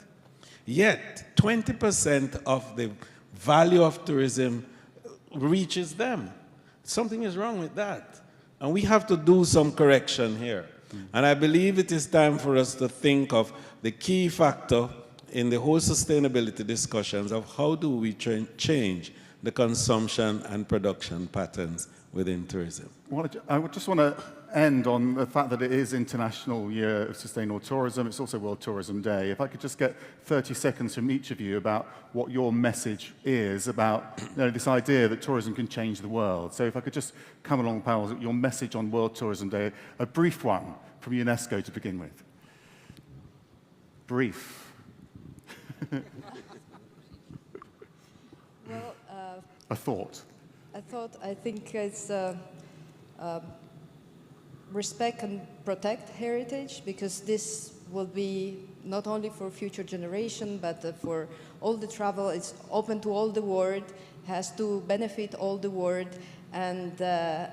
Yet, 20% of the value of tourism reaches them. Something is wrong with that. And we have to do some correction here. And I believe it is time for us to think of the key factor in the whole sustainability discussions of how do we change the consumption and production patterns within tourism. Well, I would just want to end on the fact that it is International Year of Sustainable Tourism. It's also World Tourism Day. If I could just get 30 seconds from each of you about what your message is about this idea that tourism can change the world. So if I could just come along, panels, your message on World Tourism Day, a brief one from UNESCO to begin with. Brief. Well, a thought. I think it's respect and protect heritage, because this will be not only for future generation, but for all the travel. It's open to all the world, has to benefit all the world, and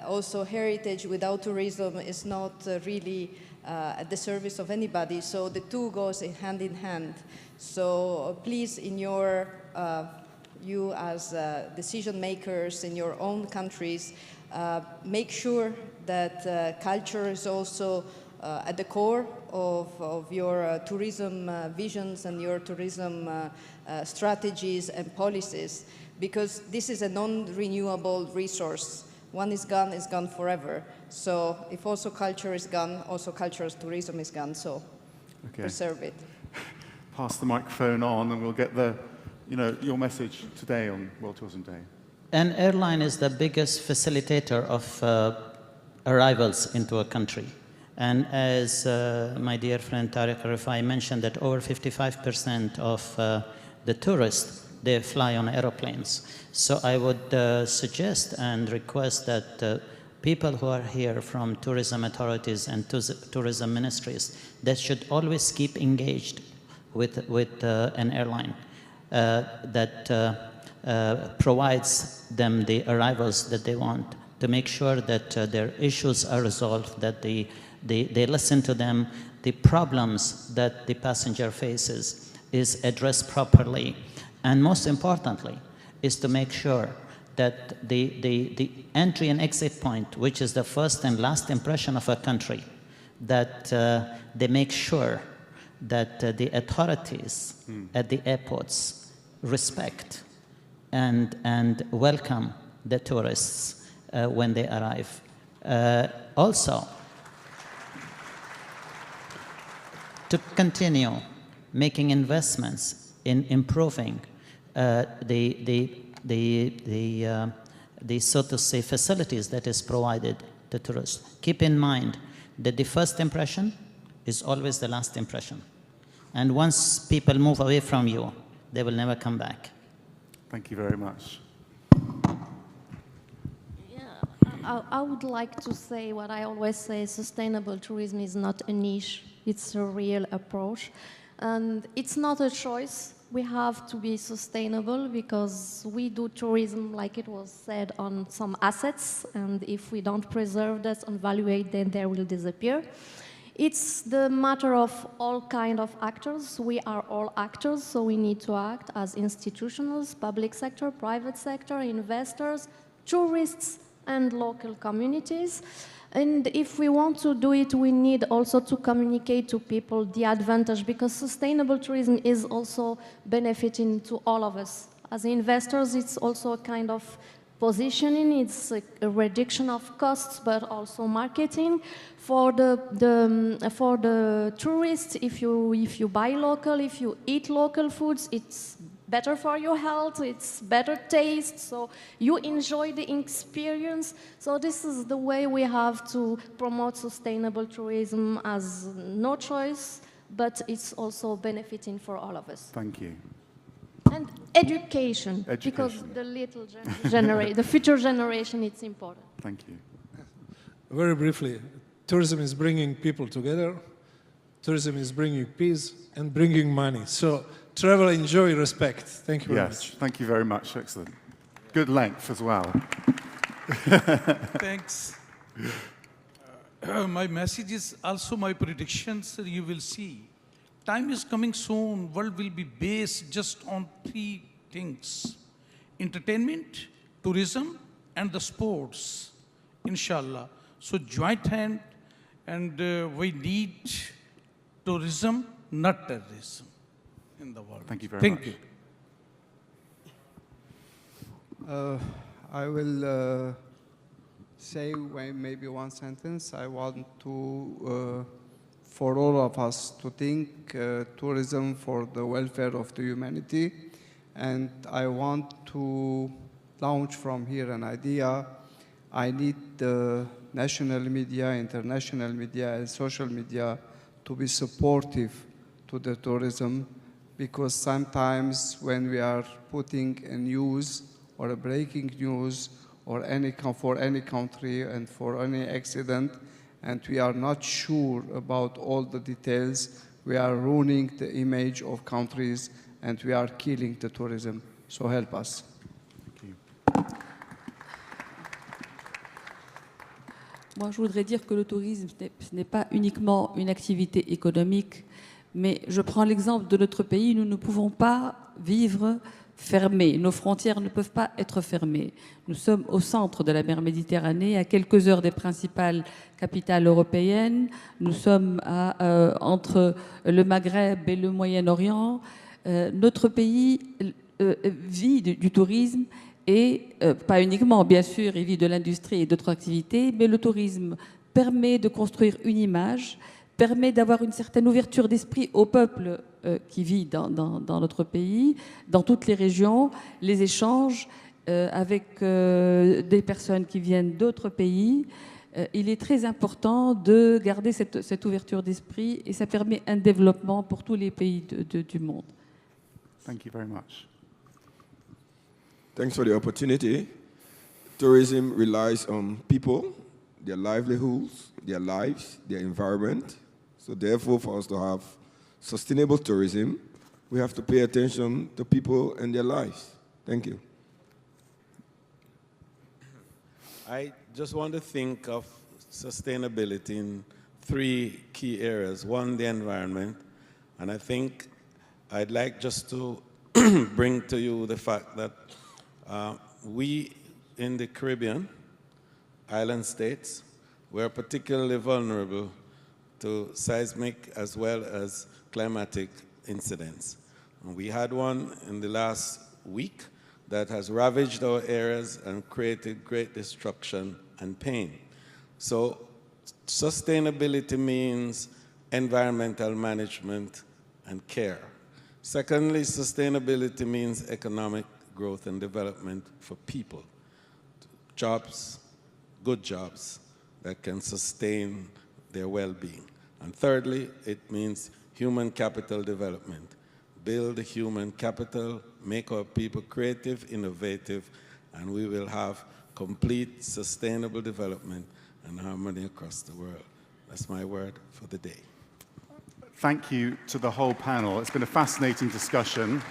also heritage without tourism is not really at the service of anybody. So the two goes hand in hand. So please, in your you as decision makers in your own countries, make sure that culture is also at the core of your tourism visions and your tourism strategies and policies, because this is a non-renewable resource. One is gone forever. So if also culture is gone, also cultural tourism is gone, so preserve it. Pass the microphone on and we'll get the, your message today on World Tourism Day. An airline is the biggest facilitator of arrivals into a country. And as my dear friend Tariq Rifai mentioned, that over 55% of the tourists, they fly on aeroplanes. So I would suggest and request that people who are here from tourism authorities and tourism ministries, that should always keep engaged with an airline that provides them the arrivals that they want, to make sure that their issues are resolved, that they listen to them, the problems that the passenger faces is addressed properly, and most importantly is to make sure that the entry and exit point, which is the first and last impression of a country, that they make sure that the authorities at the airports respect and welcome the tourists when they arrive. Also, to continue making investments in improving the so to say facilities that is provided to tourists. Keep in mind that the first impression is always the last impression. And once people move away from you, they will never come back. Thank you very much. I would like to say what I always say: sustainable tourism is not a niche, it's a real approach. And it's not a choice. We have to be sustainable because we do tourism, like it was said, on some assets, and if we don't preserve that and evaluate them, they will disappear. It's the matter of all kind of actors. We are all actors, so we need to act as institutions, public sector, private sector, investors, tourists, and local communities. And if we want to do it, we need also to communicate to people the advantage, because sustainable tourism is also benefiting to all of us. As investors, it's also a kind of positioning, it's a reduction of costs, but also marketing. For the tourists, if you buy local, if you eat local foods, it's better for your health, it's better taste, so you enjoy the experience. So this is the way we have to promote sustainable tourism as no choice, but it's also benefiting for all of us. Thank you. And education. Because the little generation, the future generation, it's important. Thank you. Very briefly, tourism is bringing people together, tourism is bringing peace and bringing money. So travel, enjoy, respect. Thank you very much. Yes, thank you very much. Excellent. Good length as well. Thanks. My message is also my predictions. You will see. Time is coming soon. World will be based just on 3 things: entertainment, tourism, and the sports. Inshallah. So joint hand, and we need tourism, not terrorism, in the world. Thank you very much. Thank you. I will say maybe one sentence. I want to, for all of us, to think tourism for the welfare of the humanity. And I want to launch from here an idea. I need the national media, international media, and social media to be supportive to the tourism, because sometimes when we are putting a news or a breaking news or for any country and for any accident, and we are not sure about all the details, we are ruining the image of countries and we are killing the tourism. So help us. Moi, je voudrais dire que le tourisme, ce n'est pas uniquement une activité économique, mais je prends l'exemple de notre pays. Nous ne pouvons pas vivre fermés. Nos frontières ne peuvent pas être fermées. Nous sommes au centre de la mer Méditerranée, à quelques heures des principales capitales européennes. Nous sommes entre le Maghreb et le Moyen-Orient. Notre pays vit du tourisme. Et pas uniquement, bien sûr, il vit de l'industrie et d'autres activités, mais le tourisme permet de construire une image, permet d'avoir une certaine ouverture d'esprit au peuple qui vit dans notre pays, dans toutes les régions, les échanges avec des personnes qui viennent d'autres pays. Il est très important de garder cette ouverture d'esprit et ça permet un développement pour tous les pays du monde. Thank you very much. Thanks for the opportunity. Tourism relies on people, their livelihoods, their lives, their environment. So therefore, for us to have sustainable tourism, we have to pay attention to people and their lives. Thank you. I just want to think of sustainability in 3 key areas. One, the environment. And I think I'd like just to bring to you the fact that we in the Caribbean island states, we're particularly vulnerable to seismic as well as climatic incidents. And we had one in the last week that has ravaged our areas and created great destruction and pain. So sustainability means environmental management and care. Secondly, sustainability means economic growth and development for people. Jobs, good jobs that can sustain their well-being. And thirdly, it means human capital development. Build human capital, make our people creative, innovative, and we will have complete sustainable development and harmony across the world. That's my word for the day. Thank you to the whole panel. It's been a fascinating discussion.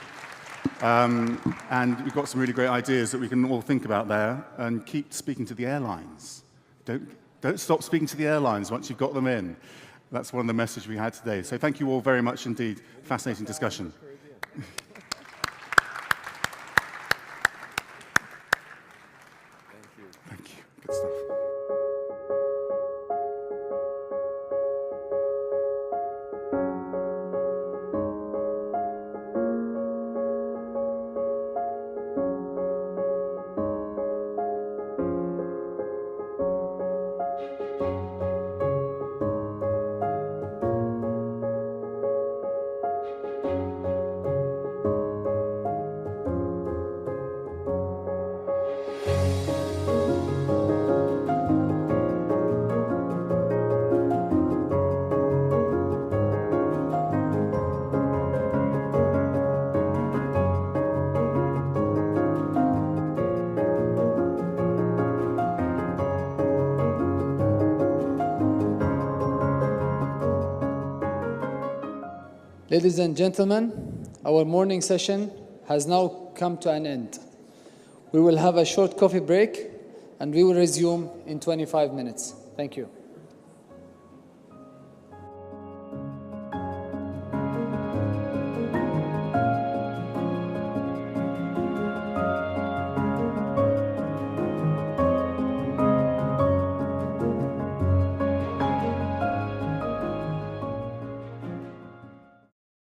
And we've got some really great ideas that we can all think about there, and keep speaking to the airlines. Don't stop speaking to the airlines once you've got them in. That's one of the messages we had today. So thank you all very much indeed. Fascinating discussion. Thank you. Good stuff. Ladies and gentlemen, Our morning session has now come to an end. We will have a short coffee break and we will resume in 25 minutes. Thank you.